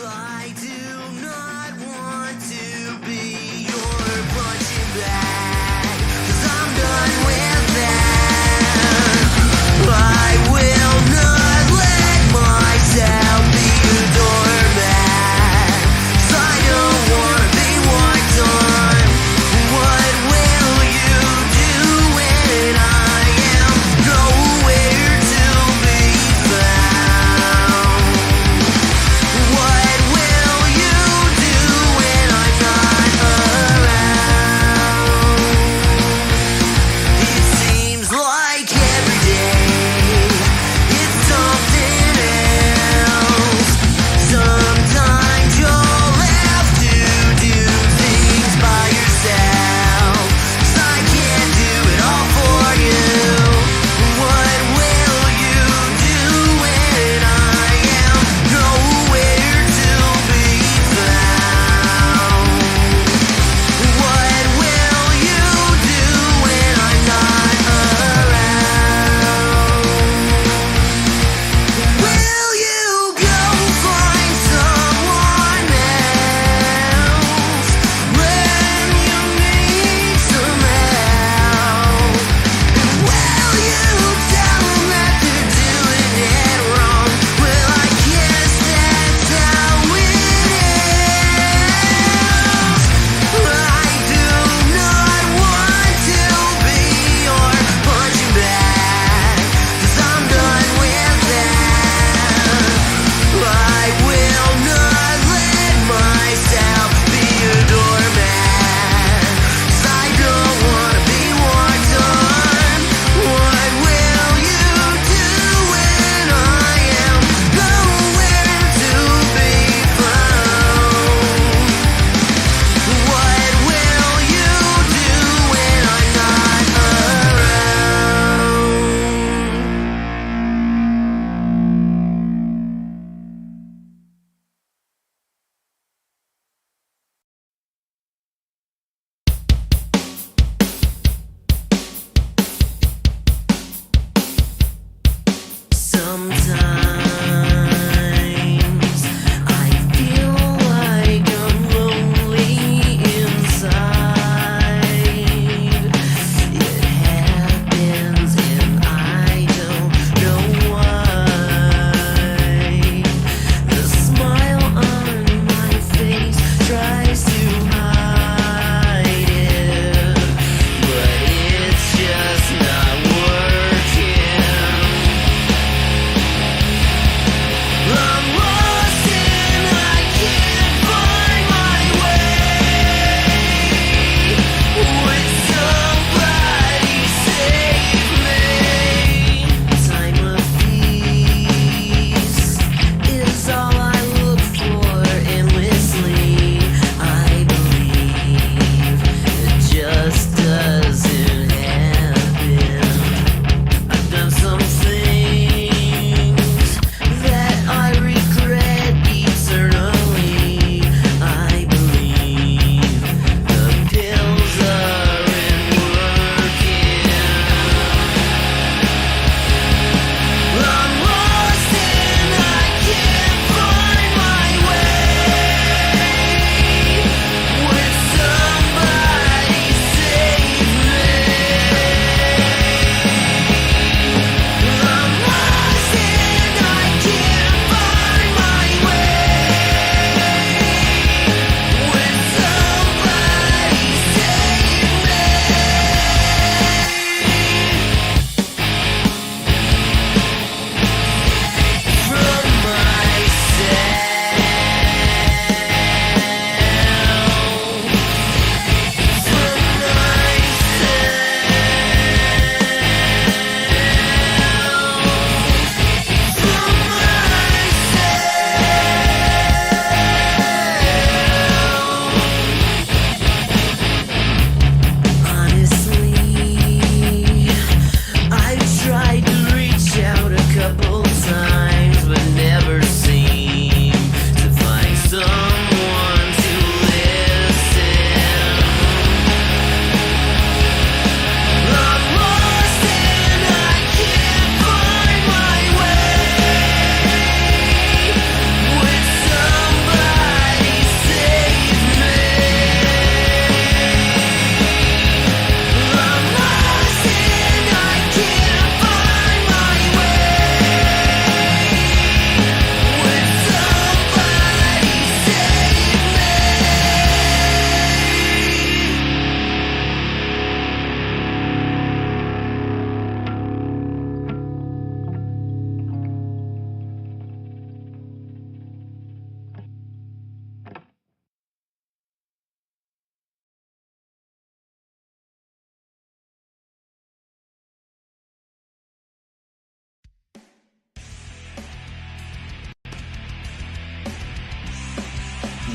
I do not want to be your punching bag, 'cause I'm done with that. I will not let myself be a doormat, 'cause I don't want to be walked on. What will you do when I am nowhere to be found? What will you do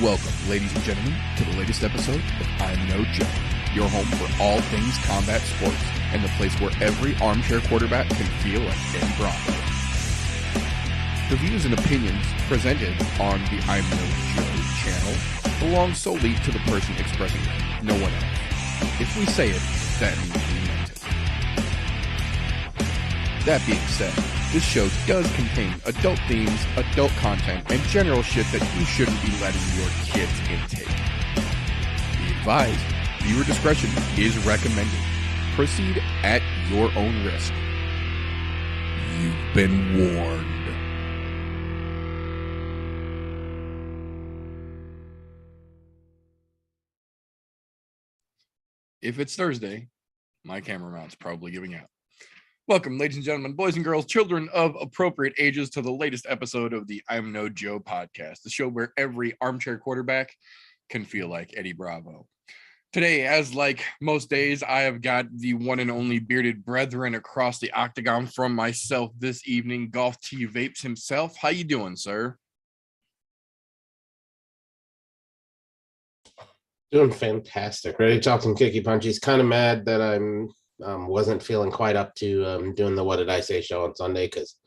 Welcome, ladies and gentlemen, to the latest episode of ImNoBookie, your home for all things combat sports and the place where every armchair quarterback can feel like Eddie Bravo. The views and opinions presented on the ImNoBookie channel belong solely to the person expressing them, no one else. If we say it, that means we meant it. That being said, this show does contain adult themes, adult content, and general shit that you shouldn't be letting your kids intake. Be advised, viewer discretion is recommended. Proceed at your own risk. You've been warned. If it's Thursday, my camera mount's probably giving out. Welcome, ladies and gentlemen, boys and girls, children of appropriate ages, to the latest episode of the I'm No Joe podcast, the show where every armchair quarterback can feel like Eddie Bravo. Today, as like most days, I have got the one and only bearded brethren across the octagon from myself this evening, Golf T Vapes himself. How you doing, sir? Doing fantastic. Ready to talk some kicky punchies. Kind of mad that I'm wasn't feeling quite up to doing the What Did I Say show on Sunday, because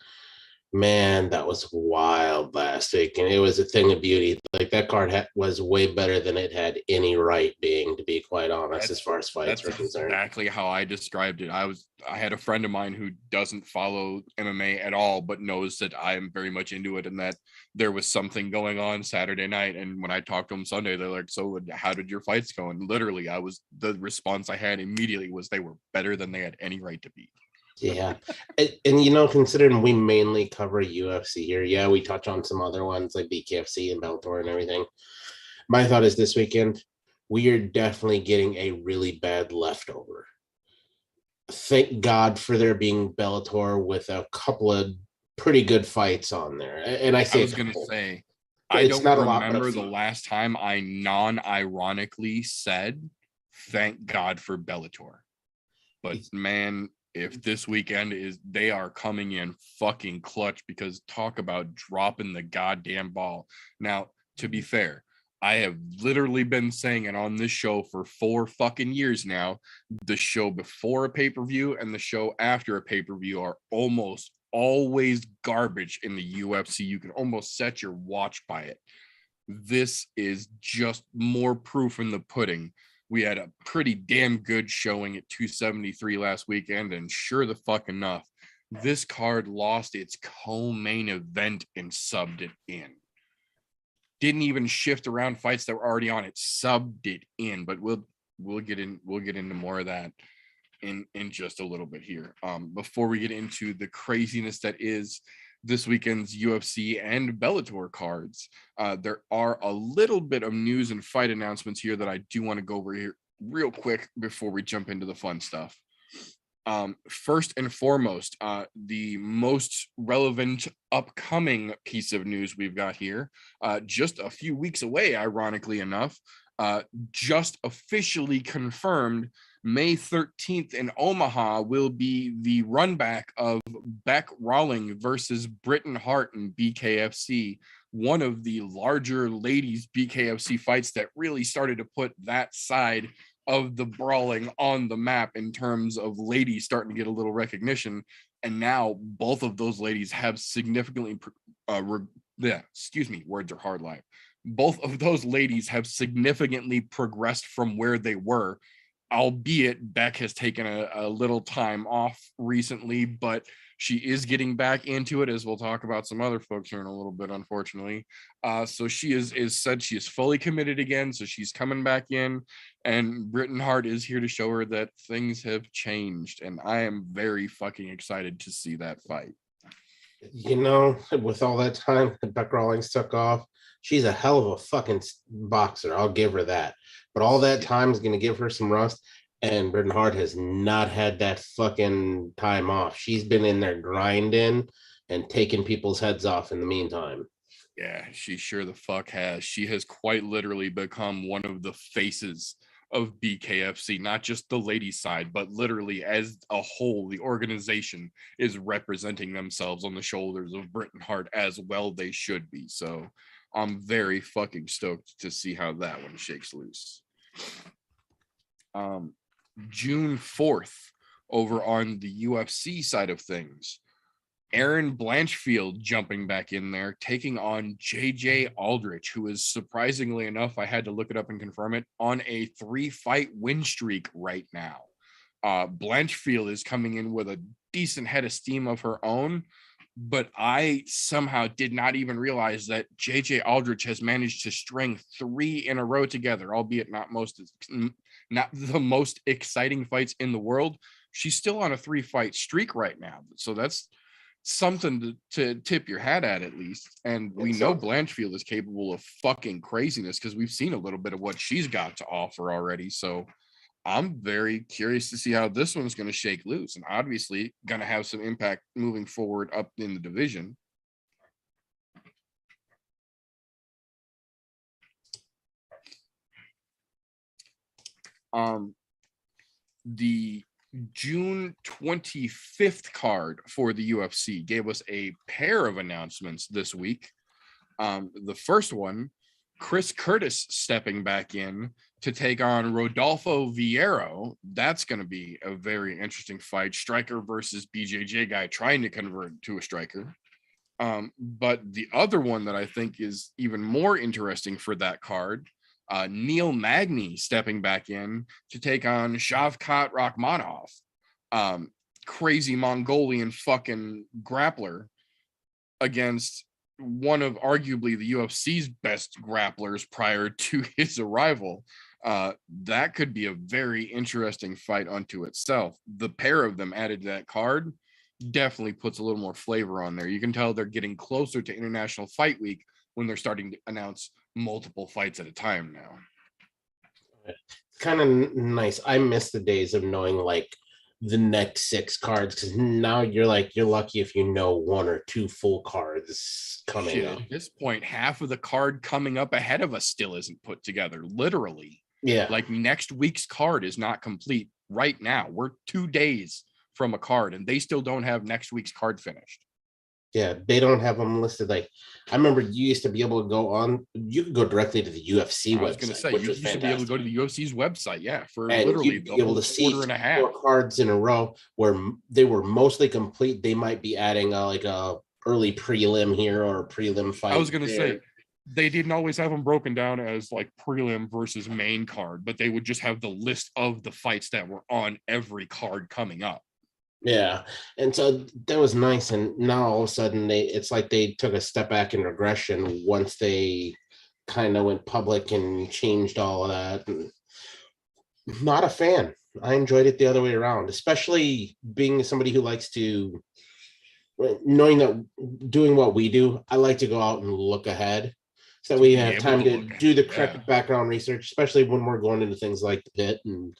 man, that was wild last week, and it was a thing of beauty. Like, that card was way better than it had any right being, to be quite honest, as far as fights are concerned. Exactly how I described it. I had a friend of mine who doesn't follow MMA at all, but knows that I am very much into it, and that there was something going on Saturday night. And when I talked to them Sunday, they're like, "So how did your fights go?" And literally, the response I had immediately was they were better than they had any right to be. Yeah. And you know, considering we mainly cover UFC here, yeah, we touch on some other ones like BKFC and Bellator and everything. My thought is this weekend, we are definitely getting a really bad leftover. Thank God for there being Bellator with a couple of pretty good fights on there. And I was going to say, I don't remember the last time I non-ironically said, thank God for Bellator. But man, if this weekend they are coming in fucking clutch, because talk about dropping the goddamn ball. Now, to be fair, I have literally been saying it on this show for 4 fucking years now. The show before a pay-per-view and the show after a pay-per-view are almost always garbage in the UFC. You can almost set your watch by it. This is just more proof in the pudding. We had a pretty damn good showing at 273 last weekend, and sure the fuck enough, this card lost its co-main event and subbed it in. Didn't even shift around fights that were already on it, subbed it in. But we'll get into more of that in just a little bit here. Before we get into the craziness that is this weekend's UFC and Bellator cards, there are a little bit of news and fight announcements here that I do want to go over here real quick before we jump into the fun stuff. First and foremost, the most relevant upcoming piece of news we've got here, just a few weeks away, ironically enough, just officially confirmed, May 13th in Omaha will be the runback of Beck Rawling versus Britton Hart in BKFC, one of the larger ladies BKFC fights that really started to put that side of the brawling on the map in terms of ladies starting to get a little recognition. And now both of those ladies have significantly words are hard live. Both of those ladies have significantly progressed from where they were, albeit Beck has taken a little time off recently, but she is getting back into it, as we'll talk about some other folks here in a little bit, unfortunately. So she is said she is fully committed again, so she's coming back in, and Britton Hart is here to show her that things have changed, and I am very fucking excited to see that fight. You know, with all that time that Beck Rawlings took off, she's a hell of a fucking boxer. I'll give her that. But all that time is going to give her some rust. And Britton Hart has not had that fucking time off. She's been in there grinding and taking people's heads off in the meantime. Yeah, she sure the fuck has. She has quite literally become one of the faces of BKFC, not just the ladies side, but literally as a whole, the organization is representing themselves on the shoulders of Britton Hart, as well they should be. So I'm very fucking stoked to see how that one shakes loose. June 4th, over on the UFC side of things, Aaron Blanchfield jumping back in there, taking on JJ Aldrich, who is, surprisingly enough, I had to look it up and confirm it, on a 3-fight win streak right now. Blanchfield is coming in with a decent head of steam of her own, but I somehow did not even realize that JJ Aldrich has managed to string 3 in a row together, albeit not the most exciting fights in the world. She's still on a 3-fight streak right now, so that's something to tip your hat at least. And we know Blanchfield is capable of fucking craziness because we've seen a little bit of what she's got to offer already. So I'm very curious to see how this one's going to shake loose, and obviously going to have some impact moving forward up in the division. The June 25th card for the UFC gave us a pair of announcements this week. The first one, Chris Curtis stepping back in to take on Rodolfo Vieiro. That's going to be a very interesting fight. Striker versus BJJ guy trying to convert to a striker. But the other one that I think is even more interesting for that card, Neil Magny stepping back in to take on Shavkat Rakhmonov, crazy Mongolian fucking grappler, against one of arguably the UFC's best grapplers prior to his arrival. That could be a very interesting fight unto itself. The pair of them added to that card definitely puts a little more flavor on there. You can tell they're getting closer to International Fight Week when they're starting to announce multiple fights at a time now. It's kind of nice. I miss the days of knowing like the next 6 cards, because now you're lucky if you know 1 or 2 full cards coming up. At this point, half of the card coming up ahead of us still isn't put together, literally. Yeah. Like next week's card is not complete right now. We're 2 days from a card and they still don't have next week's card finished. Yeah, they don't have them listed. Like, I remember you used to be able to go on, you could go directly to the UFC website. I was going to say, you used to be able to go to the UFC's website, for and literally be able to see quarter and a half. 4 cards in a row where they were mostly complete. They might be adding like a early prelim here or a prelim fight. I was going to say, they didn't always have them broken down as like prelim versus main card, but they would just have the list of the fights that were on every card coming up. Yeah, and so that was nice. And now all of a sudden it's like they took a step back in regression once they kind of went public and changed all of that. And not a fan. I enjoyed it the other way around, especially being somebody who likes to, knowing that doing what we do, I like to go out and look ahead so that we have time to do the correct background research, especially when we're going into things like the pit. And,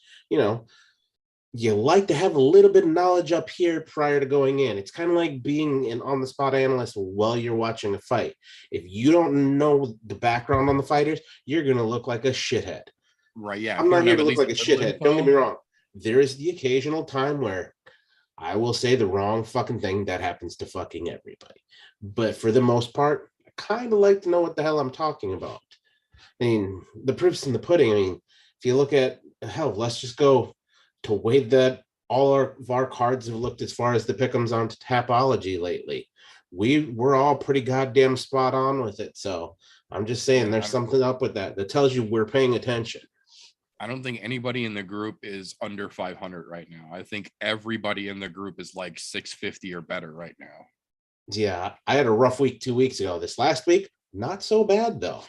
you like to have a little bit of knowledge up here prior to going in. It's kind of like being an on-the-spot analyst while you're watching a fight. If you don't know the background on the fighters, you're going to look like a shithead. Right, yeah. I'm not here to look like a shithead. Don't get me wrong. There is the occasional time where I will say the wrong fucking thing that happens to fucking everybody. But for the most part, I kind of like to know what the hell I'm talking about. I mean, the proof's in the pudding. I mean, if you look at, hell, let's just go to way that all of our cards have looked as far as the pick'ems on Tapology lately. We're all pretty goddamn spot on with it. So I'm just saying there's something up with that tells you we're paying attention. I don't think anybody in the group is under 500 right now. I think everybody in the group is like 650 or better right now. Yeah, I had a rough week 2 weeks ago. This last week, not so bad though.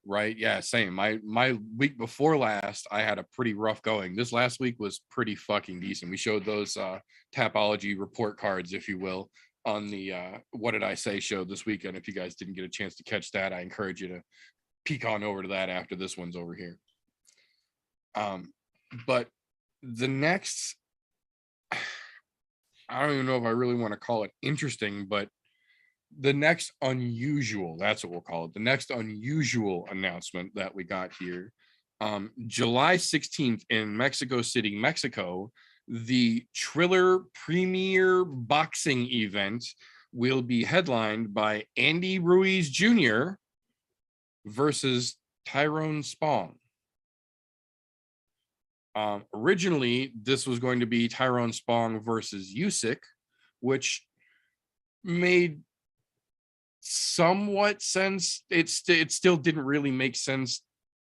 Right. Yeah, same. My week before last, I had a pretty rough going. This last week was pretty fucking decent. We showed those Tapology report cards, if you will, on the What Did I Say show this weekend. If you guys didn't get a chance to catch that, I encourage you to peek on over to that after this one's over here. But the next, I don't even know if I really want to call it interesting, but the next unusual, that's what we'll call it, the next unusual announcement that we got here, July 16th in Mexico City, Mexico, the Triller Premier Boxing event will be headlined by Andy Ruiz Jr. versus Tyrone Spong. Originally, this was going to be Tyrone Spong versus Usyk, which made somewhat sense. It still didn't really make sense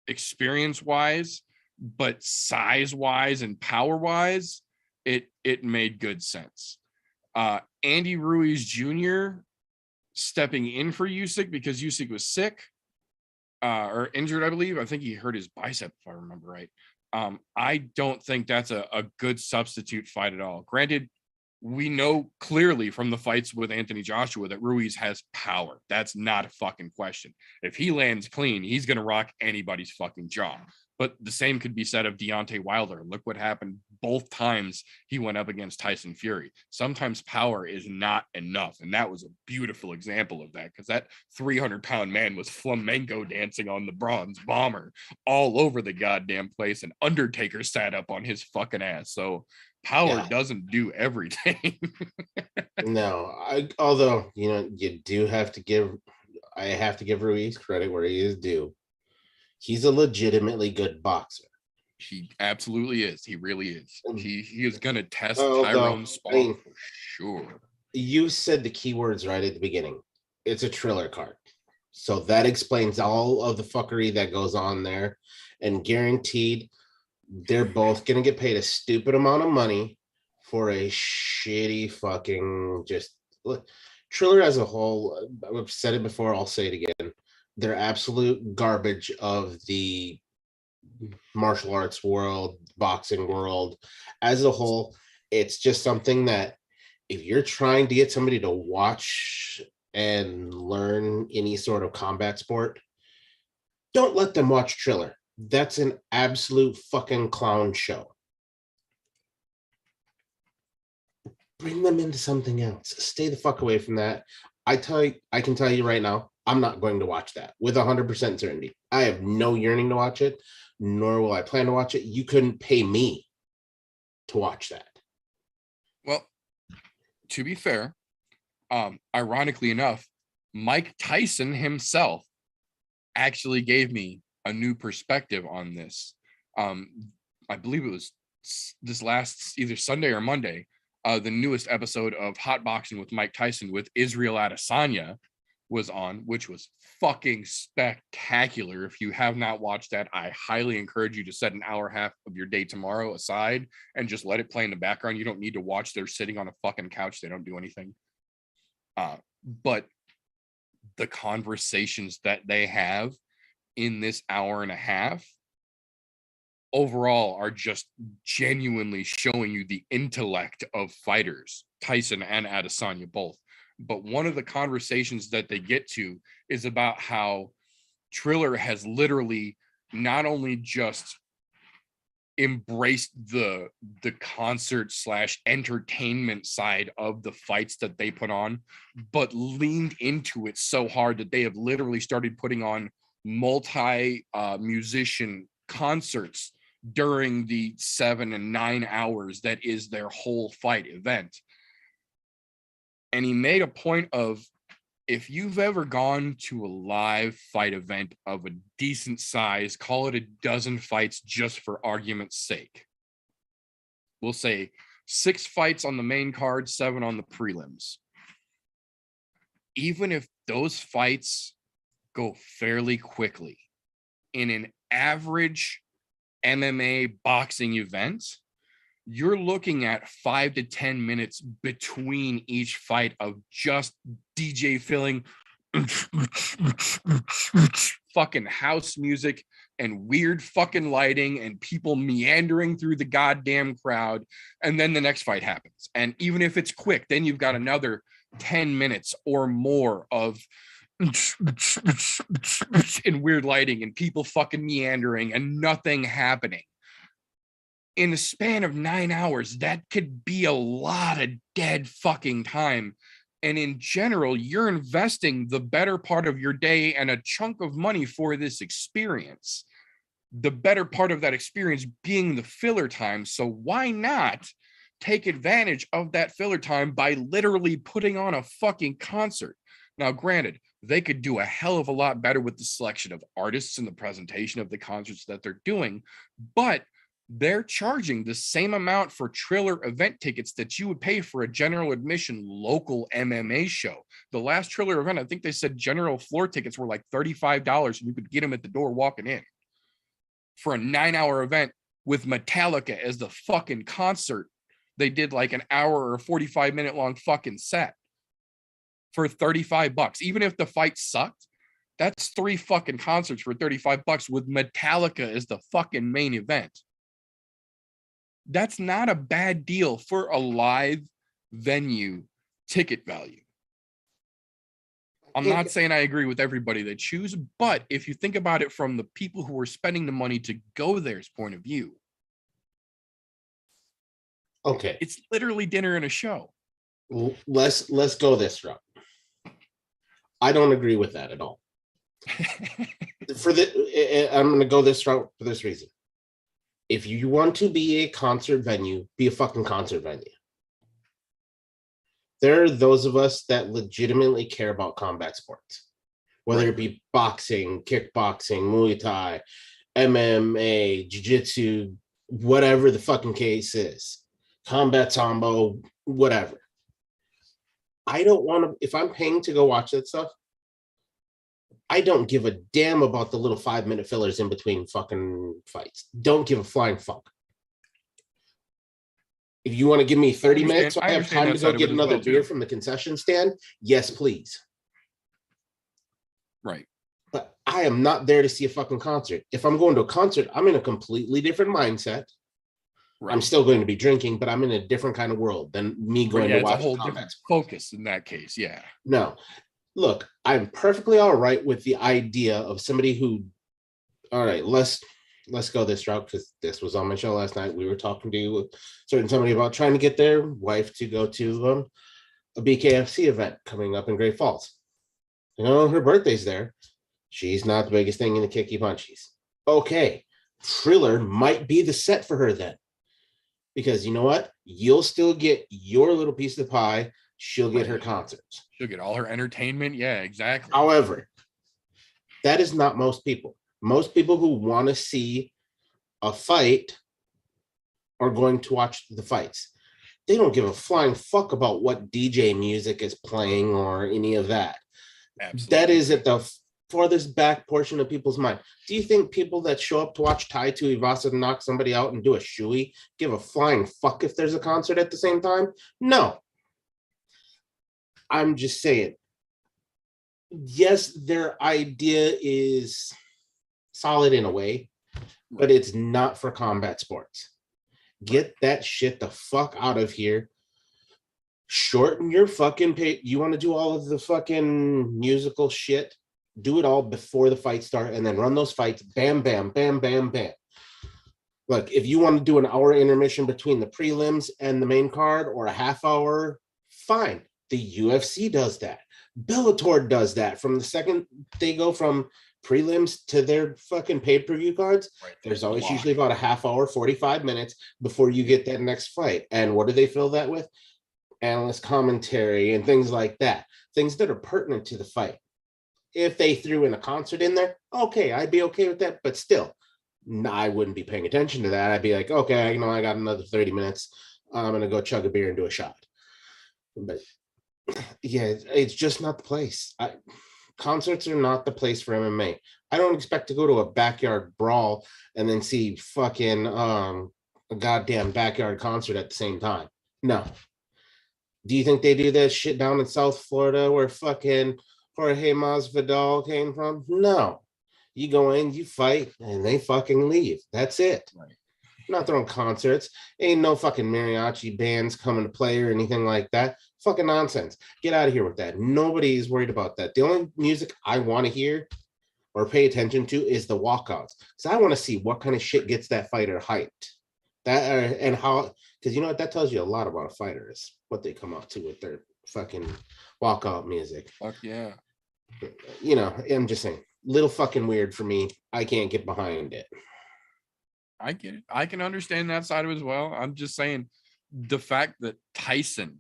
experience-wise, but size-wise and power-wise, it made good sense. Andy Ruiz Jr. stepping in for Usyk because Usyk was sick or injured, I believe. I think he hurt his bicep, if I remember right. I don't think that's a good substitute fight at all. Granted, we know clearly from the fights with Anthony Joshua that Ruiz has power. That's not a fucking question. If he lands clean, he's going to rock anybody's fucking jaw. But the same could be said of Deontay Wilder. Look what happened both times he went up against Tyson Fury. Sometimes power is not enough. And that was a beautiful example of that, because that 300-pound man was flamenco dancing on the Bronze Bomber all over the goddamn place. And Undertaker sat up on his fucking ass. So power doesn't do everything. No, although, you do have to give, I have to give Ruiz credit where he is due. He's a legitimately good boxer. He absolutely is. He really is. He is going to test Tyrone Spong for sure. You said the keywords right at the beginning. It's a Triller card. So that explains all of the fuckery that goes on there. And guaranteed, they're both going to get paid a stupid amount of money for a shitty fucking look. Triller as a whole, I've said it before, I'll say it again. They're absolute garbage of the martial arts world, boxing world. As a whole, it's just something that if you're trying to get somebody to watch and learn any sort of combat sport, don't let them watch Triller. That's an absolute fucking clown show. Bring them into something else. Stay the fuck away from that. I can tell you right now, I'm not going to watch that with 100% certainty. I have no yearning to watch it, nor will I plan to watch it. You couldn't pay me to watch that. Well, to be fair, ironically enough, Mike Tyson himself actually gave me a new perspective on this. I believe it was this last either Sunday or Monday, the newest episode of Hot Boxing with Mike Tyson with Israel Adesanya was on, which was fucking spectacular. If you have not watched that, I highly encourage you to set an hour and a half of your day tomorrow aside and just let it play in the background. You don't need to watch. They're sitting on a fucking couch. They don't do anything. But the conversations that they have in this hour and a half overall are just genuinely showing you the intellect of fighters, Tyson and Adesanya both. But one of the conversations that they get to is about how Triller has literally not only just embraced the concert / entertainment side of the fights that they put on, but leaned into it so hard that they have literally started putting on multi-musician concerts during the 7 and 9 hours that is their whole fight event. And he made a point of, if you've ever gone to a live fight event of a decent size, call it a dozen fights just for argument's sake. We'll say 6 fights on the main card, 7 on the prelims. Even if those fights go fairly quickly, in an average MMA boxing event, you're looking at 5 to 10 minutes between each fight of just DJ filling fucking house music and weird fucking lighting and people meandering through the goddamn crowd. And then the next fight happens. And even if it's quick, then you've got another 10 minutes or more of in weird lighting and people fucking meandering and nothing happening. In the span of 9 hours, that could be a lot of dead fucking time. And in general, you're investing the better part of your day and a chunk of money for this experience. The better part of that experience being the filler time. So why not take advantage of that filler time by literally putting on a fucking concert? Now, granted, they could do a hell of a lot better with the selection of artists and the presentation of the concerts that they're doing. But they're charging the same amount for Triller event tickets that you would pay for a general admission local MMA show. The last Triller event, I think they said general floor tickets were like $35 and you could get them at the door walking in for a 9-hour event with Metallica as the fucking concert. They did like an hour or 45-minute long fucking set for $35. Even if the fight sucked, that's 3 fucking concerts for $35 with Metallica as the fucking main event. That's not a bad deal for a live venue ticket value. I'm not saying I agree with everybody they choose, but if you think about it from the people who are spending the money to go there's point of view, okay, it's literally dinner and a show. Let's go this route. I don't agree with that at all. I'm going to go this route for this reason. If you want to be a concert venue, be a fucking concert venue. There are those of us that legitimately care about combat sports, whether it be boxing, kickboxing, Muay Thai, MMA, jiu-jitsu, whatever the fucking case is, combat sambo, whatever. I don't want to, if I'm paying to go watch that stuff, I don't give a damn about the little 5-minute fillers in between fucking fights. Don't give a flying fuck. If you want to give me 30 minutes, so I have time to go get another beer from the concession stand, yes, please. Right. But I am not there to see a fucking concert. If I'm going to a concert, I'm in a completely different mindset. Right. I'm still going to be drinking, but I'm in a different kind of world than me going to watch a whole different focus in that case. Yeah. No. Look, I'm perfectly all right with the idea of somebody who, all right, let's go this route because this was on my show last night. We were talking to a certain somebody about trying to get their wife to go to a BKFC event coming up in Great Falls. You know, her birthday's there. She's not the biggest thing in the kicky punchies. Okay, Triller might be the set for her then. Because you know what? You'll still get your little piece of the pie. She'll get her concerts. She'll get all her entertainment. Yeah, exactly. However, that is not most people. Most people who want to see a fight are going to watch the fights. They don't give a flying fuck about what DJ music is playing or any of that. Absolutely. That is at the farthest back portion of people's mind. Do you think people that show up to watch Tai Tuivasa knock somebody out and do a shoey give a flying fuck if there's a concert at the same time? No. I'm just saying, yes, their idea is solid in a way, but it's not for combat sports. Get that shit the fuck out of here. Shorten your fucking pay. You want to do all of the fucking musical shit? Do it all before the fight start and then run those fights. Bam, bam, bam, bam, bam. Look, if you want to do an hour intermission between the prelims and the main card or a half hour, fine. The UFC does that. Bellator does that. From the second they go from prelims to their fucking pay-per-view cards, there's always usually about a half hour, 45 minutes before you get that next fight. And what do they fill that with? Analyst commentary and things like that. Things that are pertinent to the fight. If they threw in a concert in there, okay, I'd be okay with that. But still, I wouldn't be paying attention to that. I'd be like, okay, you know, I got another 30 minutes. I'm going to go chug a beer and do a shot. But yeah, it's just not the place. Concerts are not the place for MMA. I don't expect to go to a backyard brawl and then see fucking a goddamn backyard concert at the same time. No. Do you think they do that shit down in South Florida where fucking Jorge Masvidal came from? No. You go in, you fight, and they fucking leave. That's it. Right. Not throwing concerts. Ain't no fucking mariachi bands coming to play or anything like that. Fucking nonsense. Get out of here with that. Nobody's worried about that. The only music I want to hear or pay attention to is the walkouts. Because I want to see what kind of shit gets that fighter hyped. That and how, because you know what, that tells you a lot about a fighter is what they come up to with their fucking walkout music. Fuck yeah. You know, I'm just saying, little fucking weird for me. I can't get behind it. I get it. I can understand that side of it as well. I'm just saying the fact that Tyson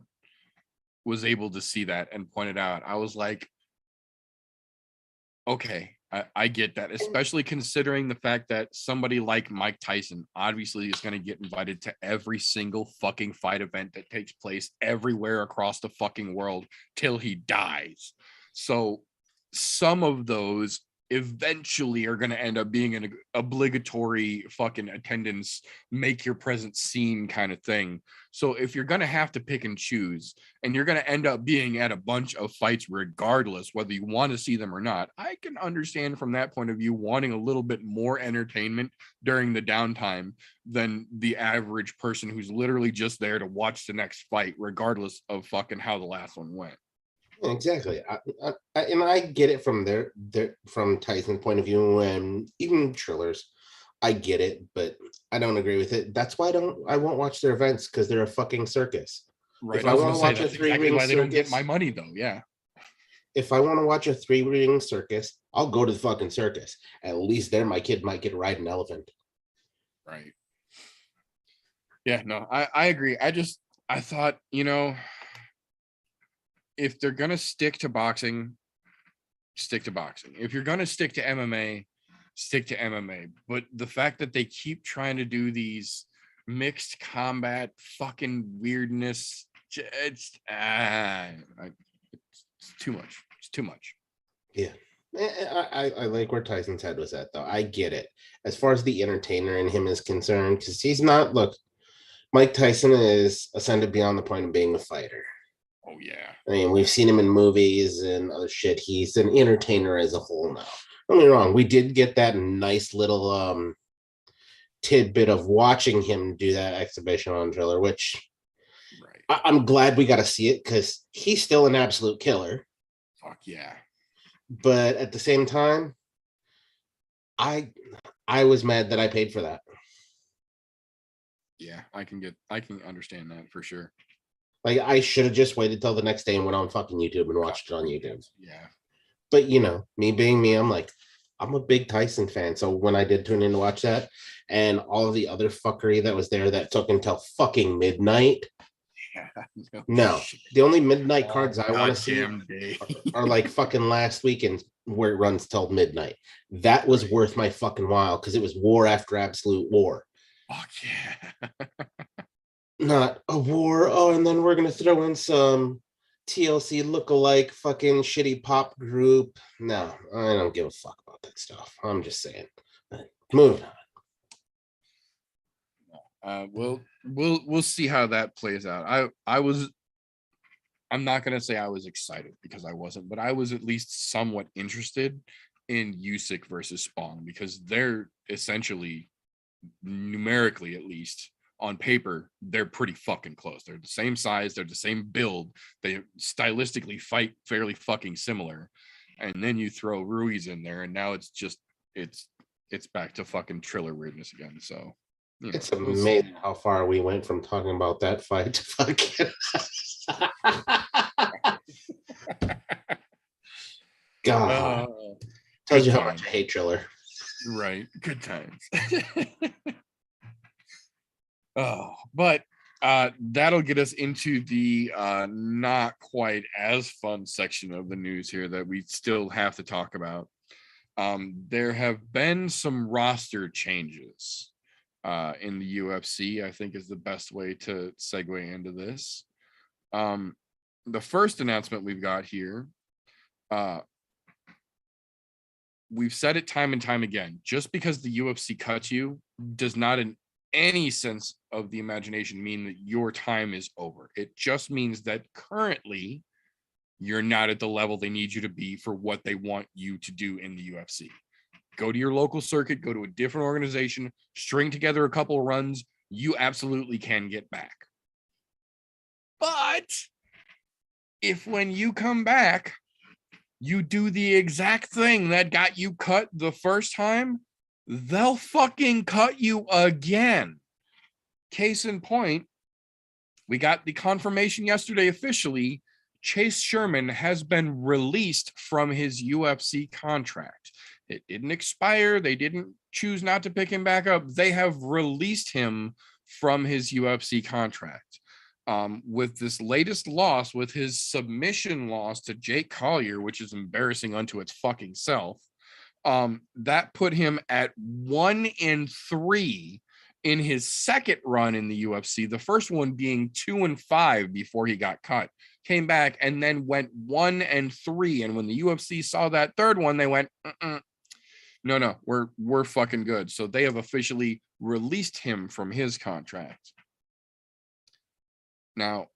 was able to see that and point it out. I was like, okay, I get that, especially considering the fact that somebody like Mike Tyson obviously is going to get invited to every single fucking fight event that takes place everywhere across the fucking world till he dies. So some of those eventually are going to end up being an obligatory fucking attendance, make your presence seen kind of thing. So if you're going to have to pick and choose, and you're going to end up being at a bunch of fights regardless whether you want to see them or not, I can understand from that point of view wanting a little bit more entertainment during the downtime than the average person who's literally just there to watch the next fight regardless of fucking how the last one went. Exactly. And I get it from from Tyson's point of view, and even Triller's. I get it, but I don't agree with it. That's why I won't watch their events, because they're a fucking circus. Right. If I want to watch a three-ring circus, they don't get my money though. Yeah. If I want to watch a three-ring circus, I'll go to the fucking circus. At least there my kid might get to ride an elephant. Right. Yeah, no, I agree. I thought, if they're going to stick to boxing, stick to boxing. If you're going to stick to MMA, stick to MMA. But the fact that they keep trying to do these mixed combat fucking weirdness, it's too much. It's too much. Yeah. I like where Tyson's head was at, though. I get it. As far as the entertainer in him is concerned, because he's not, look, Mike Tyson is ascended beyond the point of being a fighter. Oh, yeah. I mean, we've seen him in movies and other shit. He's an entertainer as a whole now. Don't get me wrong. We did get that nice little tidbit of watching him do that exhibition on Driller, which I'm glad we got to see it, because he's still an absolute killer. Fuck yeah. But at the same time, I was mad that I paid for that. Yeah, I can understand that for sure. Like, I should have just waited till the next day and went on fucking YouTube and watched it on YouTube. Yeah. But, me being me, I'm like, I'm a big Tyson fan. So when I did tune in to watch that, and all of the other fuckery that was there that took until fucking midnight. Yeah, no, the only midnight cards I want to see are like fucking last weekend where it runs till midnight. That was worth my fucking while, because it was war after absolute war. Fuck yeah. Not a war. Oh, and then we're going to throw in some TLC lookalike fucking shitty pop group. No, I don't give a fuck about that stuff. I'm just saying. But moving on. We'll see how that plays out. I'm not going to say I was excited, because I wasn't, but I was at least somewhat interested in Usyk versus Spawn, because they're essentially, numerically at least, on paper, they're pretty fucking close. They're the same size, they're the same build, they stylistically fight fairly fucking similar. And then you throw Ruiz in there, and now it's back to fucking Triller weirdness again. So it's amazing how far we went from talking about that fight to fucking God. Tells you how much I hate Triller. Right. Good times. But that'll get us into the not quite as fun section of the news here that we still have to talk about. There have been some roster changes in the UFC, I think, is the best way to segue into this. The first announcement we've got here, we've said it time and time again, just because the UFC cuts you does not in any sense of the imagination mean that your time is over. It just means that currently you're not at the level they need you to be for what they want you to do in the UFC. Go to your local circuit, go to a different organization, string together a couple of runs. You absolutely can get back. But if when you come back, you do the exact thing that got you cut the first time, they'll fucking cut you again. Case in point, we got the confirmation yesterday officially, Chase Sherman has been released from his UFC contract. It didn't expire. They didn't choose not to pick him back up. They have released him from his UFC contract. with this latest loss, with his submission loss to Jake Collier, which is embarrassing unto its fucking self. That put him at 1-3 in his second run in the UFC. The first one being 2-5 before he got cut. Came back and then went 1-3. And when the UFC saw that third one, they went, no, we're fucking good. So they have officially released him from his contract. Now,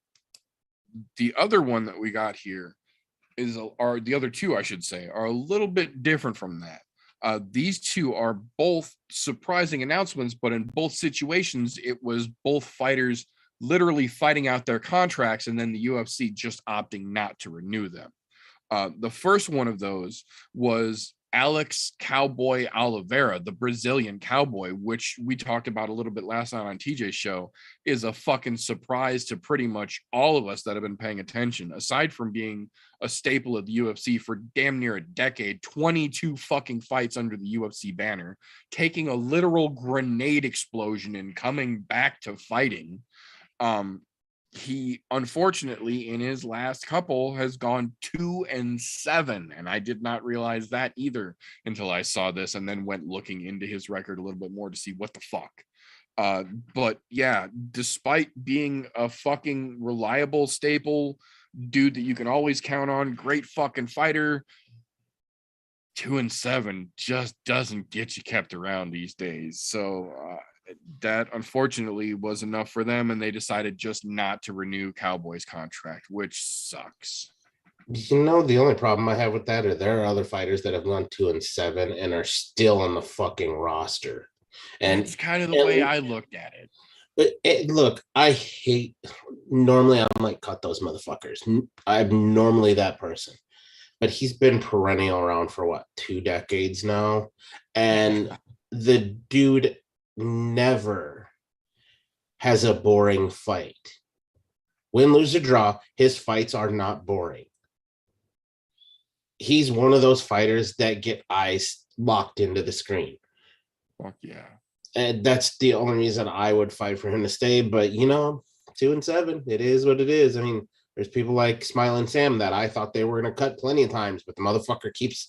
the other one that we got here are the other two, I should say, are a little bit different from that. These two are both surprising announcements, but in both situations, it was both fighters literally fighting out their contracts and then the UFC just opting not to renew them. The first one of those was Alex Cowboy Oliveira, the Brazilian cowboy, which we talked about a little bit last night on TJ's show, is a fucking surprise to pretty much all of us that have been paying attention. Aside from being a staple of the UFC for damn near a decade, 22 fucking fights under the UFC banner, taking a literal grenade explosion and coming back to fighting. He unfortunately in his last couple has gone 2-7, and I did not realize that either until I saw this and then went looking into his record a little bit more to see what the fuck. But yeah, despite being a fucking reliable staple dude that you can always count on, great fucking fighter, 2-7 just doesn't get you kept around these days. So that unfortunately was enough for them, and they decided just not to renew Cowboy's contract, which sucks. You know, the only problem I have with that are there are other fighters that have gone 2-7 and are still on the fucking roster. And it's kind of the way I looked at it. Look, I hate, normally I'm like, cut those motherfuckers. I'm normally that person. But he's been perennial around for what, 2 decades now? And the dude never has a boring fight. Win, lose, or draw, his fights are not boring. He's one of those fighters that get eyes locked into the screen. Fuck yeah. And that's the only reason I would fight for him to stay. But, you know, 2-7, it is what it is. I mean, there's people like Smiling Sam that I thought they were going to cut plenty of times, but the motherfucker keeps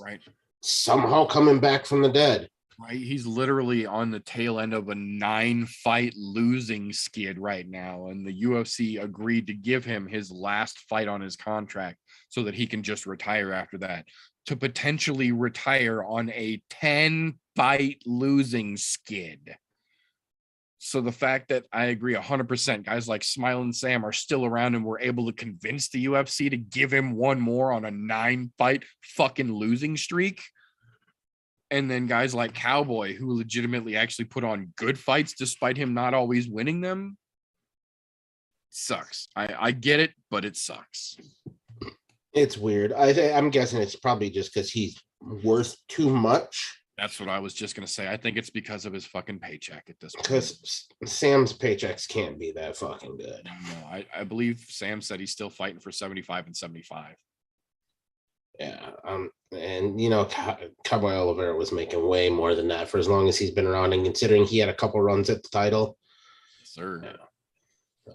somehow coming back from the dead. Right, he's literally on the tail end of a 9-fight losing skid right now, and the UFC agreed to give him his last fight on his contract so that he can just retire after that, to potentially retire on a 10-fight losing skid. So the fact that I agree 100%, guys like Smiling Sam are still around and were able to convince the UFC to give him one more on a 9-fight fucking losing streak. And then guys like Cowboy, who legitimately actually put on good fights despite him not always winning them, sucks. I get it, but it sucks. It's weird. I'm guessing it's probably just because he's worth too much. That's what I was just going to say. I think it's because of his fucking paycheck at this point. Because Sam's paychecks can't be that fucking good. No, I believe Sam said he's still fighting for 75 and 75. Yeah, and you know, Cowboy Oliveira was making way more than that for as long as he's been around, and considering he had a couple runs at the title. Sir. Yeah. So,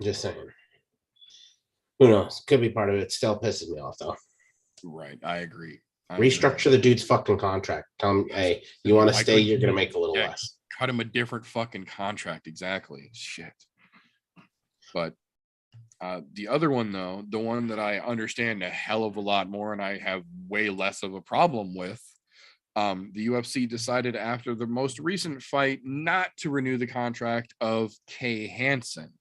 just saying. Who knows? Could be part of it. Still pisses me off, though. Right, I agree. Restructure the dude's fucking contract. Tell him, hey, you want to stay, you're going to make a little less. Cut him a different fucking contract, exactly. Shit. But the other one, though, the one that I understand a hell of a lot more and I have way less of a problem with, the UFC decided after the most recent fight not to renew the contract of Kay Hansen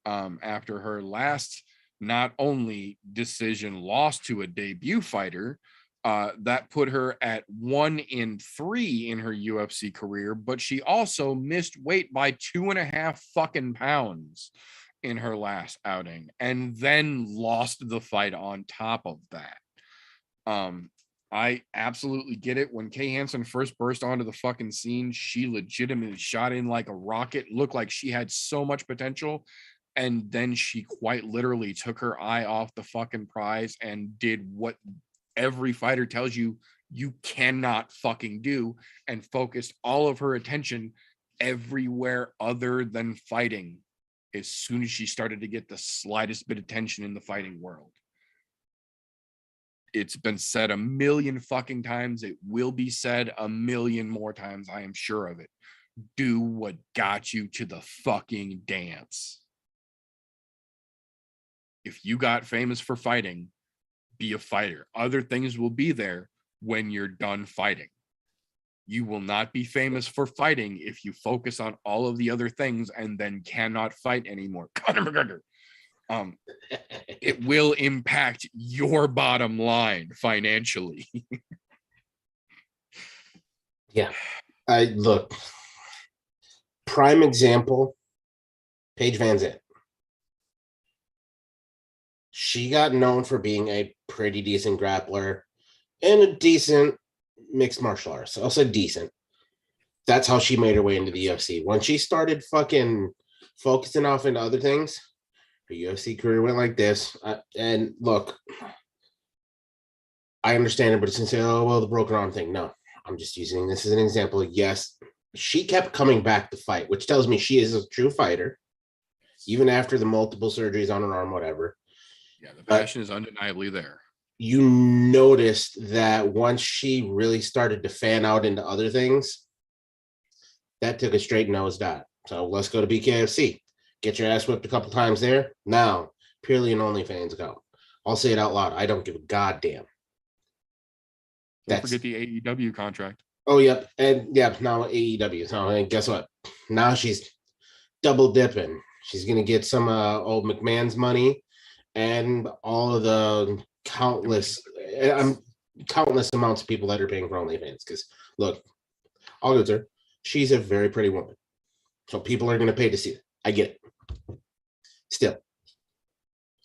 after her last not only decision loss to a debut fighter, that put her at 1-3 in her UFC career, but she also missed weight by 2.5 fucking pounds in her last outing and then lost the fight on top of that. I absolutely get it. When Kay Hansen first burst onto the fucking scene, she legitimately shot in like a rocket, looked like she had so much potential, and then she quite literally took her eye off the fucking prize and did what every fighter tells you you cannot fucking do, and focused all of her attention everywhere other than fighting. as soon as she started to get the slightest bit of tension in the fighting world. It's been said a million fucking times. It will be said a million more times. I am sure of it. Do what got you to the fucking dance. If you got famous for fighting, be a fighter. Other things will be there when you're done fighting. You will not be famous for fighting if you focus on all of the other things and then cannot fight anymore. Conor McGregor. It will impact your bottom line financially. Yeah. Look, prime example, Paige Van Zandt. She got known for being a pretty decent grappler and a decent mixed martial arts. I'll say decent. That's how she made her way into the UFC. When she started fucking focusing off into other things, her UFC career went like this. And look, I understand it, but it's going to say, oh, well, the broken arm thing. No, I'm just using this as an example. Yes, she kept coming back to fight, which tells me she is a true fighter, even after the multiple surgeries on her arm, whatever. Yeah, the passion is undeniably there. You noticed that once she really started to fan out into other things, that took a straight nosedive. So let's go to BKFC. Get your ass whipped a couple times there. Now, purely an OnlyFans go. I'll say it out loud. I don't give a goddamn. Don't forget the AEW contract. Oh, yep. And yeah, now AEW. So and guess what? Now she's double dipping. She's going to get some old McMahon's money and all of the countless amounts of people that are paying for OnlyFans. Because look, I'll go to her. She's a very pretty woman. So people are going to pay to see it. I get it. Still,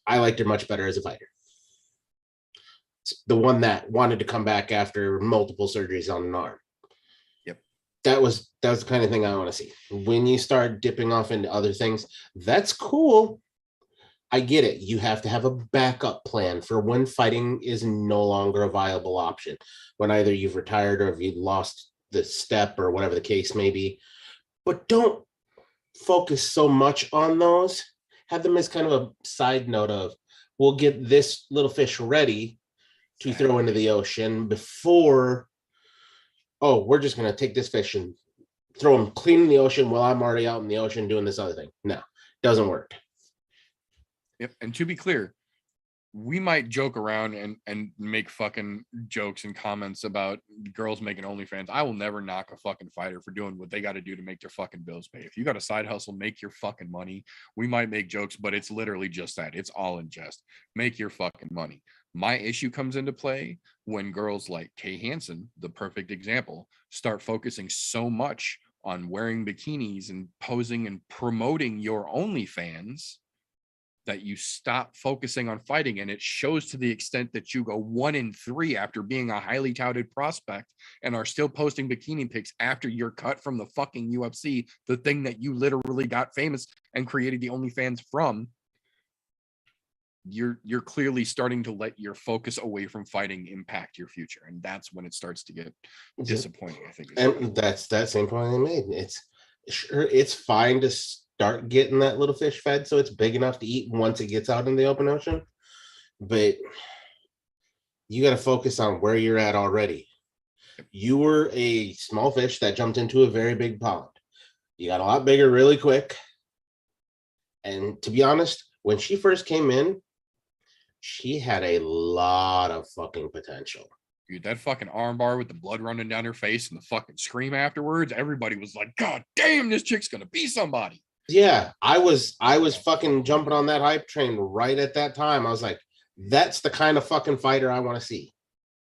I liked her much better as a fighter. The one that wanted to come back after multiple surgeries on an arm. Yep. That was the kind of thing I want to see. When you start dipping off into other things, that's cool. I get it. You have to have a backup plan for when fighting is no longer a viable option. When either you've retired or if you lost the step or whatever the case may be. But don't focus so much on those. Have them as kind of a side note of, we'll get this little fish ready to throw into the ocean before, oh, we're just going to take this fish and throw him clean in the ocean while I'm already out in the ocean doing this other thing. No, doesn't work. Yep. And to be clear, we might joke around and make fucking jokes and comments about girls making OnlyFans. I will never knock a fucking fighter for doing what they got to do to make their fucking bills pay. If you got a side hustle, make your fucking money. We might make jokes, but it's literally just that. It's all in jest. Make your fucking money. My issue comes into play when girls like Kay Hansen, the perfect example, start focusing so much on wearing bikinis and posing and promoting your OnlyFans that you stop focusing on fighting. And it shows to the extent that you go 1-3 after being a highly touted prospect and are still posting bikini pics after you're cut from the fucking UFC, the thing that you literally got famous and created the OnlyFans from. You're clearly starting to let your focus away from fighting impact your future. And that's when it starts to get disappointing, I think. And that's that same point I made. It's fine to start getting that little fish fed so it's big enough to eat once it gets out in the open ocean, but you got to focus on where you're at already. You were a small fish that jumped into a very big pond. You got a lot bigger really quick. And to be honest, when she first came in, she had a lot of fucking potential. Dude, that fucking armbar with the blood running down her face and the fucking scream afterwards, everybody was like, God damn, this chick's gonna be somebody. Yeah, I was fucking jumping on that hype train right at that time. I was like, that's the kind of fucking fighter I want to see.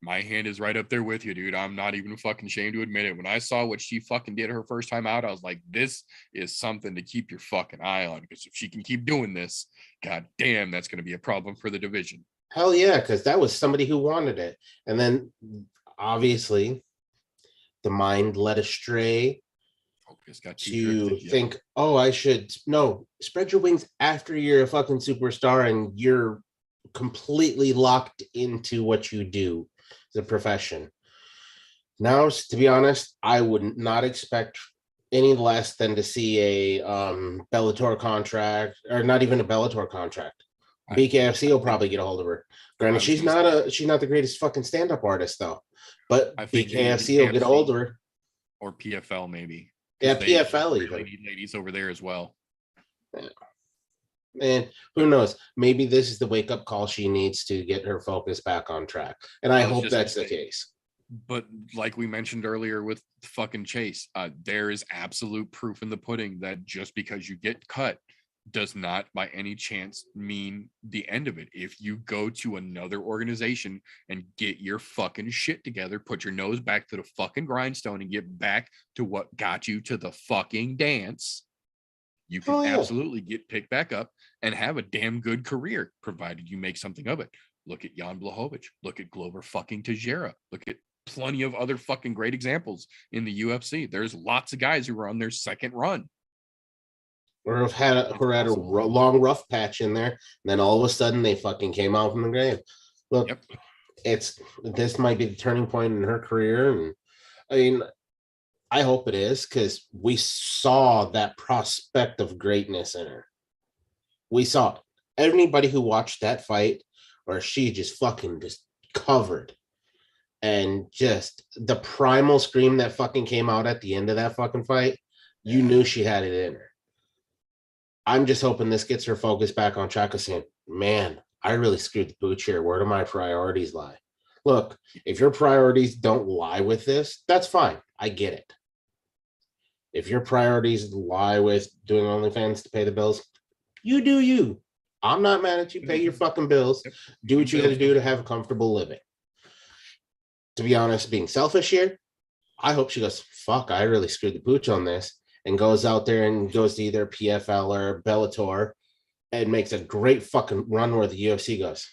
My hand is right up there with you, dude. I'm not even fucking ashamed to admit it. When I saw what she fucking did her first time out, I was like, this is something to keep your fucking eye on, because if she can keep doing this, God damn, that's going to be a problem for the division. Hell yeah, because that was somebody who wanted it. And then obviously the mind led astray to think, oh, I should spread your wings after you're a fucking superstar and you're completely locked into what you do as a profession. Now, to be honest, I would not expect any less than to see a Bellator contract, or not even a Bellator contract. BKFC will probably get a hold of her. Granted, she's not the greatest fucking stand-up artist though, but BKFC will get a hold of her. Or PFL maybe. Yeah, PFL even. Really need ladies over there as well. Yeah. And who knows? Maybe this is the wake-up call she needs to get her focus back on track. And I hope that's the case. But like we mentioned earlier with fucking Chase, there is absolute proof in the pudding that just because you get cut does not by any chance mean the end of it. If you go to another organization and get your fucking shit together, put your nose back to the fucking grindstone and get back to what got you to the fucking dance, you can absolutely get picked back up and have a damn good career, provided you make something of it. Look at Jan Blachowicz. Look at Glover fucking Teixeira. Look at plenty of other fucking great examples in the UFC. There's lots of guys who are on their second run. Or have had a long rough patch in there, and then all of a sudden they fucking came out from the grave. Look, this might be the turning point in her career, and I mean, I hope it is, because we saw that prospect of greatness in her. We saw it. Anybody who watched that fight, or she just fucking just covered, and just the primal scream that fucking came out at the end of that fucking fight, you knew she had it in her. I'm just hoping this gets her focus back on track of saying, man, I really screwed the pooch here. Where do my priorities lie? Look, if your priorities don't lie with this, that's fine. I get it. If your priorities lie with doing OnlyFans to pay the bills, you do you. I'm not mad at you. Pay your fucking bills. Do what you got to do to have a comfortable living. To be honest, being selfish here, I hope she goes, fuck, I really screwed the pooch on this, and goes out there and goes to either PFL or Bellator and makes a great fucking run where the UFC goes,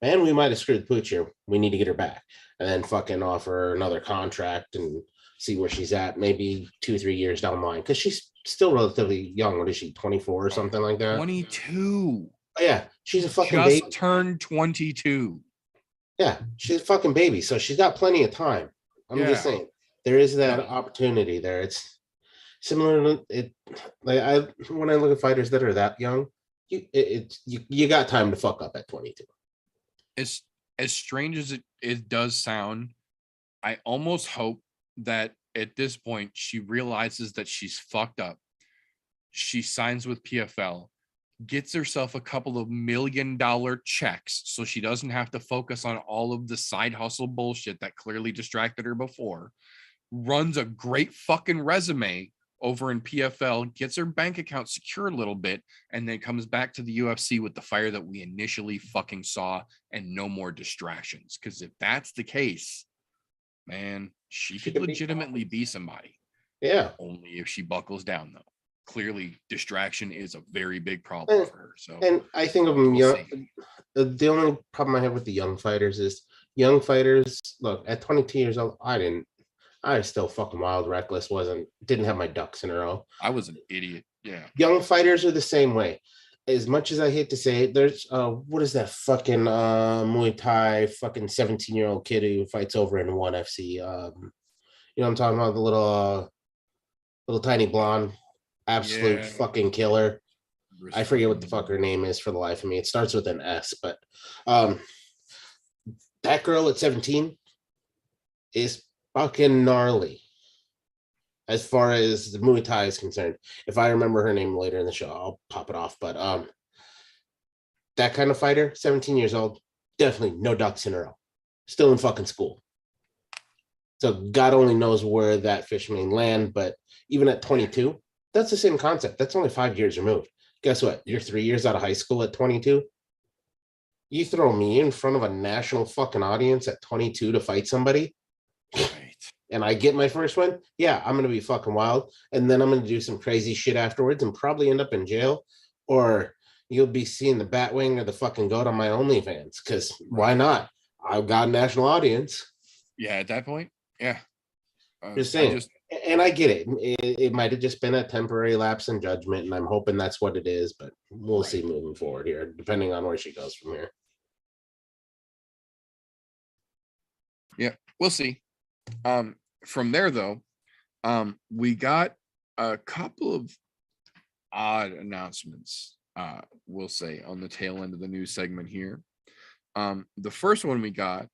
man, we might have screwed the pooch here. We need to get her back. And then fucking offer her another contract and see where she's at maybe 2-3 years down the line. Because she's still relatively young. What is she, 24 or something like that? 22. Oh, yeah, she's a fucking just baby. Turned 22. Yeah, she's a fucking baby. So she's got plenty of time. I'm just saying, there is that opportunity there. It's similar to it. Like when I look at fighters that are that young, you got time to fuck up at 22. As strange as it does sound, I almost hope that at this point she realizes that she's fucked up. She signs with PFL, gets herself a couple of $1 million checks so she doesn't have to focus on all of the side hustle bullshit that clearly distracted her before, runs a great fucking resume over in PFL, gets her bank account secure a little bit, and then comes back to the UFC with the fire that we initially fucking saw and no more distractions. Because if that's the case, man, she could legitimately be somebody. Yeah. Only if she buckles down, though. Clearly, distraction is a very big problem for her. So, and I think of them young. The only problem I have with the young fighters is young fighters. Look, at 22 years old, I was still fucking wild, reckless. Didn't have my ducks in a row. I was an idiot. Yeah. Young fighters are the same way. As much as I hate to say it, there's what is that fucking Muay Thai fucking 17-year-old kid who fights over in ONE FC? You know what I'm talking about? The little tiny blonde, absolute fucking killer. I forget what the fuck her name is for the life of me. It starts with an S, but that girl at 17 is fucking gnarly as far as the Muay Thai is concerned. If I remember her name later in the show, I'll pop it off. But that kind of fighter, 17 years old, definitely no ducks in a row. Still in fucking school. So God only knows where that fish may land. But even at 22, that's the same concept. That's only 5 years removed. Guess what? You're 3 years out of high school at 22. You throw me in front of a national fucking audience at 22 to fight somebody, and I get my first win, yeah, I'm going to be fucking wild. And then I'm going to do some crazy shit afterwards and probably end up in jail. Or you'll be seeing the Batwing or the fucking goat on my OnlyFans. Because why not? I've got a national audience. Yeah, at that point, yeah. Just saying. And I get it. It might have just been a temporary lapse in judgment, and I'm hoping that's what it is. But we'll see moving forward here, depending on where she goes from here. Yeah, we'll see. From there, though, We got a couple of odd announcements, we'll say, on the tail end of the news segment here. The first one we got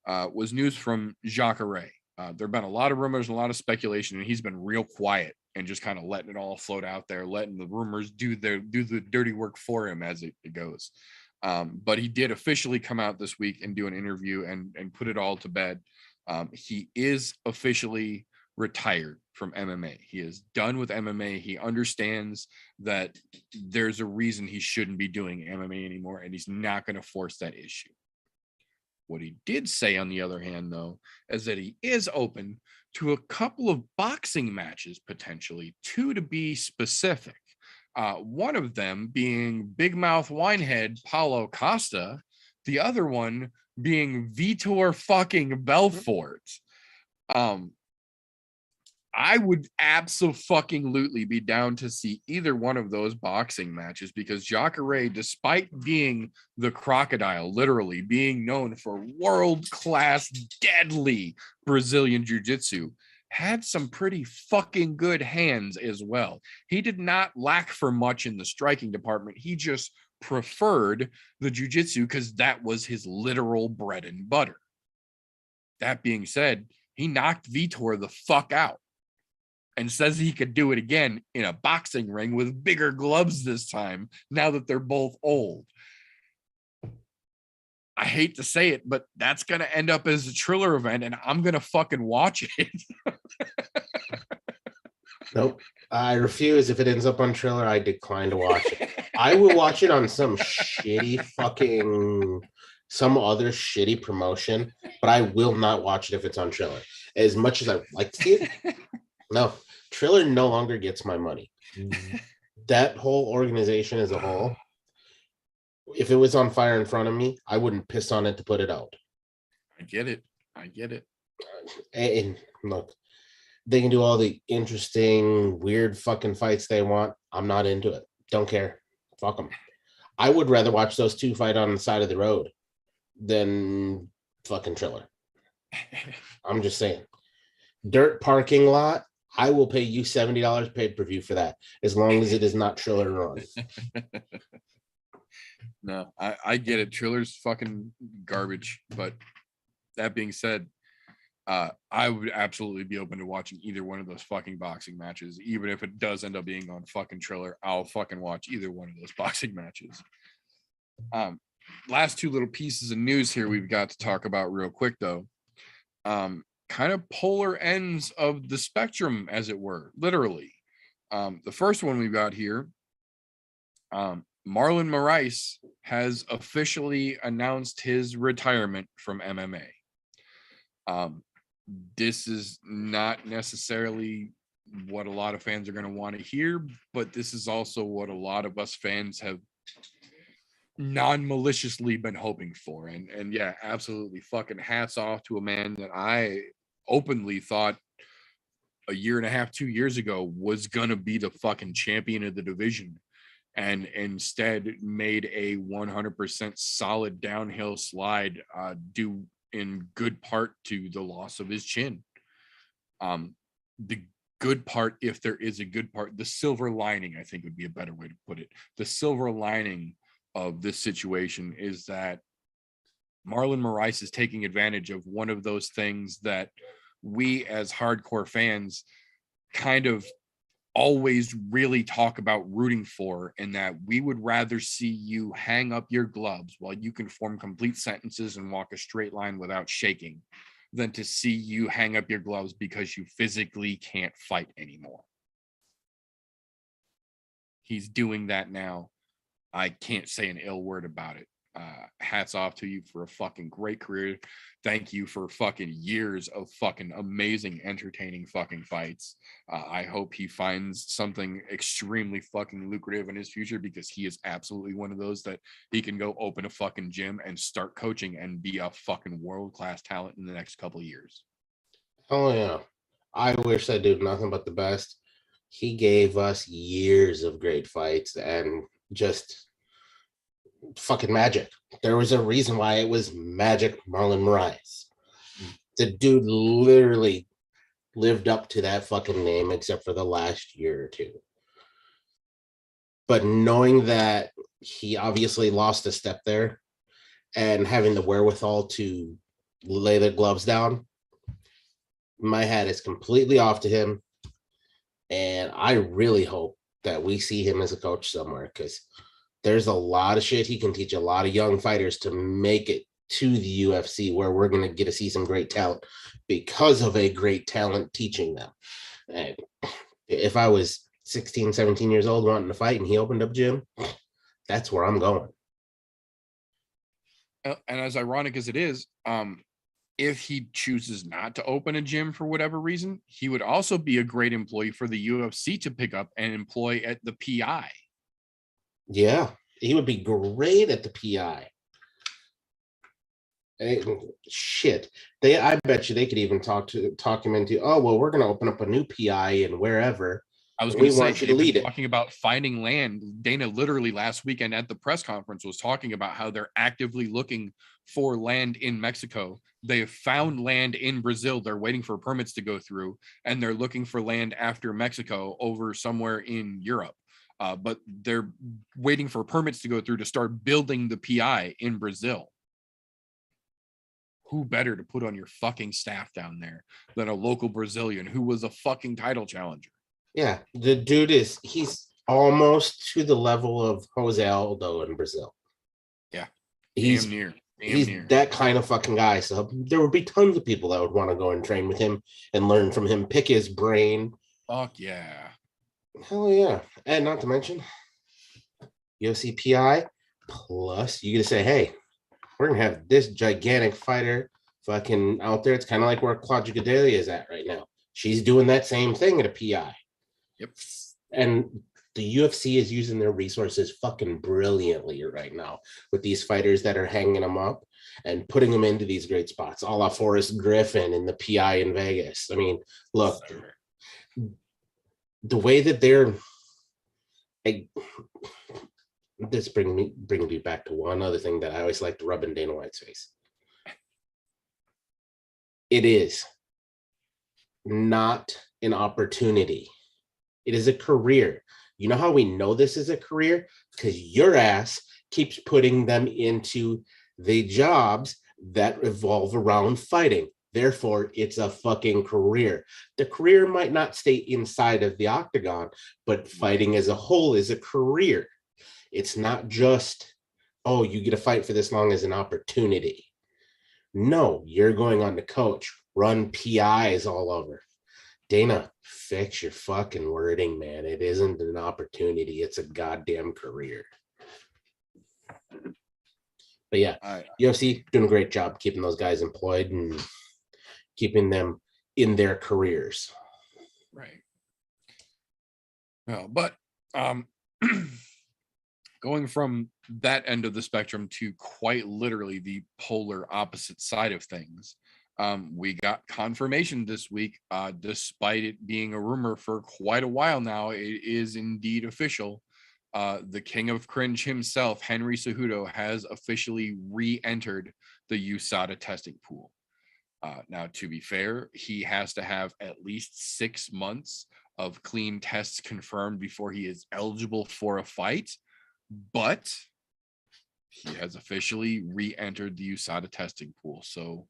was news from Jacare. There have been a lot of rumors, a lot of speculation, and he's been real quiet and just kind of letting it all float out there, letting the rumors do the dirty work for him as it goes. But he did officially come out this week and do an interview and put it all to bed. He is officially retired from MMA. He is done with MMA. He understands that there's a reason he shouldn't be doing MMA anymore, and he's not going to force that issue. What he did say, on the other hand, though, is that he is open to a couple of boxing matches, potentially, 2 to be specific. One of them being big mouth winehead Paulo Costa, the other one being Vitor fucking Belfort. I would absolutely be down to see either one of those boxing matches, because Jacare, despite being the crocodile, literally being known for world-class, deadly Brazilian jiu-jitsu, had some pretty fucking good hands as well. He did not lack for much in the striking department. He just preferred the jiu-jitsu because that was his literal bread and butter. That being said, he knocked Vitor the fuck out and says he could do it again in a boxing ring with bigger gloves this time, now that they're both old. I hate to say it, but that's going to end up as a Triller event, and I'm going to fucking watch it. Nope. I refuse. If it ends up on Triller, I decline to watch it. I will watch it on some other shitty promotion, but I will not watch it if it's on Triller. As much as I like to see it, no. Triller no longer gets my money. That whole organization as a whole, if it was on fire in front of me, I wouldn't piss on it to put it out. I get it. And look, they can do all the interesting, weird fucking fights they want. I'm not into it. Don't care. Fuck them. I would rather watch those 2 fight on the side of the road than fucking Triller. I'm just saying. Dirt parking lot, I will pay you $70 pay-per-view for that, as long as it is not Triller Run. No, I get it. Triller's fucking garbage. But that being said, I would absolutely be open to watching either one of those fucking boxing matches. Even if it does end up being on fucking Triller, I'll fucking watch either one of those boxing matches. Last 2 little pieces of news here we've got to talk about real quick, though. Kind of polar ends of the spectrum, as it were, literally. The first one we've got here, Marlon Moraes has officially announced his retirement from MMA. This is not necessarily what a lot of fans are going to want to hear, but this is also what a lot of us fans have non-maliciously been hoping for. And yeah, absolutely fucking hats off to a man that I openly thought a year and a half, 2 years ago was gonna be the fucking champion of the division, and instead made a 100% solid downhill slide, due in good part to the loss of his chin. The good part, if there is a good part, the silver lining, I think would be a better way to put it. The silver lining of this situation is that Marlon Moraes is taking advantage of one of those things that we as hardcore fans kind of always really talk about rooting for, and that we would rather see you hang up your gloves while you can form complete sentences and walk a straight line without shaking, than to see you hang up your gloves because you physically can't fight anymore. He's doing that now. I can't say an ill word about it. Hats off to you for a fucking great career. Thank you for fucking years of fucking amazing, entertaining fucking fights. I hope he finds something extremely fucking lucrative in his future, because he is absolutely one of those that he can go open a fucking gym and start coaching and be a fucking world-class talent in the next couple of years. Oh yeah. I wish that dude nothing but the best. He gave us years of great fights and just fucking magic. There was a reason why it was Magic Marlon Moraes. The dude literally lived up to that fucking name except for the last year or two. But knowing that he obviously lost a step there and having the wherewithal to lay the gloves down, my hat is completely off to him. And I really hope that we see him as a coach somewhere, because there's a lot of shit he can teach a lot of young fighters to make it to the UFC, where we're going to get to see some great talent because of a great talent teaching them. And if I was 16, 17 years old wanting to fight and he opened up gym, that's where I'm going. And as ironic as it is, if he chooses not to open a gym for whatever reason, he would also be a great employee for the UFC to pick up and employ at the PI. Yeah, he would be great at the PI. Shit, I bet you they could even talk him into, oh well, we're going to open up a new PI in wherever. I was going to say, want you to lead it. Talking about finding land. Dana literally last weekend at the press conference was talking about how they're actively looking for land in Mexico. They have found land in Brazil. They're waiting for permits to go through, and they're looking for land after Mexico over somewhere in Europe. But they're waiting for permits to go through to start building the PI in Brazil. Who better to put on your fucking staff down there than a local Brazilian who was a fucking title challenger? Yeah, the dude he's almost to the level of Jose Aldo in Brazil. Yeah, he's near. That kind of fucking guy. So there would be tons of people that would want to go and train with him and learn from him, pick his brain. Fuck yeah. Hell yeah. And not to mention UFC PI, plus you get to say, hey, we're going to have this gigantic fighter fucking out there. It's kind of like where Claudia Gadelha is at right now. She's doing that same thing at a PI. Yep. And the UFC is using their resources fucking brilliantly right now with these fighters that are hanging them up and putting them into these great spots, a la Forrest Griffin in the PI in Vegas. I mean, look, the way that they're... This brings me back to one other thing that I always like to rub in Dana White's face. It is not an opportunity. It is a career. You know how we know this is a career? Because your ass keeps putting them into the jobs that revolve around fighting. Therefore, it's a fucking career. The career might not stay inside of the octagon, but fighting as a whole is a career. It's not just, oh, you get to fight for this long as an opportunity. No, you're going on to coach, run PIs all over. Dana, fix your fucking wording, man. It isn't an opportunity. It's a goddamn career. But yeah, UFC doing a great job keeping those guys employed and keeping them in their careers. Right. Well, but going from that end of the spectrum to quite literally the polar opposite side of things, we got confirmation this week, despite it being a rumor for quite a while now, it is indeed official. The king of cringe himself, Henry Cejudo, has officially re-entered the USADA testing pool. Now, to be fair, he has to have at least 6 months of clean tests confirmed before he is eligible for a fight, but he has officially re-entered the USADA testing pool. So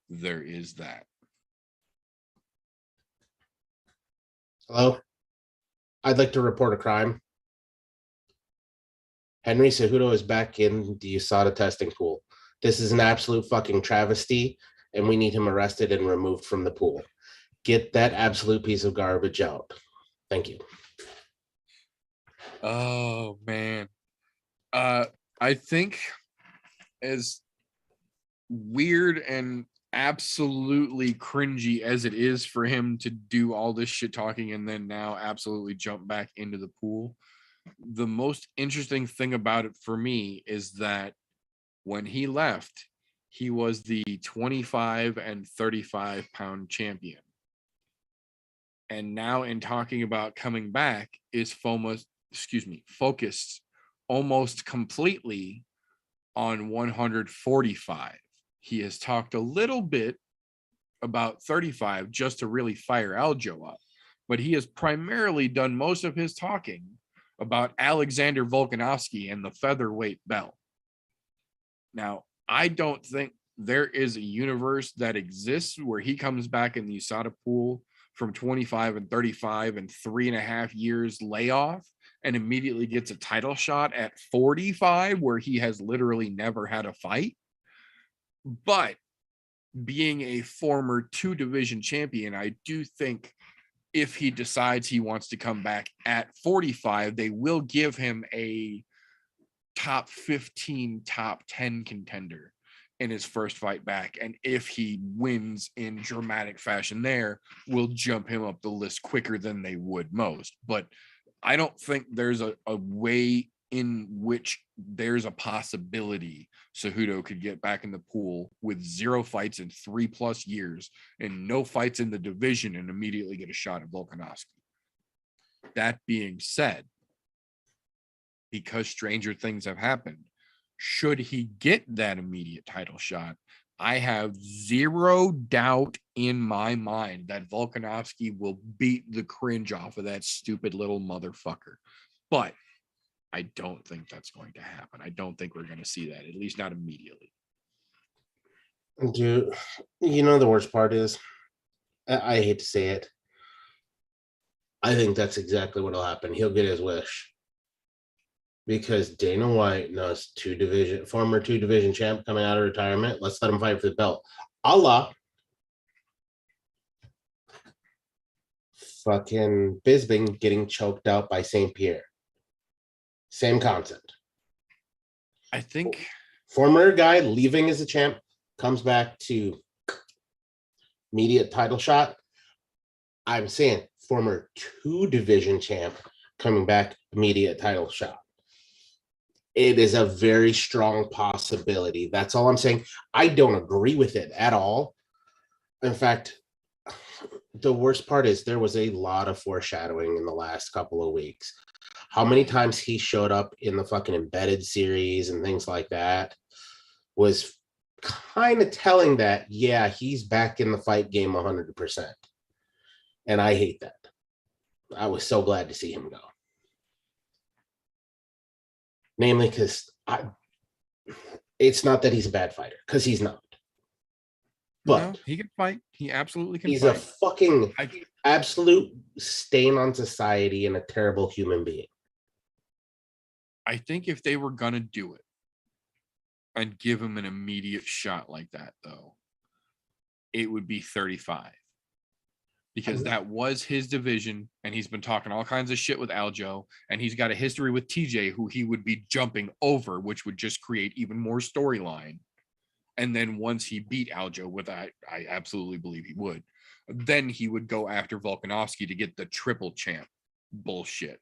there is that. Hello? I'd like to report a crime. Henry Cejudo is back in the USADA testing pool. This is an absolute fucking travesty, and we need him arrested and removed from the pool. Get that absolute piece of garbage out. Thank you. Oh, man. I think as weird and absolutely cringy as it is for him to do all this shit talking and then now absolutely jump back into the pool, the most interesting thing about it for me is that when he left, he was the 25 and 35 pound champion. And now in talking about coming back is focused almost completely on 145. He has talked a little bit about 35 just to really fire Aljo up, but he has primarily done most of his talking about Alexander Volkanovski and the featherweight belt. Now, I don't think there is a universe that exists where he comes back in the USADA pool from 25 and 35 and 3.5 years layoff and immediately gets a title shot at 45, where he has literally never had a fight. But being a former 2-division champion, I do think if he decides he wants to come back at 45, they will give him a top 15, top 10 contender in his first fight back. And if he wins in dramatic fashion there, we'll jump him up the list quicker than they would most. But I don't think there's a way in which there's a possibility Cejudo could get back in the pool with 0 fights in 3+ years and no fights in the division and immediately get a shot at Volkanovski. That being said, because stranger things have happened, should he get that immediate title shot, I have 0 doubt in my mind that Volkanovski will beat the cringe off of that stupid little motherfucker. But I don't think that's going to happen. I don't think we're going to see that, at least not immediately. Dude, you know the worst part is, I hate to say it, I think that's exactly what will happen. He'll get his wish. Because Dana White knows former 2-division champ coming out of retirement. Let's let him fight for the belt. Allah. Fucking Bisping getting choked out by St. Pierre. Same concept. I think former guy leaving as a champ comes back to immediate title shot. I'm saying former 2-division champ coming back immediate title shot. It is a very strong possibility. That's all I'm saying. I don't agree with it at all. In fact, the worst part is there was a lot of foreshadowing in the last couple of weeks. How many times he showed up in the fucking embedded series and things like that was kind of telling that, yeah, he's back in the fight game 100%. And I hate that. I was so glad to see him go. Namely, because it's not that he's a bad fighter, because he's not. But no, he can fight. He absolutely can he's fight. a fucking absolute stain on society and a terrible human being. I think if they were going to do it and give him an immediate shot like that, though, it would be 35. Because that was his division, and he's been talking all kinds of shit with Aljo, and he's got a history with TJ, who he would be jumping over, which would just create even more storyline. And then once he beat Aljo, with I absolutely believe he would, then he would go after Volkanovski to get the triple champ bullshit.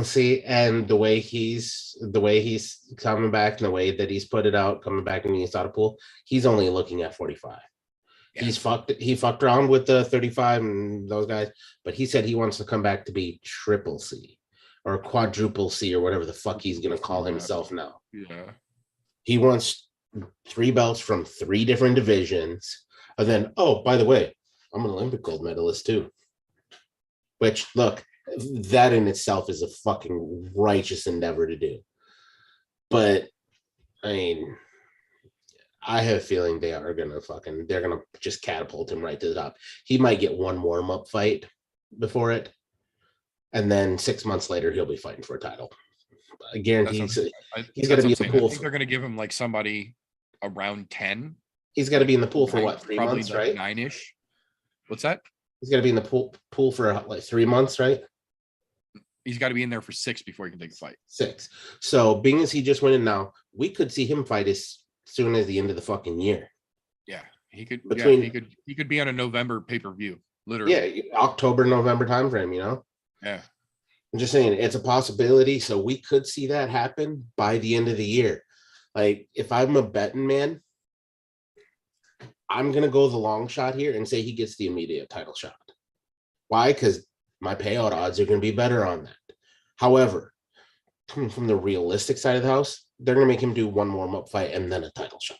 See, and the way he's coming back, and the way that he's put it out, coming back in the USADA pool, he's only looking at 45. Yeah. He fucked around with the 35 and those guys, but he said he wants to come back to be triple C or quadruple C or whatever the fuck he's gonna call himself now. Yeah. He wants 3 belts from 3 different divisions. And then, oh, by the way, I'm an Olympic gold medalist too. Which, look, that in itself is a fucking righteous endeavor to do. But I mean, I have a feeling they're gonna just catapult him right to the top. He might get one warm-up fight before it, and then 6 months later he'll be fighting for a title. I guarantee he's gonna be in the pool. I think they're gonna give him like somebody around 10. He's got to be in the pool for what, 3 months, right? 9-ish. What's that? He's got to be in the pool for like 3 months, right? He's got to be in there for 6 before he can take a fight. 6. So being as he just went in now, we could see him fight as soon as the end of the fucking year. Yeah, he could. He could be on a November pay-per-view, literally. Yeah, October, November timeframe. You know. Yeah. I'm just saying it's a possibility. So we could see that happen by the end of the year. Like, if I'm a betting man, I'm gonna go the long shot here and say he gets the immediate title shot. Why? Because my payout odds are going to be better on that. However, coming from the realistic side of the house, they're going to make him do one warm-up fight and then a title shot.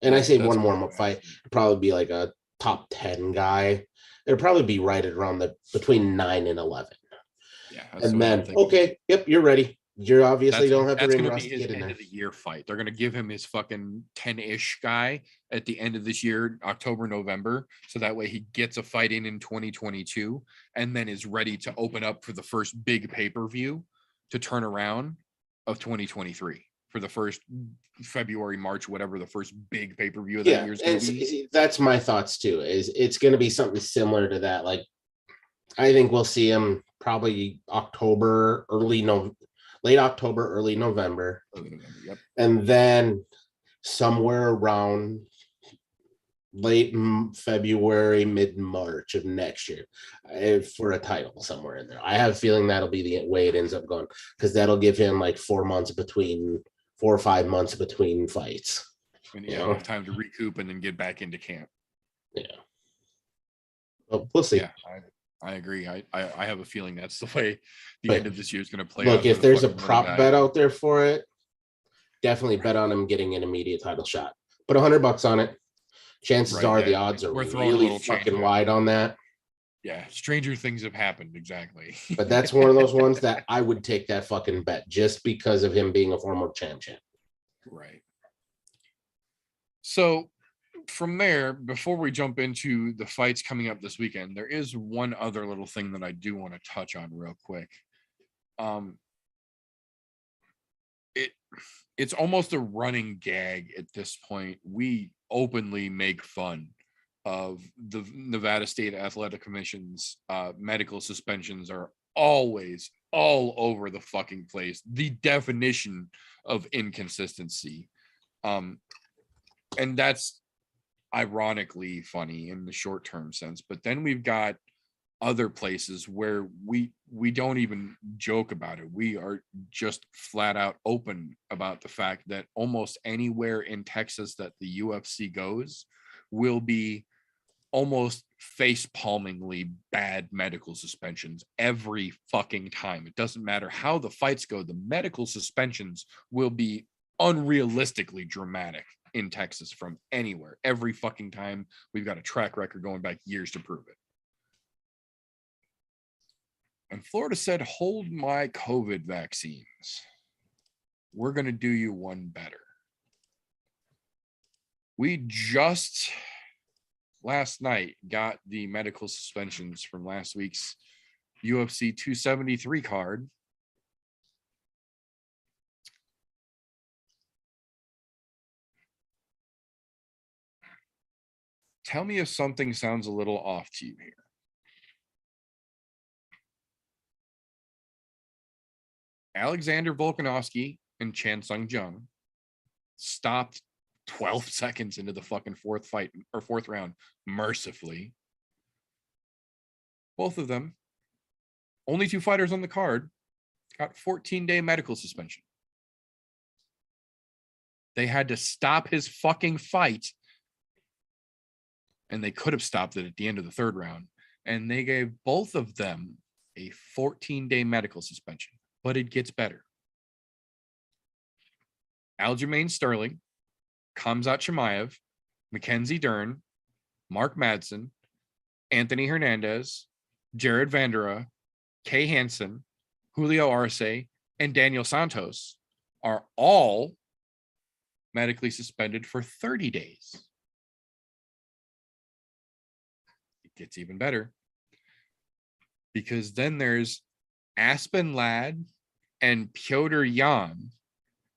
And I say That's one more fight, it'd probably be like a top 10 guy. It'd probably be right at around between 9 and 11. Yeah. And then, okay, yep, you're ready. You obviously don't have the ring rust to be his kid in end there. of the year fight. They're gonna give him his fucking 10-ish guy at the end of this year, October, November, so that way he gets a fight in 2022, and then is ready to open up for the first big pay-per-view to turn around of 2023 for the first February, March, whatever the first big pay-per-view of that year is going to be. That's my thoughts too. Is it's going to be something similar to that. Like, I think we'll see him probably October, late October, early November. Yep. And then somewhere around late February, mid-March of next year for a title somewhere in there. I have a feeling that'll be the way it ends up going, because that'll give him like 4 or 5 months between fights. And enough time to recoup and then get back into camp. Yeah. Well, we'll see. Yeah, I agree. I have a feeling that's the way the end of this year is going to play out. Look, if there's a prop bet out there for it, definitely bet on him getting an immediate title shot. Put $100 on it. Chances are the odds are really fucking wide on that. Yeah, stranger things have happened. Exactly. But that's one of those ones that I would take that fucking bet just because of him being a former champ. Right. So from there, before we jump into the fights coming up this weekend, there is one other little thing that I do want to touch on real quick. It's almost a running gag at this point. We openly make fun of the Nevada State Athletic Commission's medical suspensions are always all over the fucking place. The definition of inconsistency. And that's ironically funny in the short-term sense. But then we've got other places where we don't even joke about it. We are just flat out open about the fact that almost anywhere in Texas that the UFC goes will be almost face-palmingly bad medical suspensions every fucking time. It doesn't matter how the fights go, the medical suspensions will be unrealistically dramatic in Texas from anywhere. Every fucking time. We've got a track record going back years to prove it. And Florida said, hold my COVID vaccines. We're going to do you one better. We just last night got the medical suspensions from last week's UFC 273 card. Tell me if something sounds a little off to you here. Alexander Volkanovski and Chan Sung Jung stopped 12 seconds into the fucking fourth round, mercifully. Both of them, only two fighters on the card, got 14-day medical suspension. They had to stop his fucking fight, and they could have stopped it at the end of the third round, and they gave both of them a 14-day medical suspension. But it gets better. Aljamain Sterling, Khamzat Chimaev, Mackenzie Dern, Mark Madsen, Anthony Hernandez, Jared Vandera, Kay Hansen, Julio Arce, and Daniel Santos are all medically suspended for 30 days. It gets even better. Because then there's Aspen Ladd and Piotr Jan,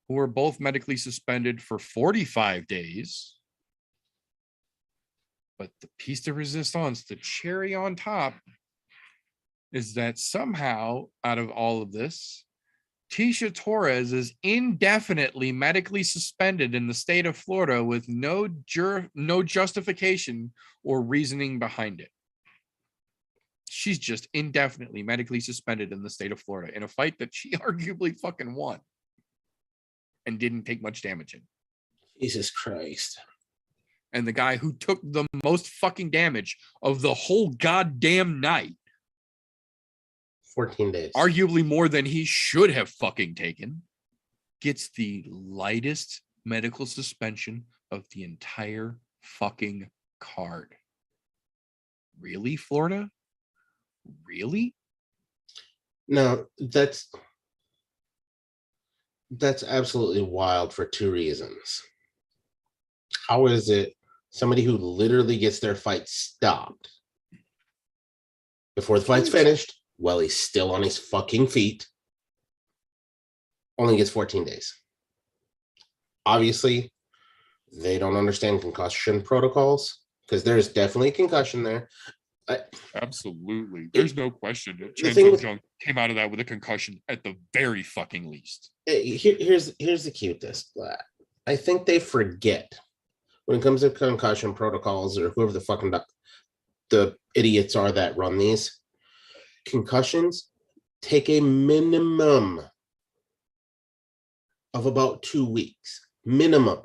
who were both medically suspended for 45 days. But the piece de resistance, the cherry on top, is that somehow out of all of this, Tisha Torres is indefinitely medically suspended in the state of Florida with no justification or reasoning behind it. She's just indefinitely medically suspended in the state of Florida in a fight that she arguably fucking won and didn't take much damage in. Jesus Christ. And the guy who took the most fucking damage of the whole goddamn night, 14 days, arguably more than he should have fucking taken, gets the lightest medical suspension of the entire fucking card. Really, Florida? Really? No, that's absolutely wild for two reasons. How is it somebody who literally gets their fight stopped before the fight's finished, while he's still on his fucking feet, only gets 14 days? Obviously, they don't understand concussion protocols, because there's definitely concussion there. Absolutely. There's no question that Chen Jung came out of that with a concussion at the very fucking least. Here's the key with this. I think they forget when it comes to concussion protocols, or whoever the fucking the idiots are that run these concussions, take a minimum of about 2 weeks minimum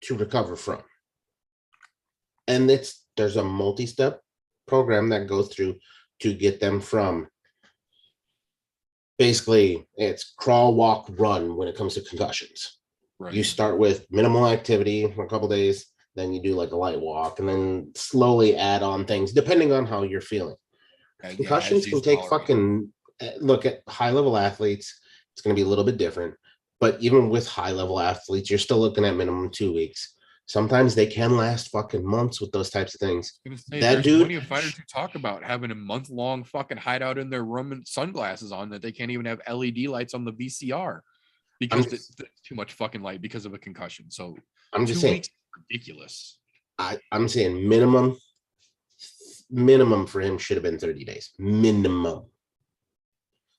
to recover from. And there's a multi-step program that goes through to get them from, basically it's crawl, walk, run when it comes to concussions. Right. You start with minimal activity for a couple days, then you do like a light walk, and then slowly add on things depending on how you're feeling. Concussions can take fucking, look at high level athletes, it's going to be a little bit different, but even with high level athletes, you're still looking at minimum 2 weeks. Sometimes they can last fucking months with those types of things. That dude, plenty of fighters who talk about having a month-long fucking hideout in their room and sunglasses on that they can't even have LED lights on the VCR because it's too much fucking light because of a concussion. So I'm just saying, ridiculous. I'm saying minimum for him should have been 30 days. Minimum.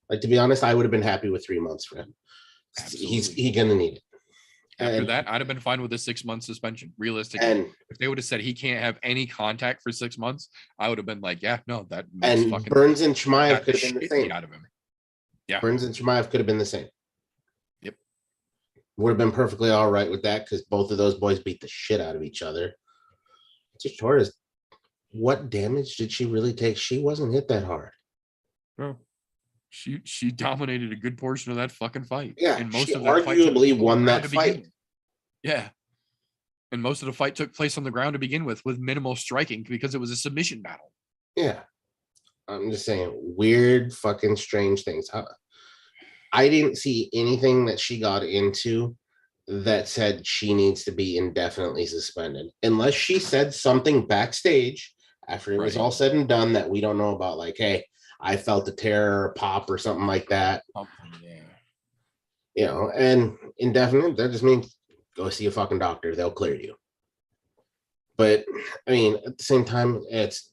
Like, to be honest, I would have been happy with 3 months for him. Absolutely. He's gonna need it. After that, I'd have been fine with a 6-month suspension. Realistically, if they would have said he can't have any contact for 6 months, I would have been like, yeah, no, that makes and fucking Burns and Chimaev could have been the same. Out of him. Yeah, Burns and Chimaev could have been the same. Yep, would have been perfectly all right with that, because both of those boys beat the shit out of each other. Just Torres, what damage did she really take? She wasn't hit that hard. Bro. She dominated a good portion of that fucking fight. Yeah, and most she of that arguably won that fight. Yeah, and most of the fight took place on the ground to begin with minimal striking because it was a submission battle. Yeah, I'm just saying, weird fucking strange things. I didn't see anything that she got into that said she needs to be indefinitely suspended, unless she said something backstage after it was all said and done that we don't know about, like, hey, I felt a tear or pop or something like that. Yeah. You know, and indefinite, that just means go see a fucking doctor. They'll clear you. But I mean, at the same time, and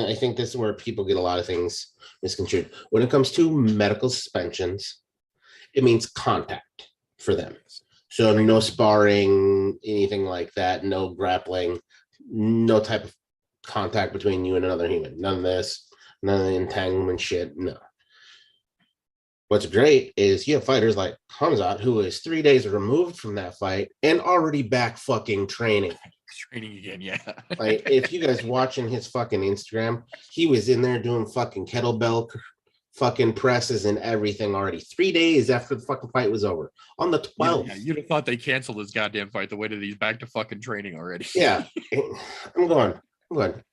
I think this is where people get a lot of things misconstrued. When it comes to medical suspensions, it means contact for them. So no sparring, anything like that, no grappling, no type of contact between you and another human. None of this, none of the entanglement shit. No. What's great is you have fighters like Hamzat, who is 3 days removed from that fight and already back fucking training. Training again, yeah. Like, if you guys watching his fucking Instagram, he was in there doing fucking kettlebell fucking presses and everything already 3 days after the fucking fight was over. On the 12th. Yeah, you'd have thought they canceled this goddamn fight the way that he's back to fucking training already. Yeah. I'm going,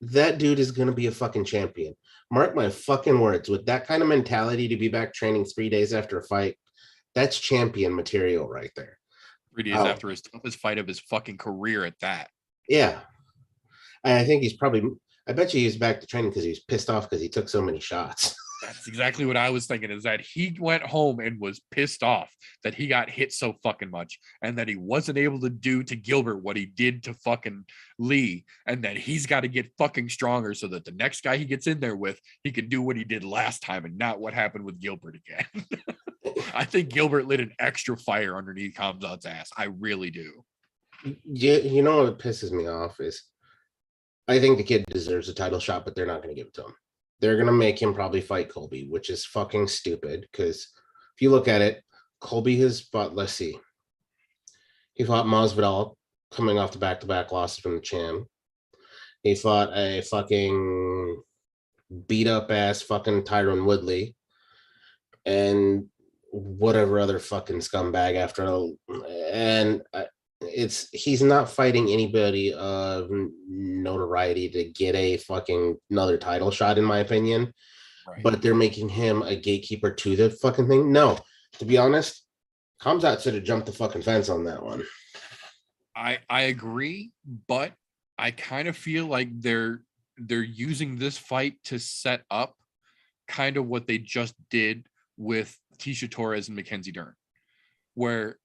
that dude is going to be a fucking champion. Mark my fucking words. With that kind of mentality to be back training 3 days after a fight, that's champion material right there. 3 days after his toughest fight of his fucking career at that. Yeah. I think I bet you he's back to training because he was pissed off because he took so many shots. That's exactly what I was thinking, is that he went home and was pissed off that he got hit so fucking much and that he wasn't able to do to Gilbert what he did to fucking Lee, and that he's got to get fucking stronger so that the next guy he gets in there with, he can do what he did last time and not what happened with Gilbert again. I think Gilbert lit an extra fire underneath Khamzat's ass. I really do. You know what pisses me off is I think the kid deserves a title shot, but they're not going to give it to him. They're going to make him probably fight Colby, which is fucking stupid, because if you look at it, Colby has fought, let's see, he fought Masvidal coming off the back-to-back losses from the Chan. He fought a fucking beat-up-ass fucking Tyron Woodley. And whatever other fucking scumbag and he's not fighting anybody of notoriety to get a fucking another title shot, in my opinion. Right. But they're making him a gatekeeper to the fucking thing. No, to be honest, Kamzat should have jumped the fucking fence on that one. I agree, but I kind of feel like they're using this fight to set up kind of what they just did with Tisha Torres and Mackenzie Dern, where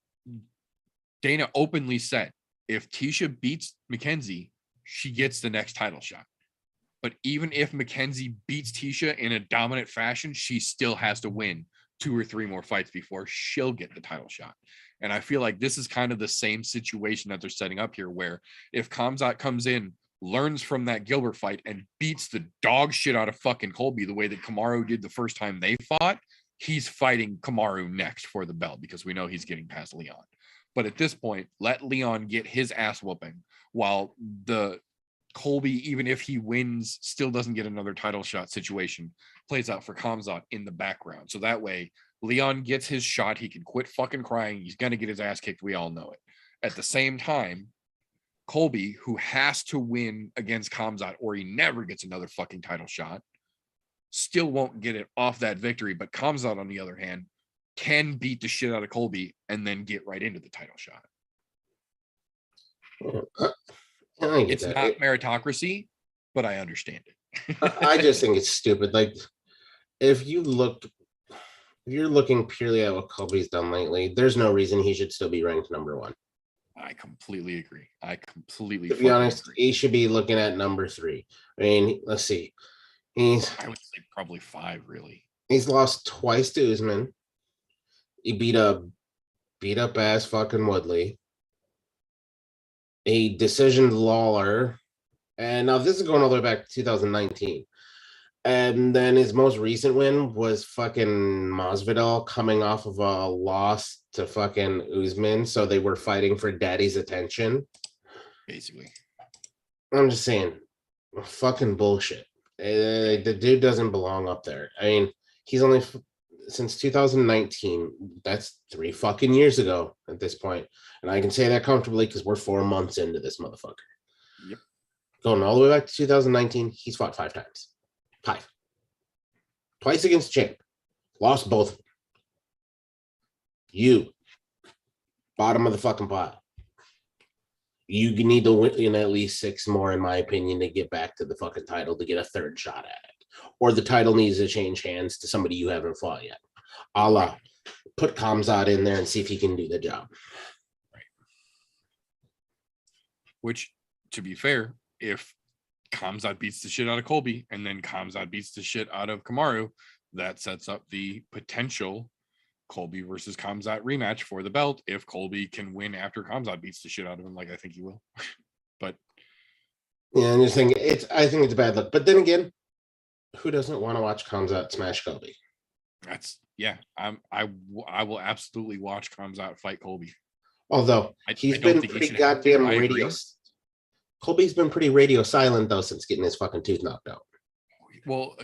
Dana openly said, if Tisha beats Mackenzie, she gets the next title shot. But even if Mackenzie beats Tisha in a dominant fashion, she still has to win 2 or 3 more fights before she'll get the title shot. And I feel like this is kind of the same situation that they're setting up here, where if Kamzat comes in, learns from that Gilbert fight, and beats the dog shit out of fucking Colby the way that Kamaru did the first time they fought, he's fighting Kamaru next for the belt because we know he's getting past Leon. But at this point, let Leon get his ass whooping while the Colby, even if he wins, still doesn't get another title shot situation, plays out for Kamzat in the background. So that way, Leon gets his shot. He can quit fucking crying. He's going to get his ass kicked. We all know it. At the same time, Colby, who has to win against Kamzat or he never gets another fucking title shot, still won't get it off that victory. But Kamzat, on the other hand, can beat the shit out of Colby and then get right into the title shot. It's not meritocracy, but I understand it. I just think it's stupid. Like, if you're looking purely at what Colby's done lately, there's no reason he should still be ranked number 1. I completely agree. To be honest, he should be looking at number 3. I mean, let's see. I would say probably 5, really. He's lost twice to Usman. He beat up ass fucking Woodley. A decision Lawler. And now this is going all the way back to 2019. And then his most recent win was fucking Masvidal coming off of a loss to fucking Usman. So they were fighting for daddy's attention. Basically. I'm just saying, fucking bullshit. The dude doesn't belong up there. I mean, he's only since 2019. That's 3 fucking years ago at this point. And I can say that comfortably because we're 4 months into this motherfucker. Yep. Going all the way back to 2019, he's fought 5 times. 5. Twice against champ. Lost both of them. You. Bottom of the fucking pile. You need to win at least 6 more, in my opinion, to get back to the fucking title, to get a 3rd shot at it. Or the title needs to change hands to somebody you haven't fought yet. A la, put Kamzat in there and see if he can do the job. Right. Which, to be fair, if Kamzat beats the shit out of Colby and then Kamzat beats the shit out of Kamaru, that sets up the potential Colby versus Kamzat rematch for the belt if Colby can win after Kamzat beats the shit out of him, like I think he will. But yeah, I'm just thinking I think it's a bad look. But then again, who doesn't want to watch Kamzat smash Colby? That's I will absolutely watch Kamzat fight Colby. Although he's been pretty goddamn radio. Colby's been pretty radio silent though since getting his fucking tooth knocked out. Well,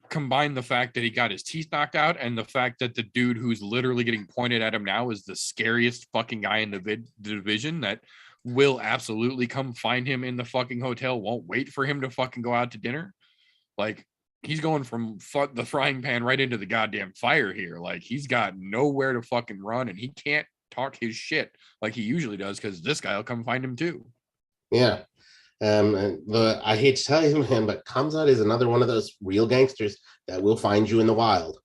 combine the fact that he got his teeth knocked out and the fact that the dude who's literally getting pointed at him now is the scariest fucking guy in the division that will absolutely come find him in the fucking hotel, won't wait for him to fucking go out to dinner. Like, he's going from the frying pan right into the goddamn fire here. Like, he's got nowhere to fucking run and he can't talk his shit like he usually does because this guy will come find him too. Yeah. I hate to tell you, man, but Kamzat is another one of those real gangsters that will find you in the wild.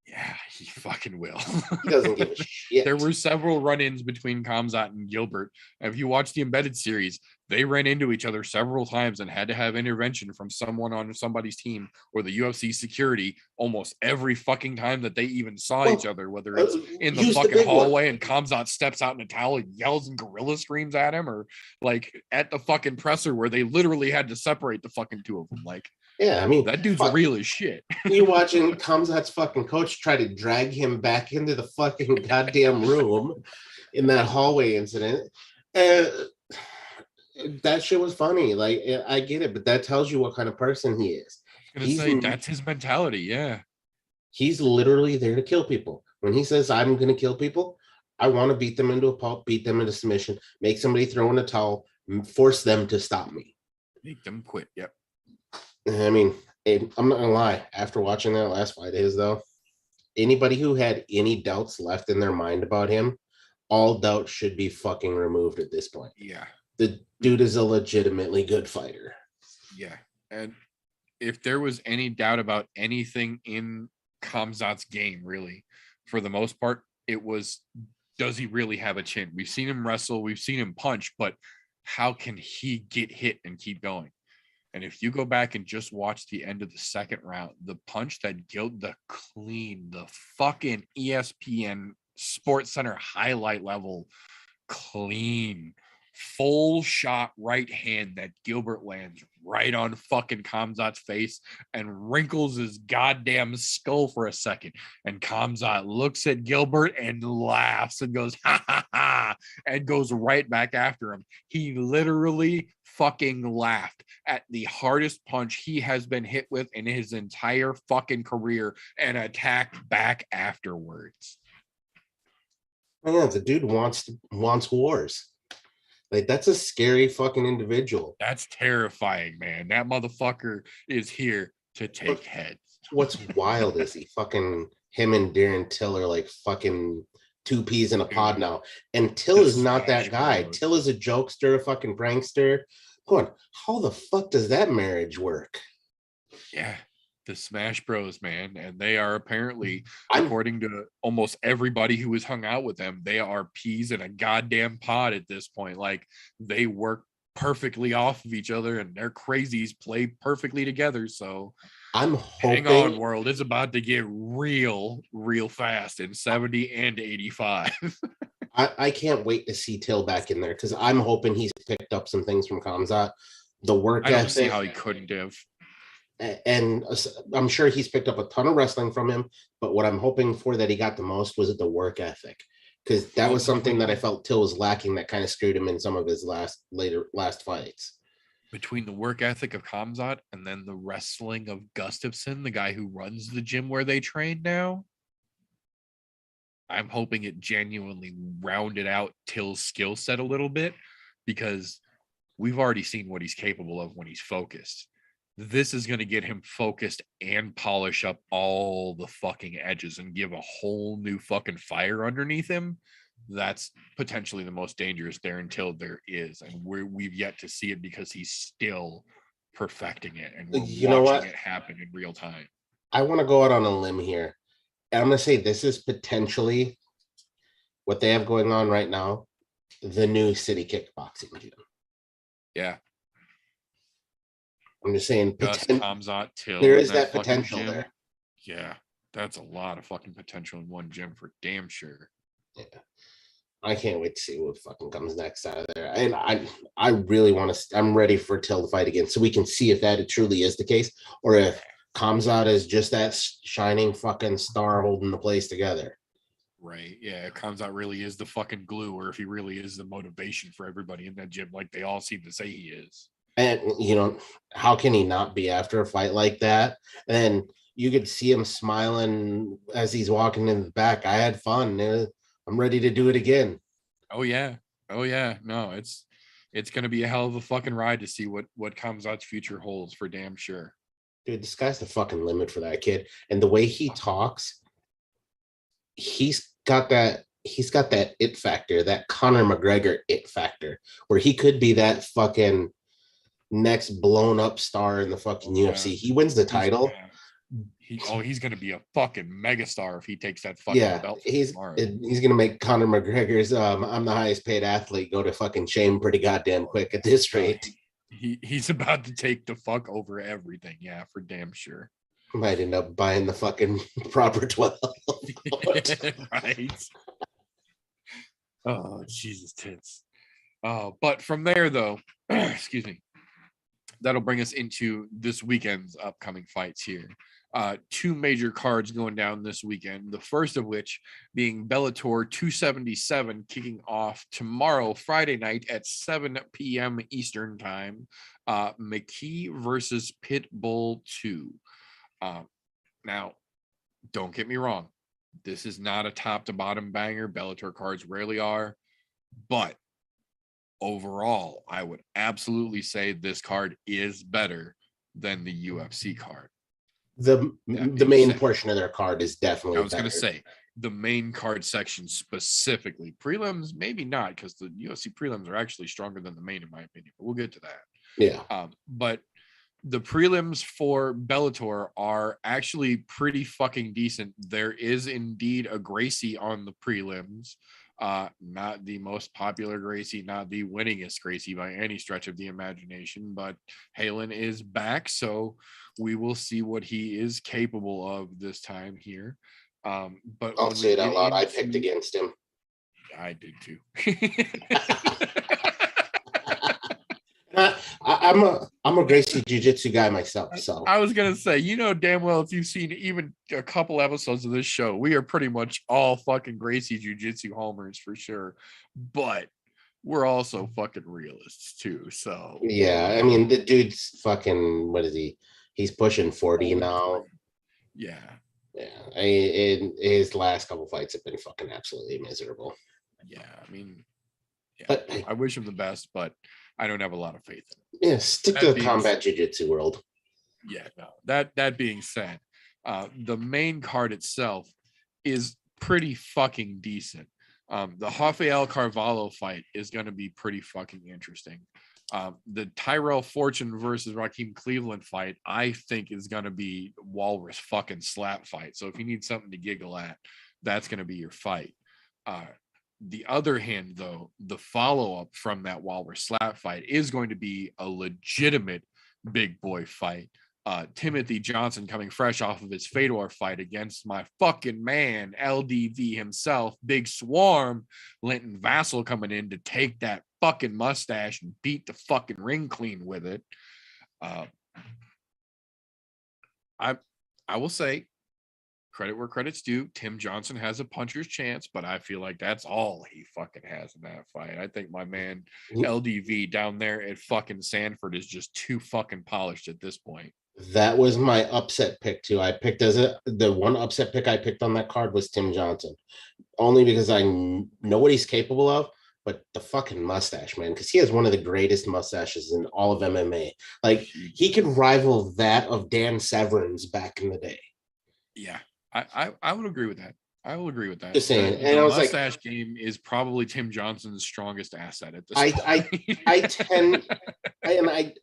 Yeah, he fucking will. He doesn't give a shit. There were several run-ins between Kamzat and Gilbert. If you watch the Embedded series, they ran into each other several times and had to have intervention from someone on somebody's team or the UFC security almost every fucking time that they even saw each other, whether it's in the fucking hallway and Kamzat steps out in a towel and yells and gorilla screams at him, or like at the fucking presser where they literally had to separate the fucking 2 of them. Like, yeah, I mean, that dude's real as shit. You watching Kamzat's fucking coach try to drag him back into the fucking goddamn room in that hallway incident. That shit was funny. Like, I get it, but that tells you what kind of person he is. I was gonna say that's his mentality. Yeah. He's literally there to kill people. When he says, I'm going to kill people, I want to beat them into a pulp, beat them into submission, make somebody throw in a towel, force them to stop me. Make them quit. Yep. I mean, I'm not going to lie. After watching that last fight of his, though, anybody who had any doubts left in their mind about him, all doubt should be fucking removed at this point. Yeah. The dude is a legitimately good fighter. Yeah. And if there was any doubt about anything in Khamzat's game, really, for the most part, it was, does he really have a chin? We've seen him wrestle, we've seen him punch, but how can he get hit and keep going? And if you go back and just watch the end of the second round, the punch that the fucking ESPN Sports Center highlight level clean full shot right hand that Gilbert lands right on fucking Khamzat's face and wrinkles his goddamn skull for a second. And Khamzat looks at Gilbert and laughs and goes, ha ha ha, and goes right back after him. He literally fucking laughed at the hardest punch he has been hit with in his entire fucking career and attacked back afterwards. Yeah, the dude wants wars. Like, that's a scary fucking individual. That's terrifying, man. That motherfucker is here to take heads. What's wild is him and Darren Till are like fucking two peas in a pod now. And Till is not that guy. Till is a jokester, a fucking prankster. Going, how the fuck does that marriage work? Yeah, the Smash Bros, man. And they are apparently, according to almost everybody who has hung out with them, they are peas in a goddamn pod at this point. Like, they work perfectly off of each other and their crazies play perfectly together. So I'm hoping, hang on, world, it's about to get real fast in 70 and 85. I can't wait to see Till back in there because I'm hoping he's picked up some things from Khamzat. The work ethic. I don't see how he couldn't have. And I'm sure he's picked up a ton of wrestling from him, but what I'm hoping for that he got the most was the work ethic, because that was something that I felt Till was lacking that kind of screwed him in some of his last fights. Between the work ethic of Khamzat and then the wrestling of Gustafsson, the guy who runs the gym where they train now, I'm hoping it genuinely rounded out Till's skill set a little bit, because we've already seen what he's capable of when he's focused. This is going to get him focused and polish up all the fucking edges and give a whole new fucking fire underneath him. That's potentially the most dangerous Darren Till there is. And we've yet to see it because he's still perfecting it. And we're watching it happen in real time. I want to go out on a limb here. And I'm going to say this is potentially what they have going on right now, the new city kickboxing gym. Yeah. I'm just saying, Khamzat, Till, there is that potential gym. there. Yeah, that's a lot of fucking potential in one gym for damn sure. Yeah, I can't wait to see what fucking comes next out of there. And I really want to. I'm ready for Till to fight again, so we can see if that truly is the case, or if Khamzat is just that shining fucking star holding the place together. Right. Yeah, Khamzat really is the fucking glue, or if he really is the motivation for everybody in that gym, like they all seem to say he is. And, how can he not be after a fight like that? And you could see him smiling as he's walking in the back. I had fun. I'm ready to do it again. Oh, yeah. No, it's going to be a hell of a fucking ride to see what Khamzat's future holds for damn sure. Dude, the sky's the fucking limit for that kid. And the way he talks, he's got that it factor, that Conor McGregor it factor, where he could be that fucking next blown up star in the fucking UFC. He wins the title. He's gonna be a fucking megastar if he takes that fucking belt. He's gonna make Conor McGregor's I'm the highest paid athlete go to fucking shame pretty goddamn quick at this rate. He's about to take the fuck over everything. Yeah, for damn sure. Might end up buying the fucking proper 12. Right. Oh, Jesus tits. But from there though, excuse me, that'll bring us into this weekend's upcoming fights here. Two major cards going down this weekend. The first of which being Bellator 277, kicking off tomorrow, Friday night at 7 p.m. Eastern time. McKee versus Pitbull 2. Now, don't get me wrong. This is not a top to bottom banger. Bellator cards rarely are, but overall, I would absolutely say this card is better than the UFC card. The main portion of their card is definitely. I was going to say the main card section specifically. Prelims, maybe not, because the UFC prelims are actually stronger than the main, in my opinion. But we'll get to that. Yeah. But the prelims for Bellator are actually pretty fucking decent. There is indeed a Gracie on the prelims. Not the most popular Gracie, not the winningest Gracie by any stretch of the imagination, but Halen is back, so we will see what he is capable of this time here. But I'll say it out loud. I picked against him. I did too. I'm a Gracie Jiu-Jitsu guy myself. So I was gonna say, damn well, if you've seen even a couple episodes of this show, we are pretty much all fucking Gracie Jiu-Jitsu homers for sure. But we're also fucking realists too. So yeah, I mean the dude's fucking, what is he? He's pushing 40 now. Yeah. Yeah. His last couple fights have been fucking absolutely miserable. Yeah, I mean, yeah, but I wish him the best, but I don't have a lot of faith in him. Yeah, stick to the combat jiu-jitsu world. Yeah, no. That being said, the main card itself is pretty fucking decent. The Rafael Carvalho fight is going to be pretty fucking interesting. The Tyrell Fortune versus Raheem Cleveland fight, I think, is going to be walrus fucking slap fight. So if you need something to giggle at, that's going to be your fight. The other hand, though, the follow-up from that walrus slap fight is going to be a legitimate big boy fight. Timothy Johnson coming fresh off of his Fedor fight against my fucking man, LDV himself, Big Swarm, Linton Vassell coming in to take that fucking mustache and beat the fucking ring clean with it. I will say, credit where credit's due. Tim Johnson has a puncher's chance, but I feel like that's all he fucking has in that fight. I think my man LDV down there at fucking Sanford is just too fucking polished at this point. That was my upset pick too. I picked the one upset pick I picked on that card was Tim Johnson, only because I know what he's capable of. But the fucking mustache, man, because he has one of the greatest mustaches in all of MMA. Like, he can rival that of Dan Severn's back in the day. Yeah. I would agree with that. I will agree with that. Just saying. And I was mustache game is probably Tim Johnson's strongest asset at this point.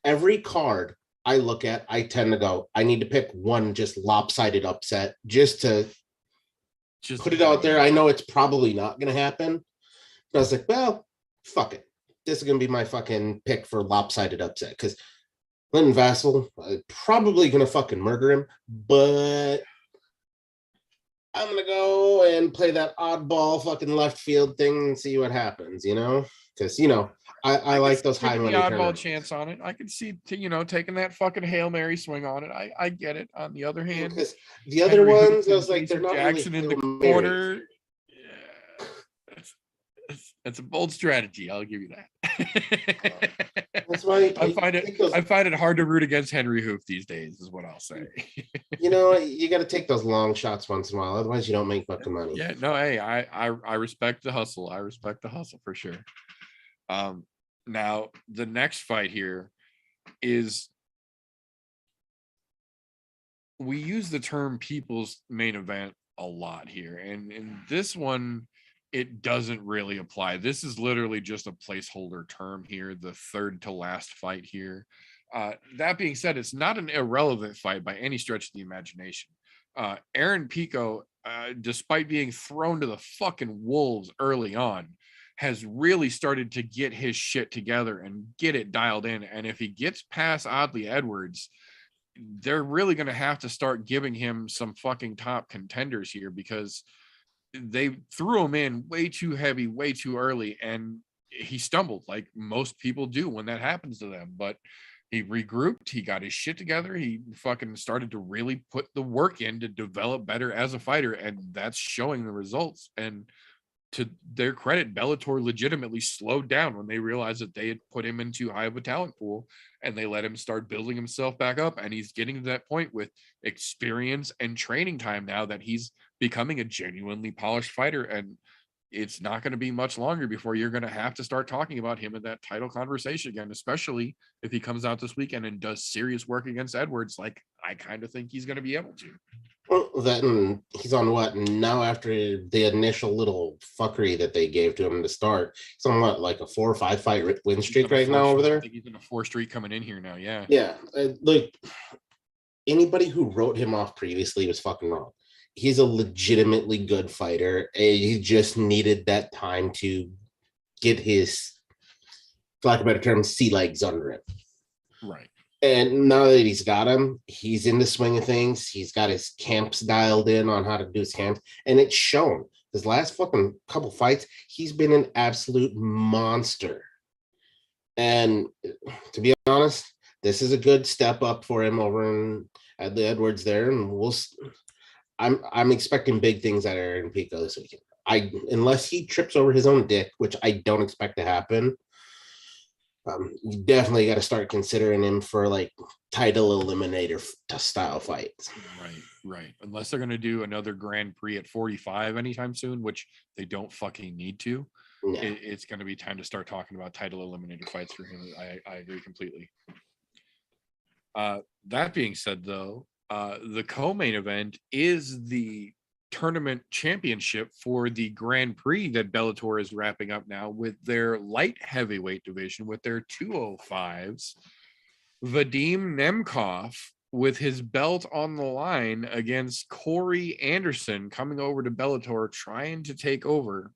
Every card I look at, I tend to go, I need to pick one just lopsided upset just to put it out there. I know it's probably not going to happen. But I was like, well, fuck it. This is going to be my fucking pick for lopsided upset, because Linton Vassell, probably going to fucking murder him, but I'm going to go and play that oddball fucking left field thing and see what happens, Because, I like those high money oddball chance on it. I could see, taking that fucking Hail Mary swing on it. I get it. On the other hand, because the other ones, I was like, they're not Jackson really in the corner. Yeah. That's a bold strategy. I'll give you that. That's why I find it hard to root against Henry Hoof these days, is what I'll say. You got to take those long shots once in a while, otherwise you don't make fucking money. Yeah, no, hey, I respect the hustle. I respect the hustle for sure. Now the next fight here is, we use the term people's main event a lot here, and in this one, it doesn't really apply. This is literally just a placeholder term here, the third to last fight here. That being said, it's not an irrelevant fight by any stretch of the imagination. Aaron Pico, despite being thrown to the fucking wolves early on, has really started to get his shit together and get it dialed in. And if he gets past Audley Edwards, they're really going to have to start giving him some fucking top contenders here, because they threw him in way too heavy, way too early, and he stumbled like most people do when that happens to them. But he regrouped, he got his shit together, he fucking started to really put the work in to develop better as a fighter, and that's showing the results. And to their credit, Bellator legitimately slowed down when they realized that they had put him in too high of a talent pool, and they let him start building himself back up. And he's getting to that point with experience and training time now that he's becoming a genuinely polished fighter. And it's not going to be much longer before you're going to have to start talking about him in that title conversation again, especially if he comes out this weekend and does serious work against Edwards. Like, I kind of think he's going to be able to. Well, then he's on what now after the initial little fuckery that they gave to him to start. He's on what, like a 4 or 5 fight win streak right now over there? I think he's in a 4 streak coming in here now. Yeah. Yeah. Like anybody who wrote him off previously was fucking wrong. He's a legitimately good fighter. He just needed that time to get his, for lack of a better term, sea legs under him. Right. And now that he's got him, he's in the swing of things. He's got his camps dialed in on how to do his camps. And it's shown. His last fucking couple fights, he's been an absolute monster. And to be honest, this is a good step up for him over at the Edwards there. And I'm expecting big things out of Aaron Pico this weekend. Unless he trips over his own dick, which I don't expect to happen. You definitely got to start considering him for like title eliminator style fights. Right. Unless they're going to do another Grand Prix at 45 anytime soon, which they don't fucking need to. No. It's going to be time to start talking about title eliminator fights for him. I agree completely. That being said, though, the co-main event is the tournament championship for the Grand Prix that Bellator is wrapping up now with their light heavyweight division with their 205s. Vadim Nemkov with his belt on the line against Corey Anderson coming over to Bellator trying to take over.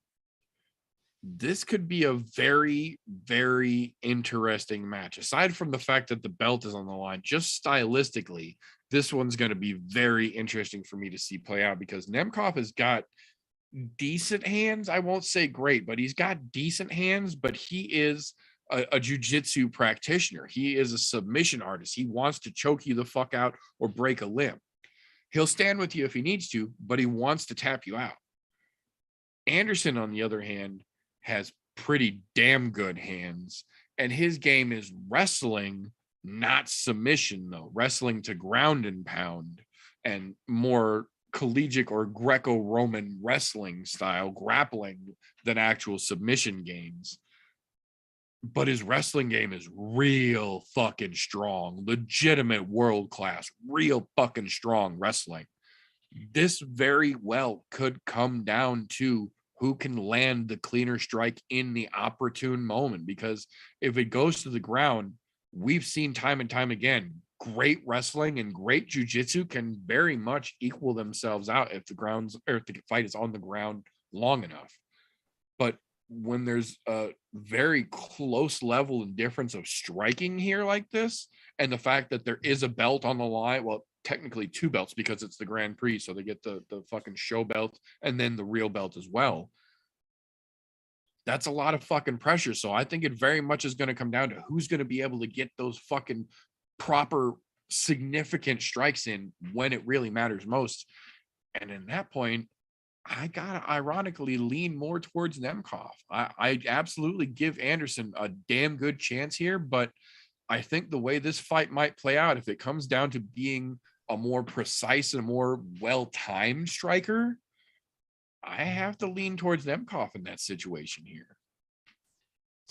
This could be a very, very interesting match. Aside from the fact that the belt is on the line, just stylistically, this one's going to be very interesting for me to see play out because Nemkov has got decent hands. I won't say great, but he's got decent hands, but he is a jiu-jitsu practitioner. He is a submission artist. He wants to choke you the fuck out or break a limb. He'll stand with you if he needs to, but he wants to tap you out. Anderson, on the other hand, has pretty damn good hands, and his game is wrestling, not submission, though. Wrestling to ground and pound and more collegiate or Greco-Roman wrestling style grappling than actual submission games. But his wrestling game is real fucking strong, legitimate world-class, real fucking strong wrestling. This very well could come down to who can land the cleaner strike in the opportune moment, because if it goes to the ground, we've seen time and time again, great wrestling and great jiu-jitsu can very much equal themselves out if the fight is on the ground long enough. But when there's a very close level and difference of striking here like this, and the fact that there is a belt on the line, well, technically 2 belts because it's the Grand Prix, so they get the fucking show belt and then the real belt as well. That's a lot of fucking pressure. So I think it very much is going to come down to who's going to be able to get those fucking proper significant strikes in when it really matters most. And in that point, I gotta ironically lean more towards Nemkov. I absolutely give Anderson a damn good chance here, but I think the way this fight might play out, if it comes down to being a more precise and more well-timed striker, I have to lean towards Nemkov in that situation here.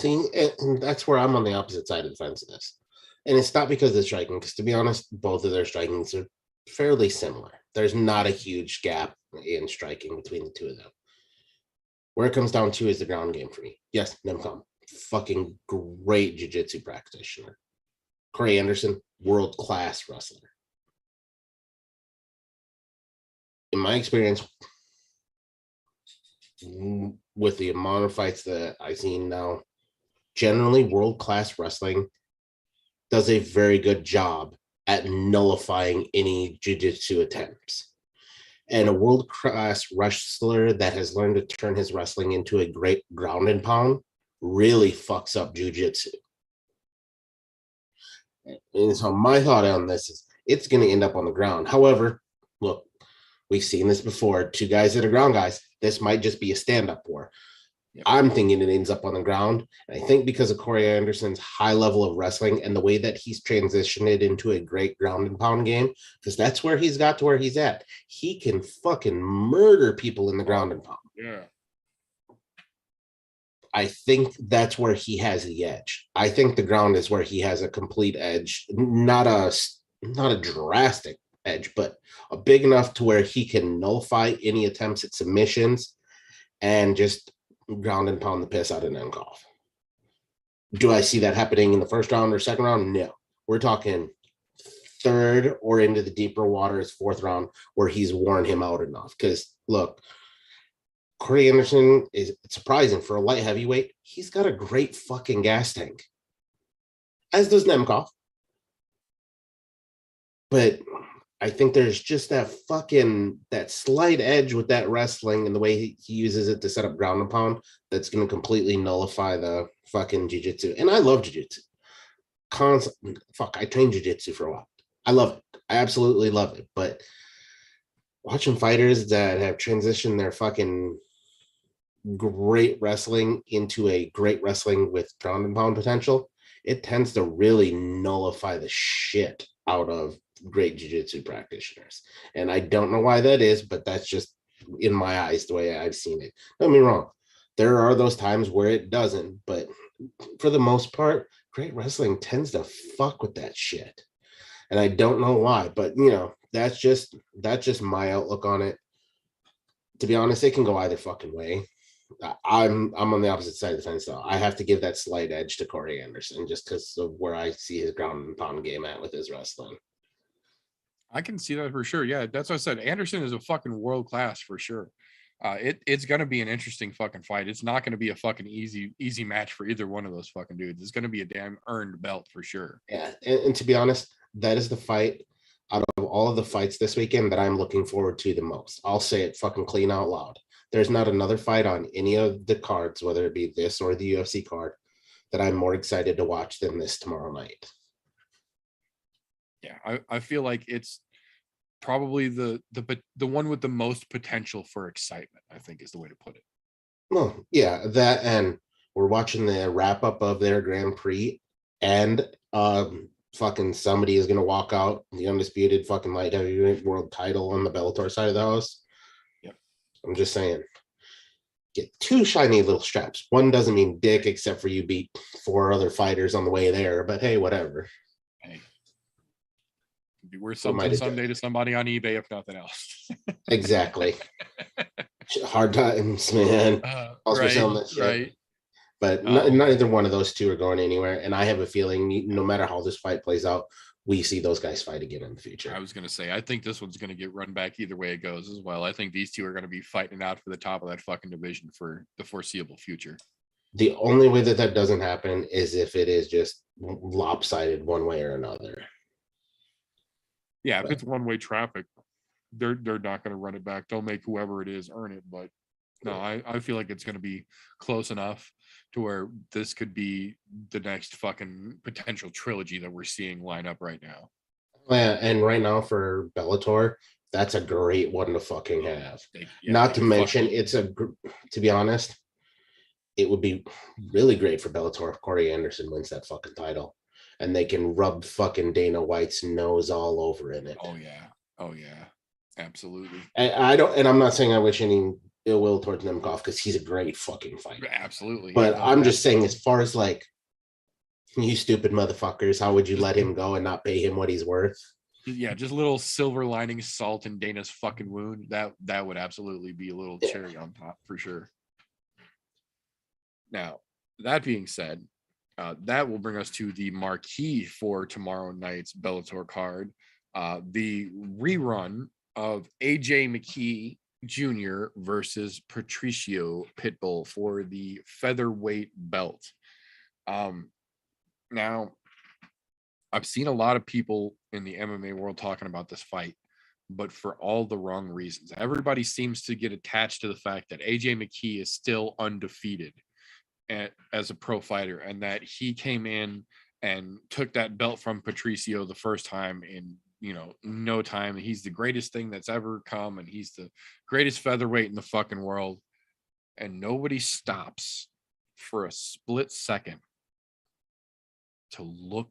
See, and that's where I'm on the opposite side of the fence of this. And it's not because of the striking, because to be honest, both of their strikings are fairly similar. There's not a huge gap in striking between the two of them. Where it comes down to is the ground game for me. Yes, Nemkov, fucking great jiu-jitsu practitioner. Corey Anderson, world-class wrestler. In my experience, with the amount of fights that I've seen now, generally world-class wrestling does a very good job at nullifying any jiu-jitsu attempts. And a world-class wrestler that has learned to turn his wrestling into a great ground and pound really fucks up jiu-jitsu. And so my thought on this is it's going to end up on the ground. However, look, We've seen this before. Two guys that are ground guys. This might just be a stand-up war. Yep. I'm thinking it ends up on the ground. And I think because of Corey Anderson's high level of wrestling and the way that he's transitioned it into a great ground and pound game, because that's where he's got to where he's at. He can fucking murder people in the ground and pound. Yeah. I think that's where he has the edge. I think the ground is where he has a complete edge, not a drastic edge, but a big enough to where he can nullify any attempts at submissions and just ground and pound the piss out of Nemkov. Do I see that happening in the first round or second round? No. We're talking third or into the deeper waters, fourth round, where he's worn him out enough. Because look, Corey Anderson is surprising for a light heavyweight. He's got a great fucking gas tank, as does Nemkov. But I think there's just that slight edge with that wrestling and the way he uses it to set up ground and pound that's going to completely nullify the fucking jiu-jitsu. And I love jiu-jitsu. I trained jiu-jitsu for a while. I love it. I absolutely love it. But watching fighters that have transitioned their fucking great wrestling into a great wrestling with ground and pound potential, it tends to really nullify the shit out of great jiu-jitsu practitioners. And I don't know why that is, but that's just in my eyes the way I've seen it. Don't get me wrong, there are those times where it doesn't, but for the most part, great wrestling tends to fuck with that shit. And I don't know why, but that's just my outlook on it. To be honest, it can go either fucking way. I'm on the opposite side of the fence though. I have to give that slight edge to Corey Anderson just because of where I see his ground and pound game at with his wrestling. I can see that for sure. Yeah, that's what I said. Anderson is a fucking world class for sure. It's gonna be an interesting fucking fight. It's not gonna be a fucking easy match for either one of those fucking dudes. It's gonna be a damn earned belt for sure. Yeah, and to be honest, that is the fight out of all of the fights this weekend that I'm looking forward to the most. I'll say it fucking clean out loud. There's not another fight on any of the cards, whether it be this or the UFC card, that I'm more excited to watch than this tomorrow night. Yeah, I feel like it's probably the one with the most potential for excitement, I think is the way to put it. Well, yeah, that, and we're watching the wrap up of their Grand Prix, and fucking somebody is gonna walk out the undisputed fucking light heavyweight world title on the Bellator side of the house. Yep. I'm just saying, get two shiny little straps. One doesn't mean dick, except for you beat 4 other fighters on the way there. But hey, whatever. Hey, be worth something someday to somebody on eBay, if nothing else. Exactly. Hard times, man. Also selling that shit. Right. But neither one of those two are going anywhere. And I have a feeling no matter how this fight plays out, we see those guys fight again in the future. I was going to say, I think this one's going to get run back either way it goes as well. I think these two are going to be fighting out for the top of that fucking division for the foreseeable future. The only way that doesn't happen is if it is just lopsided one way or another. Yeah, if it's one-way traffic, they're not going to run it back. They'll make whoever it is earn it. But no, I feel like it's going to be close enough to where this could be the next fucking potential trilogy that we're seeing line up right now. Yeah, and right now for Bellator, that's a great one to fucking have. Not to mention, to be honest, it would be really great for Bellator if Corey Anderson wins that fucking title. And they can rub fucking Dana White's nose all over in it. Oh yeah. Absolutely. And I'm not saying I wish any ill will towards Nemkov because he's a great fucking fighter. Absolutely. But I'm just saying, as far as like, you stupid motherfuckers, how would you let him go and not pay him what he's worth? Yeah, just a little silver lining salt in Dana's fucking wound. That would absolutely be a little cherry on top for sure. Now, that being said, that will bring us to the marquee for tomorrow night's Bellator card. The rerun of AJ McKee Jr. versus Patricio Pitbull for the featherweight belt. Now, I've seen a lot of people in the MMA world talking about this fight, but for all the wrong reasons. Everybody seems to get attached to the fact that AJ McKee is still undefeated as a pro fighter, and that he came in and took that belt from Patricio the first time in no time. He's the greatest thing that's ever come, and he's the greatest featherweight in the fucking world. And nobody stops for a split second to look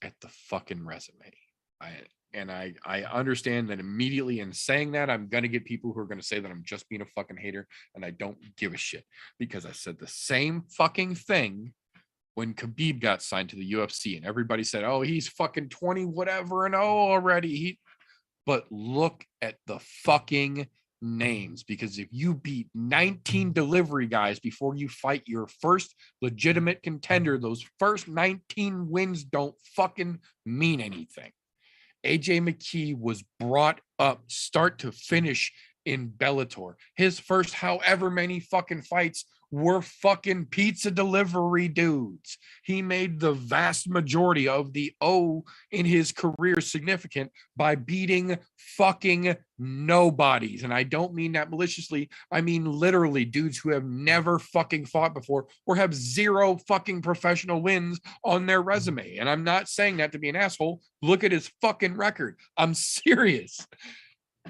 at the fucking resume. I understand that immediately in saying that, I'm going to get people who are going to say that I'm just being a fucking hater, and I don't give a shit, because I said the same fucking thing when Khabib got signed to the UFC, and everybody said, oh, he's fucking 20 whatever and already. But look at the fucking names, because if you beat 19 delivery guys before you fight your first legitimate contender, those first 19 wins don't fucking mean anything. AJ McKee was brought up start to finish in Bellator. His first however many fucking fights were fucking pizza delivery dudes. He made the vast majority of the O in his career significant by beating fucking nobodies. And I don't mean that maliciously. I mean literally dudes who have never fucking fought before or have zero fucking professional wins on their resume. And I'm not saying that to be an asshole. Look at his fucking record. I'm serious.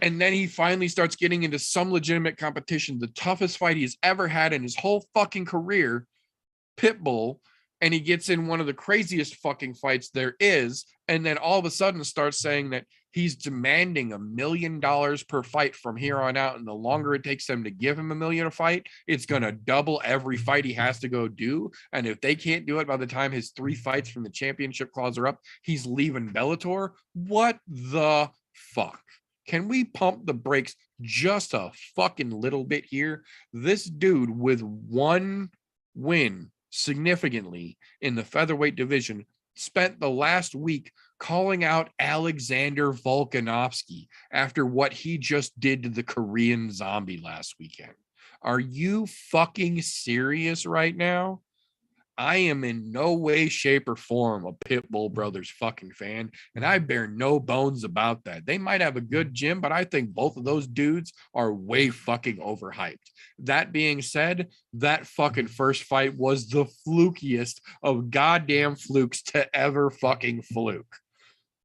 And then he finally starts getting into some legitimate competition, the toughest fight he's ever had in his whole fucking career, Pitbull, and he gets in one of the craziest fucking fights there is, and then all of a sudden starts saying that he's demanding $1 million per fight from here on out, and the longer it takes them to give him $1 million a fight, it's going to double every fight he has to go do, and if they can't do it by the time his 3 fights from the championship clause are up, he's leaving Bellator. What the fuck? Can we pump the brakes just a fucking little bit here? This dude with 1 win significantly in the featherweight division spent the last week calling out Alexander Volkanovski after what he just did to the Korean Zombie last weekend. Are you fucking serious right now? I am in no way, shape, or form a Pitbull Brothers fucking fan, and I bear no bones about that. They might have a good gym, but I think both of those dudes are way fucking overhyped. That being said, that fucking first fight was the flukiest of goddamn flukes to ever fucking fluke.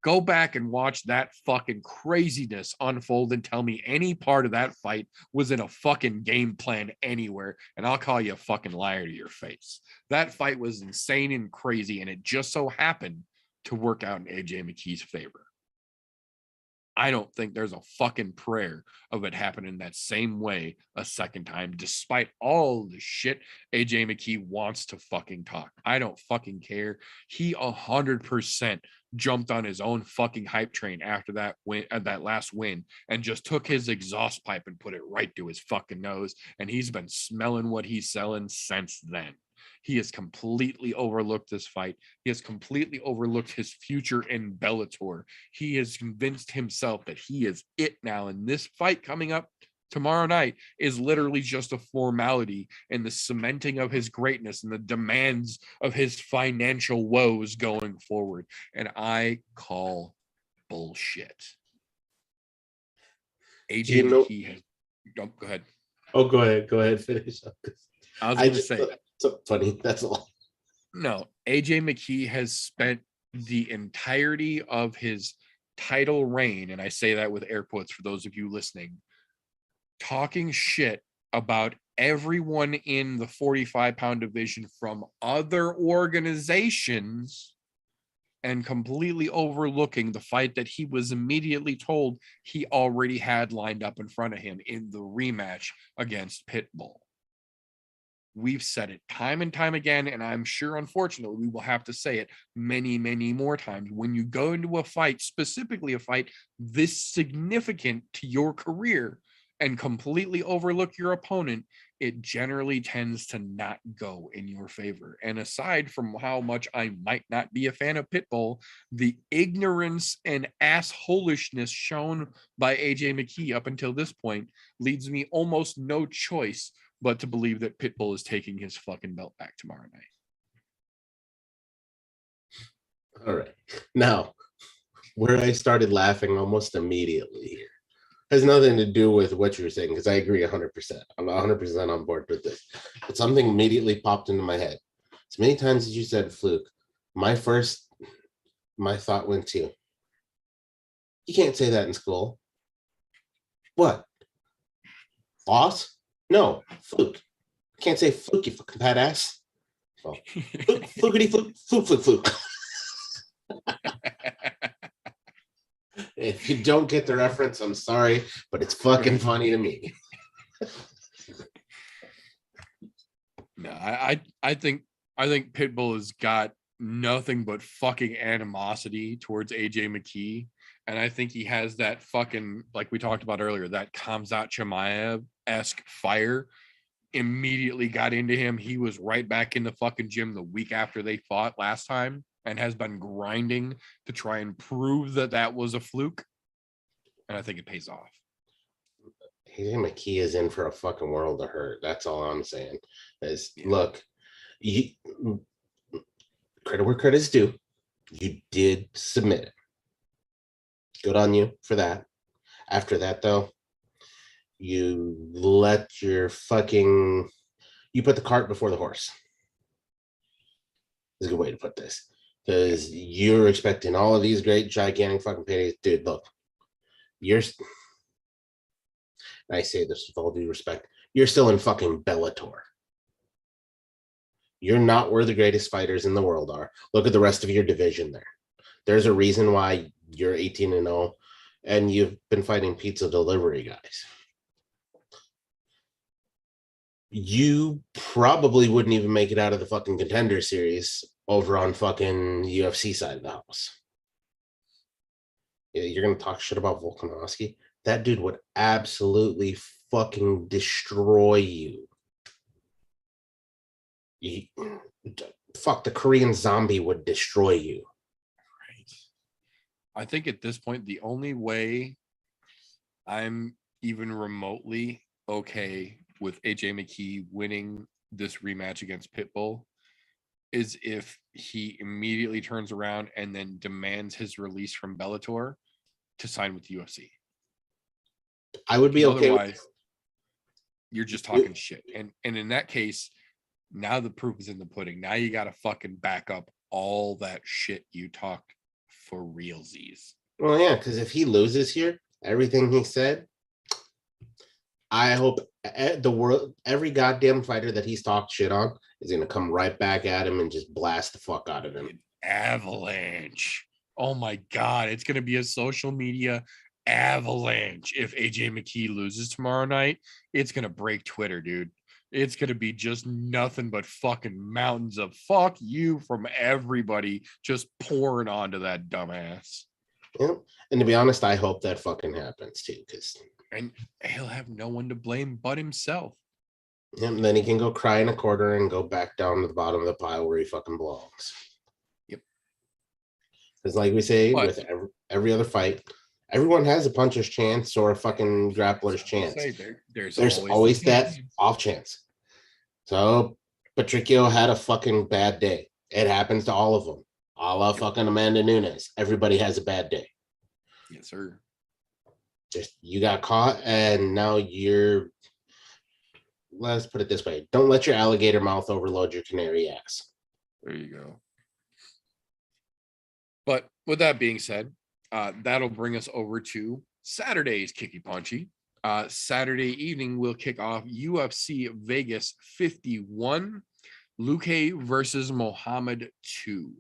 Go back and watch that fucking craziness unfold and tell me any part of that fight was in a fucking game plan anywhere, and I'll call you a fucking liar to your face. That fight was insane and crazy, and it just so happened to work out in AJ McKee's favor. I don't think there's a fucking prayer of it happening that same way a second time, despite all the shit AJ McKee wants to fucking talk. I don't fucking care. He 100% jumped on his own fucking hype train after that win, that last win, and just took his exhaust pipe and put it right to his fucking nose. And he's been smelling what he's selling since then. He has completely overlooked this fight. He has completely overlooked his future in Bellator. He has convinced himself that he is it now. And this fight coming up tomorrow night is literally just a formality in the cementing of his greatness and the demands of his financial woes going forward. And I call bullshit. AJ McKee has... Oh, go ahead. Oh, go ahead. Finish up. I was going to say... So funny. That's all. No, AJ McKee has spent the entirety of his title reign, and I say that with air quotes for those of you listening, talking shit about everyone in the 45-pound division from other organizations and completely overlooking the fight that he was immediately told he already had lined up in front of him in the rematch against Pitbull. We've said it time and time again, and I'm sure, unfortunately, we will have to say it many, many more times. When you go into a fight, specifically a fight this significant to your career, and completely overlook your opponent, it generally tends to not go in your favor. And aside from how much I might not be a fan of Pitbull, the ignorance and assholishness shown by AJ McKee up until this point leads me almost no choice but to believe that Pitbull is taking his fucking belt back tomorrow night. All right. Now, where I started laughing almost immediately here has nothing to do with what you were saying, because I agree 100%. I'm 100% on board with this. But something immediately popped into my head. As many times as you said fluke, my thought went to, You can't say that in school. What? Loss? No, fluke. Can't say fluke, you fucking badass. Well, flukety fluke, fluke, fluke, fluke. If you don't get the reference, I'm sorry, but it's fucking funny to me. No, I think Pitbull has got nothing but fucking animosity towards AJ McKee. And I think he has that fucking, like we talked about earlier, that Khamzat Chimaev-esque fire immediately got into him. He was right back in the fucking gym the week after they fought last time and has been grinding to try and prove that that was a fluke. And I think it pays off. AJ McKee is in for a fucking world of hurt. That's all I'm saying. Look, credit where credit's due. You did submit it. Good on you for that. After that, though, you let your fucking, you put the cart before the horse. Is a good way to put this. Because you're expecting all of these great, gigantic fucking paydays. Dude, look, I say this with all due respect, you're still in fucking Bellator. You're not where the greatest fighters in the world are. Look at the rest of your division there. There's a reason why you're 18-0 and you've been fighting pizza delivery guys. You probably wouldn't even make it out of the fucking Contender Series over on fucking UFC side of the house. You're going to talk shit about Volkanovski? That dude would absolutely fucking destroy you. Fuck, the Korean Zombie would destroy you. I think at this point, the only way I'm even remotely okay with AJ McKee winning this rematch against Pitbull is if he immediately turns around and then demands his release from Bellator to sign with the UFC. I would be okay. Otherwise, you're just talking shit. And in that case, now the proof is in the pudding. Now you got to fucking back up all that shit you talked for realsies. Well, yeah, because if he loses here, everything he said, I hope the world, every goddamn fighter that he's talked shit on is going to come right back at him and just blast the fuck out of him. Avalanche. Oh my God. It's going to be a social media avalanche. If AJ McKee loses tomorrow night, it's going to break Twitter, dude. It's going to be just nothing but fucking mountains of fuck you from everybody just pouring onto that dumbass. Yeah. And to be honest, I hope that fucking happens too, and he'll have no one to blame but himself. And then he can go cry in a corner and go back down to the bottom of the pile where he fucking belongs. Yep. Because like we say, with every other fight, everyone has a puncher's chance or a fucking grappler's chance. There's always that off chance. So Patricio had a fucking bad day. It happens to all of them. A la fucking Amanda Nunes. Everybody has a bad day. Yes, sir. Just you got caught and now you're, let's put it this way. Don't let your alligator mouth overload your canary ass. There you go. But with that being said, that'll bring us over to Saturday's Kicky Punchy. Saturday evening, we'll kick off UFC Vegas 51, Luque versus Muhammad 2.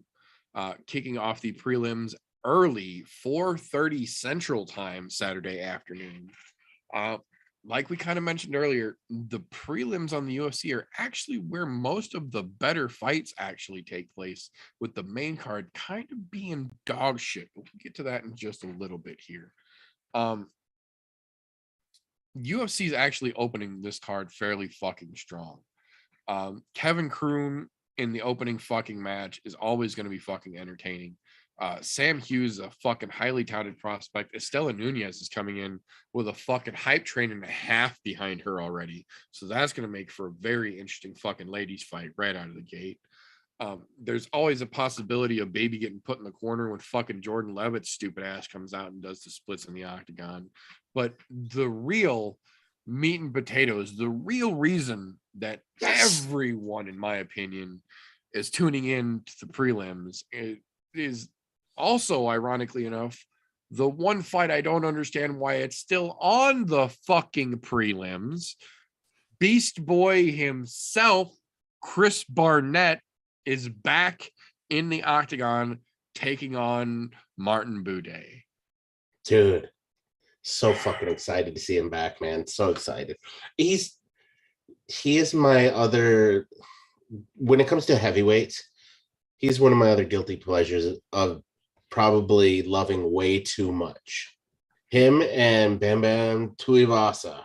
Kicking off the prelims early, 4:30 Central Time Saturday afternoon. Like we kind of mentioned earlier, the prelims on the UFC are actually where most of the better fights actually take place, with the main card kind of being dog shit. But we'll get to that in just a little bit here. UFC is actually opening this card fairly fucking strong. Kevin Kroon in the opening fucking match is always going to be fucking entertaining. Sam Hughes is a fucking highly touted prospect. Estela Nunez is coming in with a fucking hype train and a half behind her already. So that's going to make for a very interesting fucking ladies fight right out of the gate. There's always a possibility of Baby getting put in the corner when fucking Jordan Levitt's stupid ass comes out and does the splits in the octagon. But the real meat and potatoes, the real reason that everyone, in my opinion, is tuning in to the prelims, it is also, ironically enough, the one fight I don't understand why it's still on the fucking prelims. Beast Boy himself, Chris Barnett, is back in the octagon taking on Martin Buday. Dude, so fucking excited to see him back, man. So excited. He is my other, when it comes to heavyweights, he's one of my other guilty pleasures of probably loving way too much. Him and Bam Bam Tuivasa.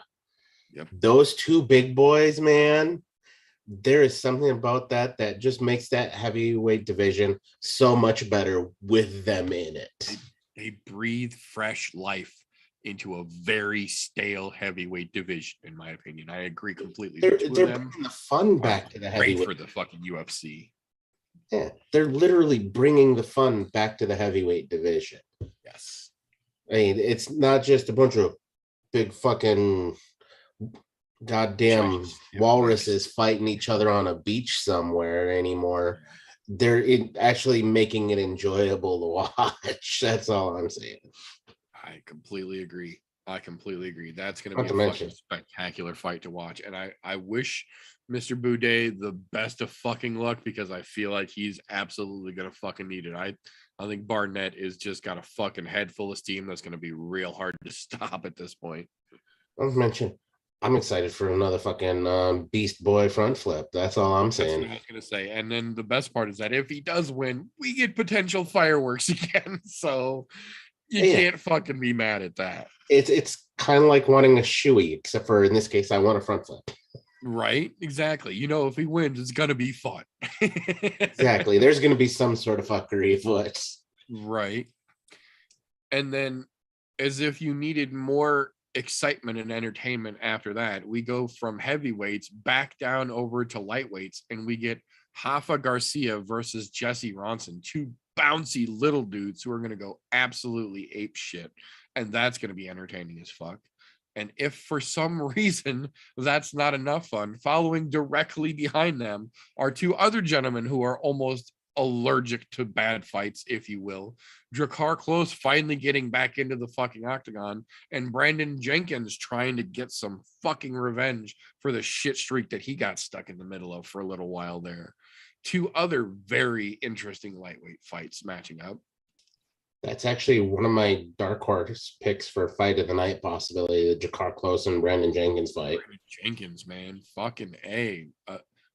Yep. Those two big boys, man, there is something about that that just makes that heavyweight division so much better with them in it. They breathe fresh life into a very stale heavyweight division, in my opinion. I agree completely. They're bringing the fun back to the heavyweight. Great for the fucking UFC. Yeah, they're literally bringing the fun back to the heavyweight division. Yes. I mean, it's not just a bunch of big fucking goddamn walruses fighting each other on a beach somewhere anymore. They're actually making it enjoyable to watch. That's all I'm saying. I completely agree. That's going to be a fucking spectacular fight to watch. And I wish Mr. Buday the best of fucking luck, because I feel like he's absolutely going to fucking need it. I think Barnett is just got a fucking head full of steam that's going to be real hard to stop at this point. I've mentioned, I'm excited for another fucking Beast Boy front flip. That's all I'm saying. That's what I was going to say. And then the best part is that if he does win, we get potential fireworks again. So you can't fucking be mad at that. It's kind of like wanting a shoey, except for in this case, I want a front flip. Right, exactly. You know, if he wins, it's gonna be fun. Exactly. There's gonna be some sort of fuckery afoot. Right. And then, as if you needed more excitement and entertainment after that, we go from heavyweights back down over to lightweights, and we get Rafa Garcia versus Jesse Ronson, two bouncy little dudes who are going to go absolutely ape shit, and that's going to be entertaining as fuck. And if for some reason that's not enough fun, following directly behind them are two other gentlemen who are almost allergic to bad fights, if you will. Drakkar Klose finally getting back into the fucking octagon, and Brandon Jenkins trying to get some fucking revenge for the shit streak that he got stuck in the middle of for a little while there. Two other very interesting lightweight fights matching up. That's actually one of my dark horse picks for fight of the night possibility, the Drakkar Klose and Brandon Jenkins fight. Brandon Jenkins, man. Fucking A.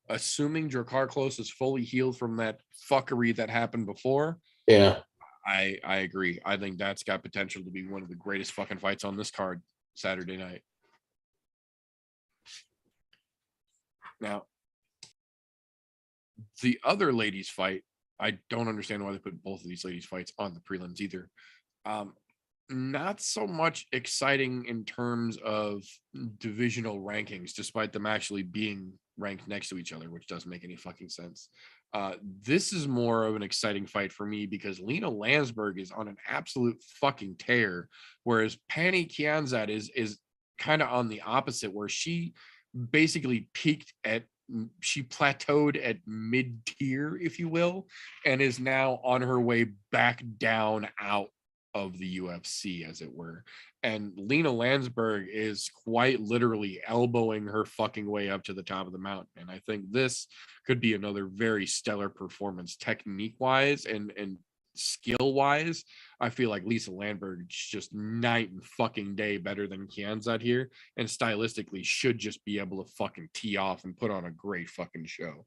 Assuming Drakkar Klose is fully healed from that fuckery that happened before. Yeah. I agree. I think that's got potential to be one of the greatest fucking fights on this card Saturday night. Now, the other ladies fight, I don't understand why they put both of these ladies fights on the prelims either. Not so much exciting in terms of divisional rankings, despite them actually being ranked next to each other, which doesn't make any fucking sense. This is more of an exciting fight for me because Lena Landsberg is on an absolute fucking tear, whereas Pani Kianzad is kind of on the opposite, where she basically she plateaued at mid-tier, if you will, and is now on her way back down out of the UFC, as it were. And Lena Landsberg is quite literally elbowing her fucking way up to the top of the mountain. And I think this could be another very stellar performance, technique-wise and skill-wise. I feel like Lisa Landberg is just night and fucking day better than Kianzad here, and stylistically should just be able to fucking tee off and put on a great fucking show.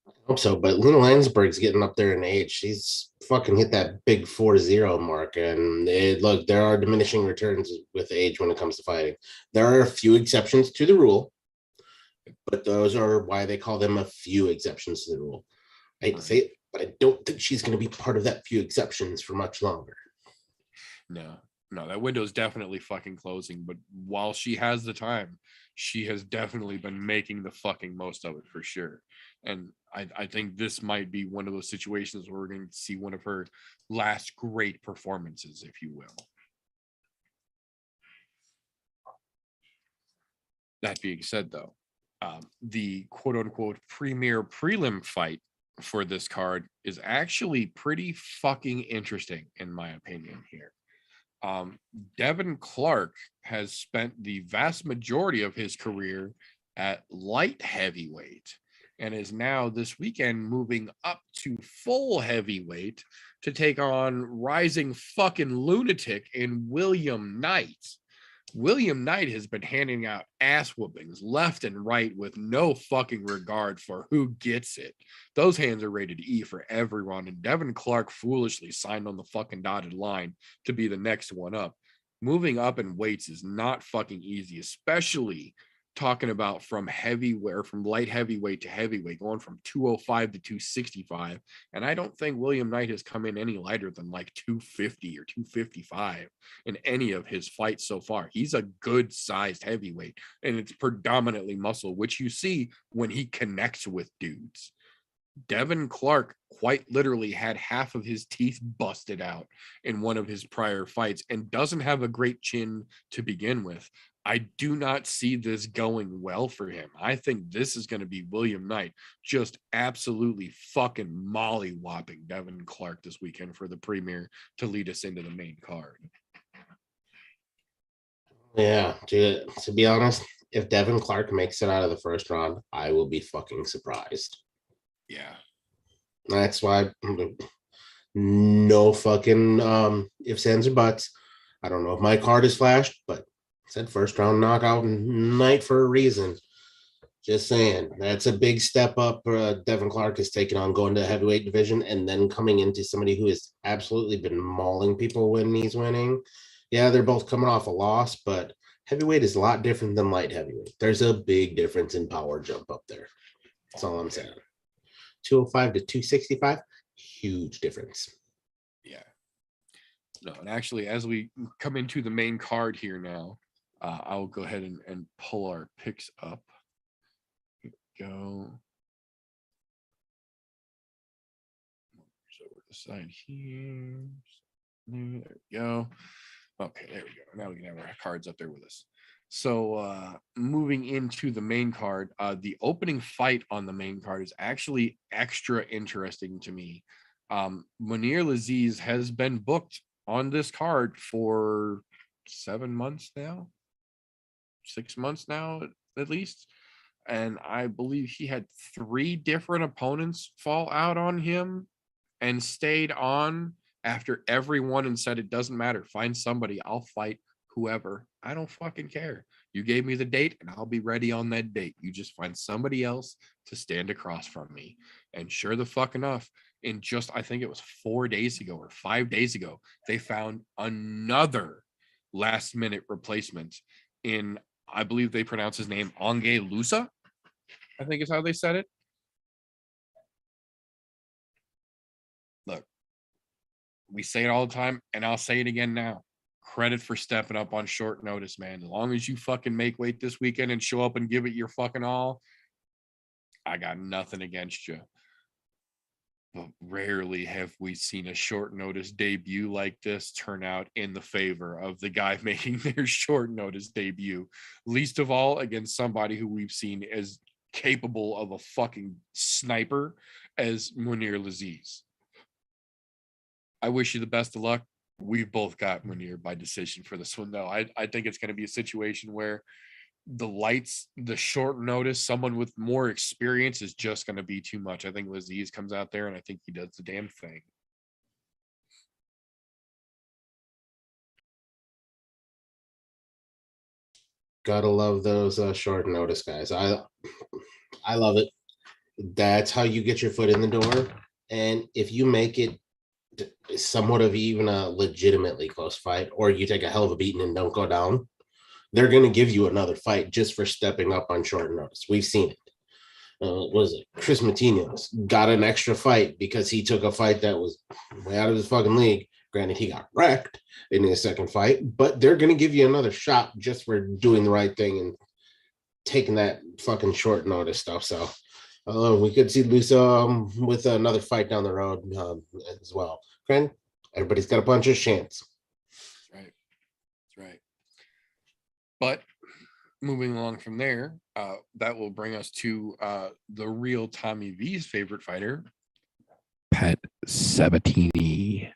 I hope so, but Lena Landsberg's getting up there in age. She's fucking hit that big 4-0 mark, and look, there are diminishing returns with age when it comes to fighting. There are a few exceptions to the rule, but those are why they call them a few exceptions to the rule. I hate to say it, but I don't think she's going to be part of that few exceptions for much longer. No, that window is definitely fucking closing, but while she has the time, she has definitely been making the fucking most of it for sure. And I think this might be one of those situations where we're going to see one of her last great performances, if you will. That being said, though, the quote-unquote premier prelim fight for this card is actually pretty fucking interesting, in my opinion here. Devin Clark has spent the vast majority of his career at light heavyweight and is now this weekend moving up to full heavyweight to take on rising fucking lunatic in William Knight. William Knight has been handing out ass whoopings left and right with no fucking regard for who gets it. Those hands are rated E for everyone, and Devin Clark foolishly signed on the fucking dotted line to be the next one up. Moving up in weights is not fucking easy, especially talking about from light heavyweight to heavyweight, going from 205 to 265. And I don't think William Knight has come in any lighter than like 250 or 255 in any of his fights so far. He's a good sized heavyweight, and it's predominantly muscle, which you see when he connects with dudes. Devin Clark quite literally had half of his teeth busted out in one of his prior fights and doesn't have a great chin to begin with. I do not see this going well for him. I think this is going to be William Knight just absolutely fucking mollywhopping Devin Clark this weekend for the premiere to lead us into the main card. Yeah, to be honest, if Devin Clark makes it out of the first round, I will be fucking surprised. Yeah. That's why no fucking ifs, ands, or buts. I don't know if my card is flashed, but said first round knockout Night for a reason. Just saying, that's a big step up. Devin Clark is taking on going to the heavyweight division and then coming into somebody who has absolutely been mauling people when he's winning. Yeah, they're both coming off a loss, but heavyweight is a lot different than light heavyweight. There's a big difference in power jump up there. That's all I'm saying. 205 to 265, huge difference. Yeah. No, and actually, as we come into the main card here now, I'll go ahead and pull our picks up. Here we go. So over the side here. There we go. Okay, there we go. Now we can have our cards up there with us. So moving into the main card, the opening fight on the main card is actually extra interesting to me. Munir Laziz has been booked on this card for 7 months now, 6 months now at least. And I believe he had 3 different opponents fall out on him and stayed on after everyone and said, it doesn't matter. Find somebody. I'll fight whoever. I don't fucking care. You gave me the date and I'll be ready on that date. You just find somebody else to stand across from me. And sure the fuck enough, in just, I think it was 4 days ago or 5 days ago, they found another last minute replacement in, I believe they pronounce his name Onge Lusa, I think is how they said it. Look, we say it all the time, and I'll say it again now. Credit for stepping up on short notice, man. As long as you fucking make weight this weekend and show up and give it your fucking all, I got nothing against you. But rarely have we seen a short notice debut like this turn out in the favor of the guy making their short notice debut. Least of all against somebody who we've seen as capable of a fucking sniper as Munir Laziz. I wish you the best of luck. We've both got Munir by decision for this one, though. I think it's going to be a situation where the short notice, someone with more experience is just going to be too much. I think Laziz comes out there and I think he does the damn thing. Gotta love those short notice guys. I love it. That's how you get your foot in the door. And if you make it somewhat of even a legitimately close fight, or you take a hell of a beating and don't go down, they're going to give you another fight just for stepping up on short notice. We've seen it. What was it? Chris Martinez got an extra fight because he took a fight that was way out of his fucking league. Granted, he got wrecked in his second fight, but they're going to give you another shot just for doing the right thing and taking that fucking short notice stuff. So we could see Lusa with another fight down the road as well. Friend, everybody's got a puncher's chance. That's right. That's right. But moving along from there, that will bring us to the real Tommy V's favorite fighter, Sabatini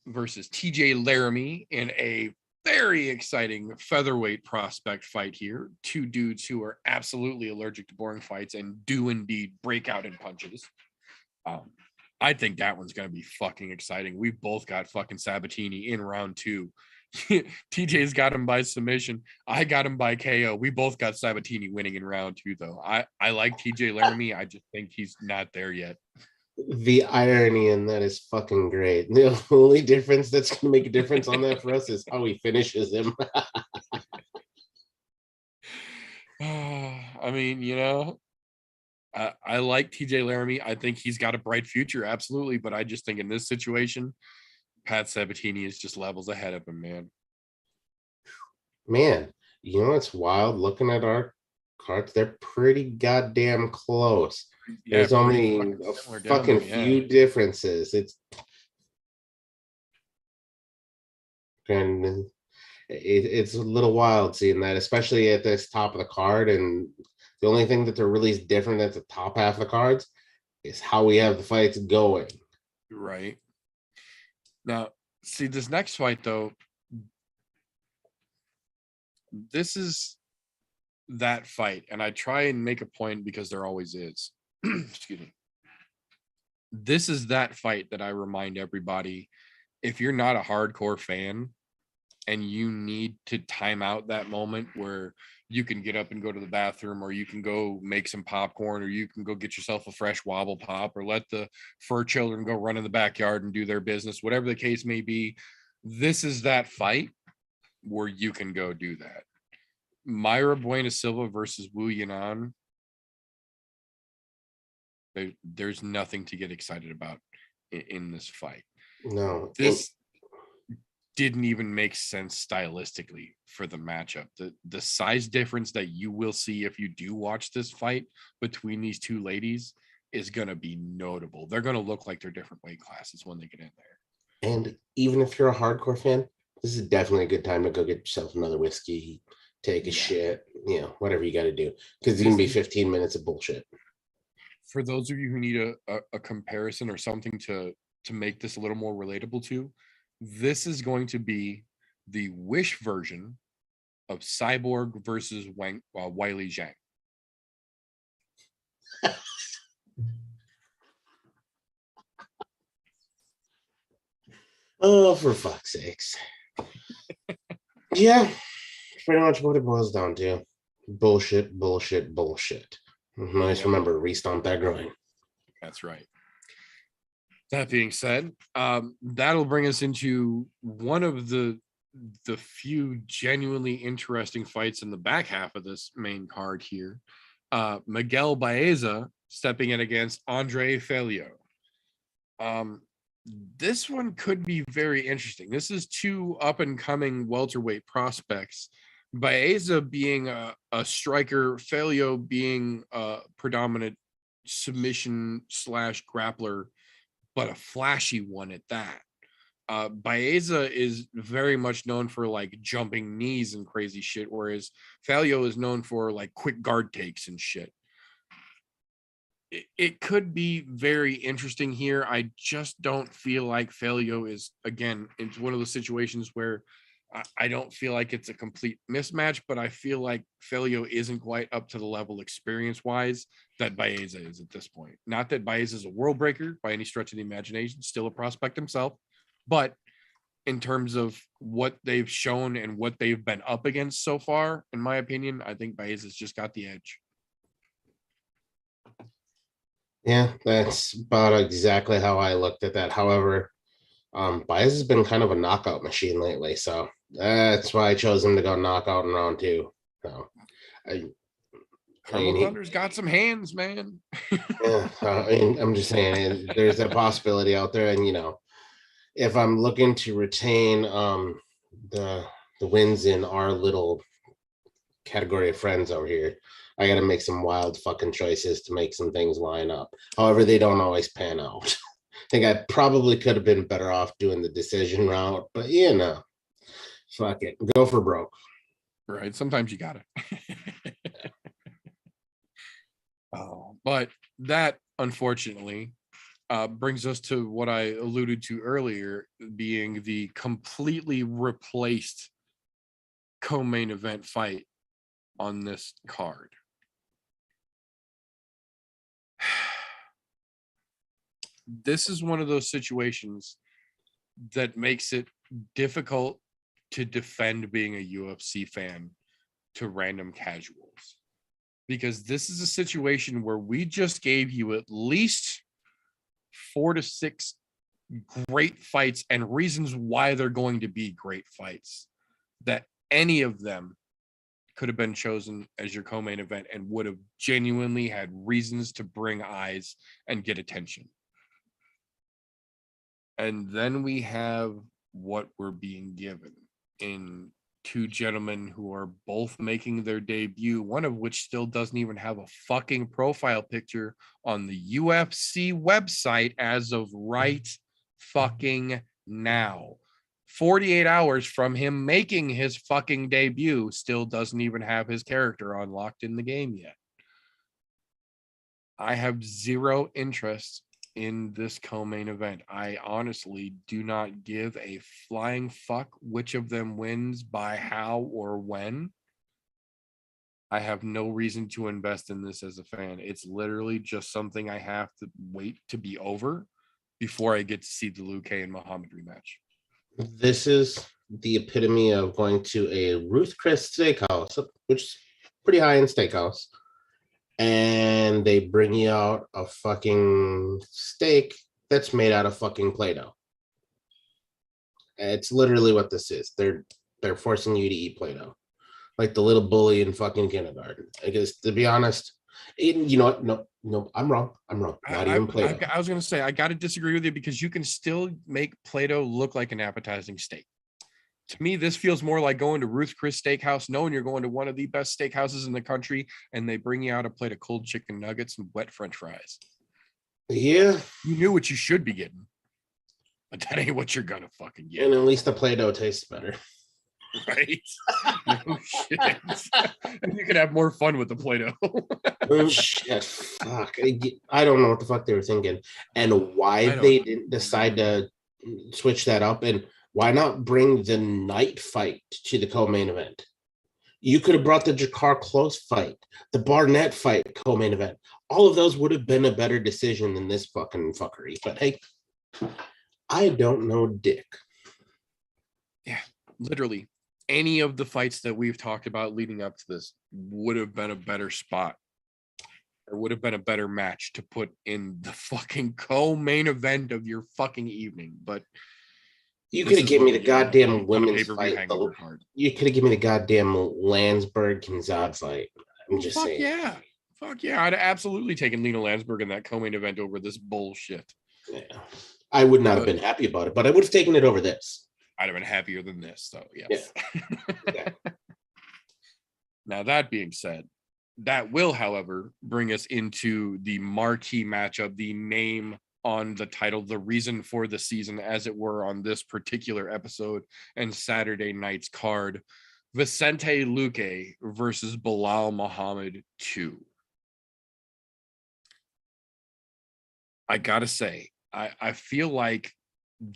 versus TJ Laramie in a very exciting featherweight prospect fight here. Two dudes who are absolutely allergic to boring fights and do indeed break out in punches. I think that one's going to be fucking exciting. We've both got fucking Sabatini in round 2. TJ's got him by submission. I got him by KO. We both got Sabatini winning in round 2, though. I like TJ Laramie. I just think he's not there yet. The irony in that is fucking great. The only difference that's going to make a difference on that for us is how he finishes him. I mean, you know, I like TJ Laramie. I think he's got a bright future, absolutely. But I just think in this situation, Pat Sabatini is just levels ahead of him, man. Man, you know what's wild? Looking at our cards, they're pretty goddamn close. Yeah, there's only a fucking few differences. It's a little wild seeing that, especially at this top of the card. And the only thing that they're really different at the top half of the cards is how we have the fights going. Right. Now, see, this next fight, though, this is that fight. And I try and make a point because there always is. Excuse me. This is that fight that I remind everybody, if you're not a hardcore fan and you need to time out that moment where you can get up and go to the bathroom, or you can go make some popcorn, or you can go get yourself a fresh wobble pop, or let the fur children go run in the backyard and do their business, whatever the case may be, this is that fight where you can go do that. Mayra Buena Silva versus Wu Yanan. There's nothing to get excited about in this fight. No, this didn't even make sense stylistically for the matchup. The size difference that you will see if you do watch this fight between these two ladies is going to be notable. They're going to look like they're different weight classes when they get in there. And even if you're a hardcore fan, this is definitely a good time to go get yourself another whiskey, take a shit, you know, whatever you got to do, because it's going to be 15 minutes of bullshit. For those of you who need a comparison or something to make this a little more relatable to, this is going to be the Wish version of Cyborg versus Wiley Zhang. Oh, for fuck's sakes. Yeah, pretty much what it boils down to. Bullshit. Nice, remember, restomp that groin. That's right. That being said, that'll bring us into one of the few genuinely interesting fights in the back half of this main card here. Miguel Baeza stepping in against Andre Felio. This one could be very interesting. This is two up-and-coming welterweight prospects. Baeza being a striker, Felio being a predominant submission / grappler, but a flashy one at that. Baeza is very much known for like jumping knees and crazy shit, whereas Felio is known for like quick guard takes and shit. It could be very interesting here. I just don't feel like Felio is, again, it's one of those situations where I don't feel like it's a complete mismatch, but I feel like Felio isn't quite up to the level experience-wise that Baeza is at this point. Not that Baeza is a world breaker by any stretch of the imagination, still a prospect himself, but in terms of what they've shown and what they've been up against so far, in my opinion, I think Baeza's just got the edge. Yeah, that's about exactly how I looked at that. However, Baez has been kind of a knockout machine lately, so that's why I chose him to go knockout in round 2. So, Thunder's got some hands, man. Yeah, I'm just saying, there's a possibility out there, and you know, if I'm looking to retain the wins in our little category of friends over here, I got to make some wild fucking choices to make some things line up. However, they don't always pan out. I think I probably could have been better off doing the decision route, but you know, fuck it, go for broke. Right, sometimes you gotta. But that, unfortunately, brings us to what I alluded to earlier, being the completely replaced co-main event fight on this card. This is one of those situations that makes it difficult to defend being a UFC fan to random casuals, because this is a situation where we just gave you at least 4 to 6 great fights and reasons why they're going to be great fights, that any of them could have been chosen as your co-main event and would have genuinely had reasons to bring eyes and get attention. And then we have what we're being given in two gentlemen who are both making their debut, one of which still doesn't even have a fucking profile picture on the UFC website as of right fucking now. 48 hours from him making his fucking debut, still doesn't even have his character unlocked in the game yet. I have zero interest in this co-main event. I honestly do not give a flying fuck which of them wins by how or when. I have no reason to invest in this as a fan. It's literally just something I have to wait to be over before I get to see the Luke and Muhammad rematch. This is the epitome of going to a Ruth Chris steakhouse, which is pretty high-end steakhouse, and they bring you out a fucking steak that's made out of fucking Play-Doh. It's literally what this is. They're forcing you to eat Play-Doh, like the little bully in fucking kindergarten. I guess, to be honest, you know what? No, I'm wrong. Not even Play-Doh. I was going to say, I got to disagree with you, because you can still make Play-Doh look like an appetizing steak. To me, this feels more like going to Ruth Chris Steakhouse, knowing you're going to one of the best steakhouses in the country, and they bring you out a plate of cold chicken nuggets and wet French fries. Yeah. You knew what you should be getting, but that ain't what you're gonna fucking get. And at least the Play-Doh tastes better. Right? No shit. And you can have more fun with the Play-Doh. Oh shit! Fuck! I don't know what the fuck they were thinking, and why they didn't decide to switch that up, and why not bring the night fight to the co-main event? You could have brought the Jakar Close fight, the Barnett fight co-main event. All of those would have been a better decision than this fucking fuckery. But hey, I don't know dick. Yeah, literally. Any of the fights that we've talked about leading up to this would have been a better spot, or would have been a better match to put in the fucking co-main event of your fucking evening. But you could have given me the goddamn women's fight. You could have given me the goddamn Landsberg Kinzad fight. I'm just saying. Yeah. Fuck yeah. I'd have absolutely taken Lena Landsberg in that co-main event over this bullshit. Yeah. I would not have been happy about it, but I would have taken it over this. I'd have been happier than this, though. Yes. Yeah. Now, that being said, that will, however, bring us into the marquee matchup, the name on the title, the reason for the season, as it were, on this particular episode and Saturday night's card. Vicente Luque versus Belal Muhammad 2. I gotta say, I feel like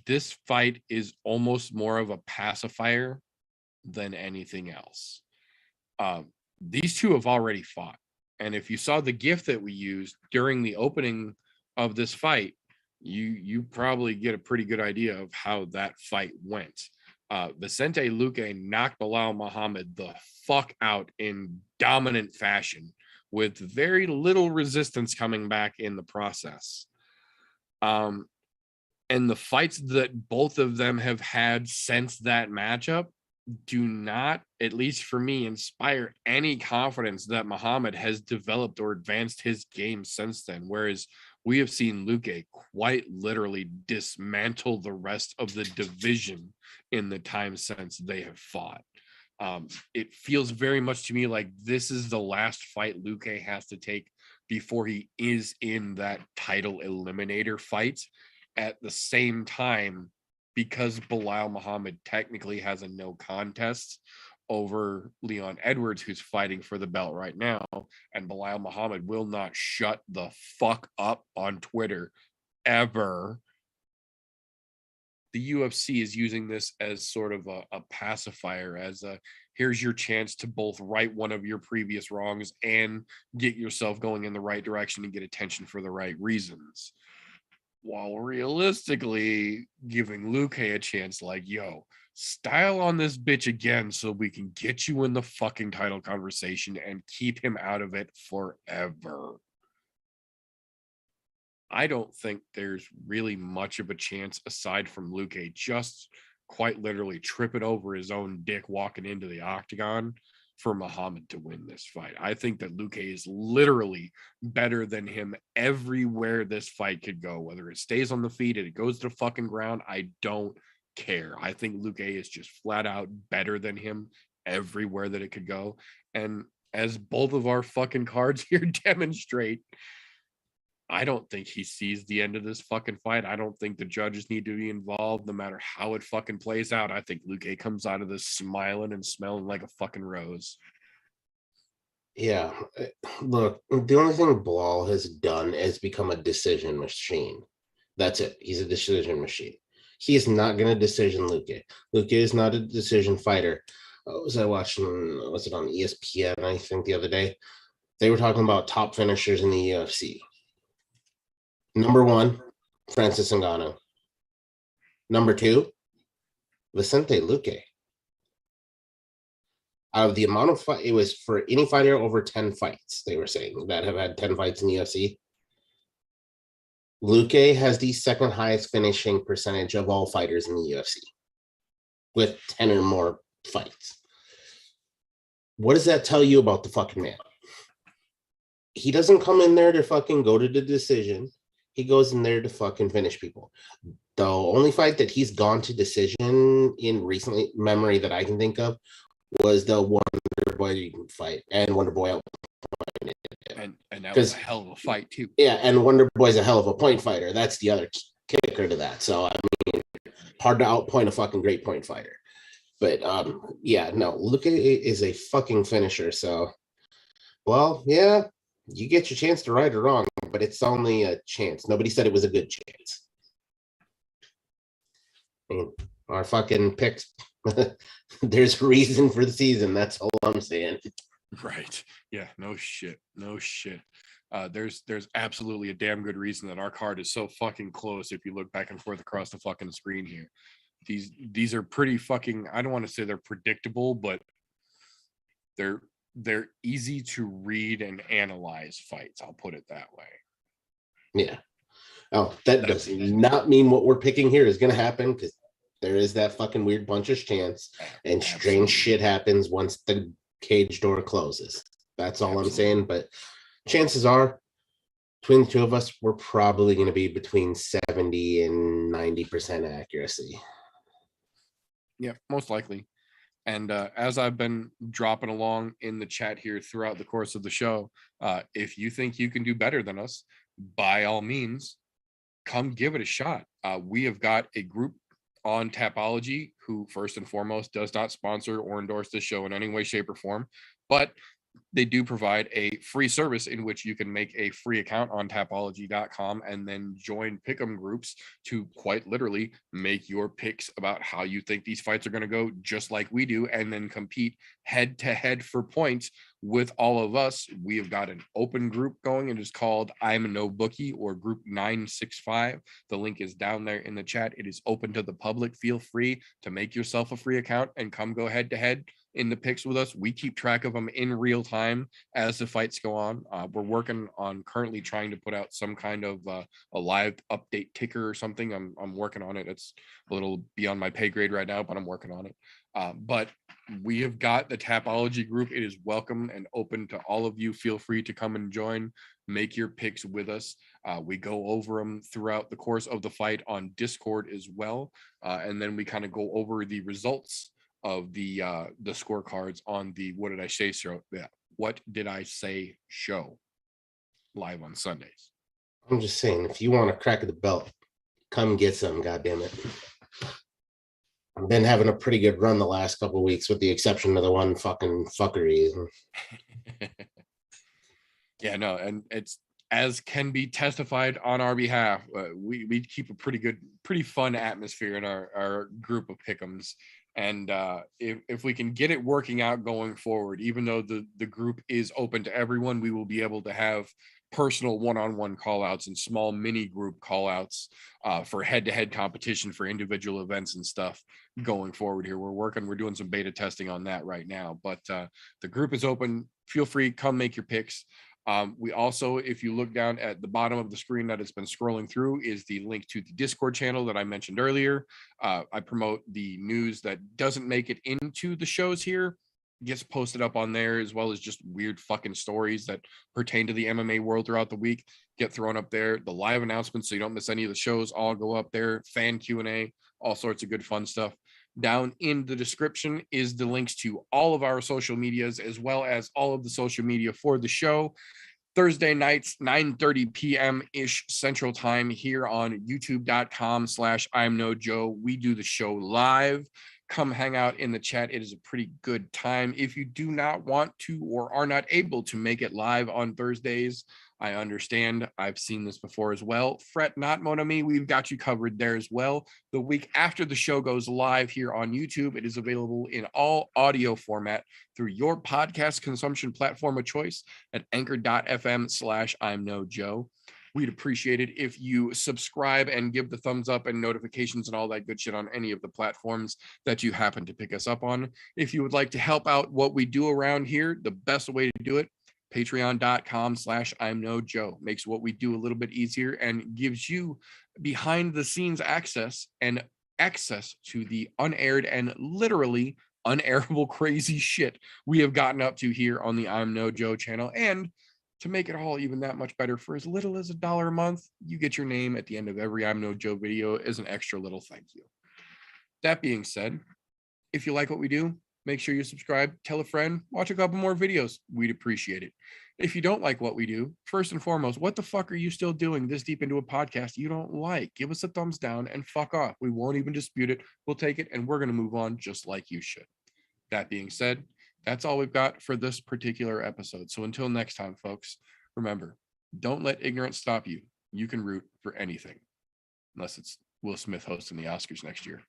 this fight is almost more of a pacifier than anything else. These two have already fought. And if you saw the GIF that we used during the opening of this fight, you probably get a pretty good idea of how that fight went. Vicente Luque knocked Belal Muhammad the fuck out in dominant fashion, with very little resistance coming back in the process. And the fights that both of them have had since that matchup do not, at least for me, inspire any confidence that Muhammad has developed or advanced his game since then. Whereas we have seen Luque quite literally dismantle the rest of the division in the time since they have fought. It feels very much to me like this is the last fight Luque has to take before he is in that title eliminator fight. At the same time, because Belal Muhammad technically has a no contest over Leon Edwards, who's fighting for the belt right now, and Belal Muhammad will not shut the fuck up on Twitter forever. The UFC is using this as sort of a pacifier, as a here's your chance to both right one of your previous wrongs and get yourself going in the right direction and get attention for the right reasons. While realistically giving Luke a chance, like, yo, style on this bitch again so we can get you in the fucking title conversation and keep him out of it forever. I don't think there's really much of a chance aside from Luke just quite literally tripping over his own dick walking into the octagon for Muhammad to win this fight. I think that Luke is literally better than him everywhere this fight could go, whether it stays on the feet and it goes to the fucking ground. I don't care. I think Luke is just flat out better than him everywhere that it could go. And as both of our fucking cards here demonstrate, I don't think he sees the end of this fucking fight. I don't think the judges need to be involved no matter how it fucking plays out. I think Luke comes out of this smiling and smelling like a fucking rose. Yeah. Look, the only thing Bilal has done is become a decision machine. That's it. He's a decision machine. He is not going to decision Luke. Luke is not a decision fighter. Was I watching, was it on ESPN, I think, the other day? They were talking about top finishers in the UFC. Number 1, Francis Ngannou. Number 2, Vicente Luque. Out of the amount of fight, it was for any fighter over 10 fights, they were saying, that have had 10 fights in the UFC. Luque has the second highest finishing percentage of all fighters in the UFC with 10 or more fights. What does that tell you about the fucking man? He doesn't come in there to fucking go to the decision. He goes in there to fucking finish people. The only fight that he's gone to decision in recently memory that I can think of was the Wonder Boy fight, and Wonder Boy outpointed him. And that was a hell of a fight too. Yeah, and Wonder Boy's a hell of a point fighter. That's the other kicker to that. So I mean, hard to outpoint a fucking great point fighter. But yeah, no, Luke is a fucking finisher. So, well, yeah, you get your chance to right or wrong, but it's only a chance. Nobody said it was a good chance. I mean, our fucking picks, there's a reason for the season. That's all I'm saying. Right. Yeah, no shit. No shit. There's absolutely a damn good reason that our card is so fucking close if you look back and forth across the fucking screen here. These are pretty fucking, I don't want to say they're predictable, but they're easy to read and analyze fights. I'll put it that way. Yeah. Oh, that does not mean what we're picking here is going to happen, because there is that fucking weird buncher's chance, and strange shit happens once the cage door closes. That's all I'm saying. But chances are, between the two of us, we're probably going to be between 70 and 90% accuracy. Yeah, most likely. And as I've been dropping along in the chat here throughout the course of the show, if you think you can do better than us, by all means, come give it a shot. We have got a group on Tapology who, first and foremost, does not sponsor or endorse this show in any way, shape, or form, but they do provide a free service in which you can make a free account on tapology.com and then join pick'em groups to quite literally make your picks about how you think these fights are going to go, just like we do, and then compete head to head for points with all of us. We have got an open group going. It is called ImNoBookie, or Group 965. The link is down there in the chat. It is open to the public. Feel free to make yourself a free account and come go head to head in the picks with us. We keep track of them in real time as the fights go on. We're working on currently trying to put out some kind of a live update ticker or something. I'm working on it. It's a little beyond my pay grade right now, but I'm working on it. But we have got the Tapology group. It is welcome and open to all of you. Feel free to come and join, make your picks with us. We go over them throughout the course of the fight on Discord as well. And then we kind of go over the results of the scorecards on the What Did I Say show? Yeah, What Did I Say show live on Sundays. I'm just saying, if you want a crack of the belt, come get some, goddammit. I've been having a pretty good run the last couple of weeks, with the exception of the one fucking fuckery. Yeah, no, and it's as can be testified on our behalf, we keep a pretty fun atmosphere in our group of pick'ems. And if we can get it working out going forward, even though the group is open to everyone, we will be able to have personal one-on-one call-outs and small mini group call-outs for head-to-head competition for individual events and stuff going forward here. We're doing some beta testing on that right now, but the group is open. Feel free, come make your picks. We also, if you look down at the bottom of the screen that has been scrolling through, is the link to the Discord channel that I mentioned earlier. I promote the news that doesn't make it into the shows here, gets posted up on there, as well as just weird fucking stories that pertain to the MMA world throughout the week get thrown up there. The live announcements, so you don't miss any of the shows, all go up there. Fan Q&A, all sorts of good fun stuff. Down in the description is the links to all of our social medias, as well as all of the social media for the show. Thursday nights, 9:30 p.m.-ish Central Time here on youtube.com/ImNoJoe. We do the show live. Come hang out in the chat. It is a pretty good time. If you do not want to or are not able to make it live on Thursdays, I understand. I've seen this before as well. Fret not, mon ami. We've got you covered there as well. The week after the show goes live here on YouTube, it is available in all audio format through your podcast consumption platform of choice at anchor.fm/ImNoJoe. We'd appreciate it if you subscribe and give the thumbs up and notifications and all that good shit on any of the platforms that you happen to pick us up on. If you would like to help out what we do around here, the best way to do it, patreon.com/ImNoJoe, makes what we do a little bit easier and gives you behind the scenes access and access to the unaired and literally unairable crazy shit we have gotten up to here on the ImNoJoe channel. And to make it all even that much better, for as little as $1 a month, you get your name at the end of every ImNoJoe video as an extra little thank you. That being said, if you like what we do, make sure you subscribe, tell a friend, watch a couple more videos. We'd appreciate it. If you don't like what we do, first and foremost, what the fuck are you still doing this deep into a podcast you don't like? Give us a thumbs down and fuck off. We won't even dispute it. We'll take it and we're going to move on just like you should. That being said, that's all we've got for this particular episode. So until next time, folks, remember, don't let ignorance stop you. You can root for anything, unless it's Will Smith hosting the Oscars next year.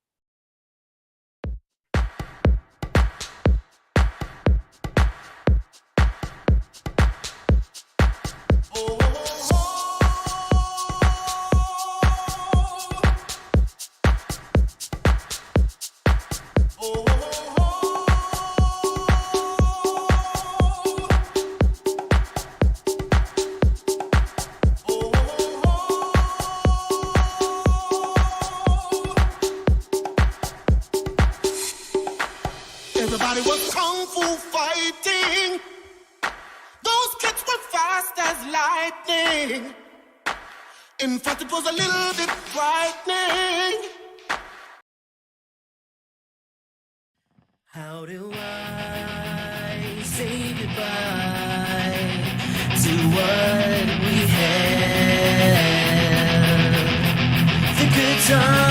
Everybody was kung fu fighting. Those kids were fast as lightning. In fact, it was a little bit frightening. How do I say goodbye to what we had? The good times.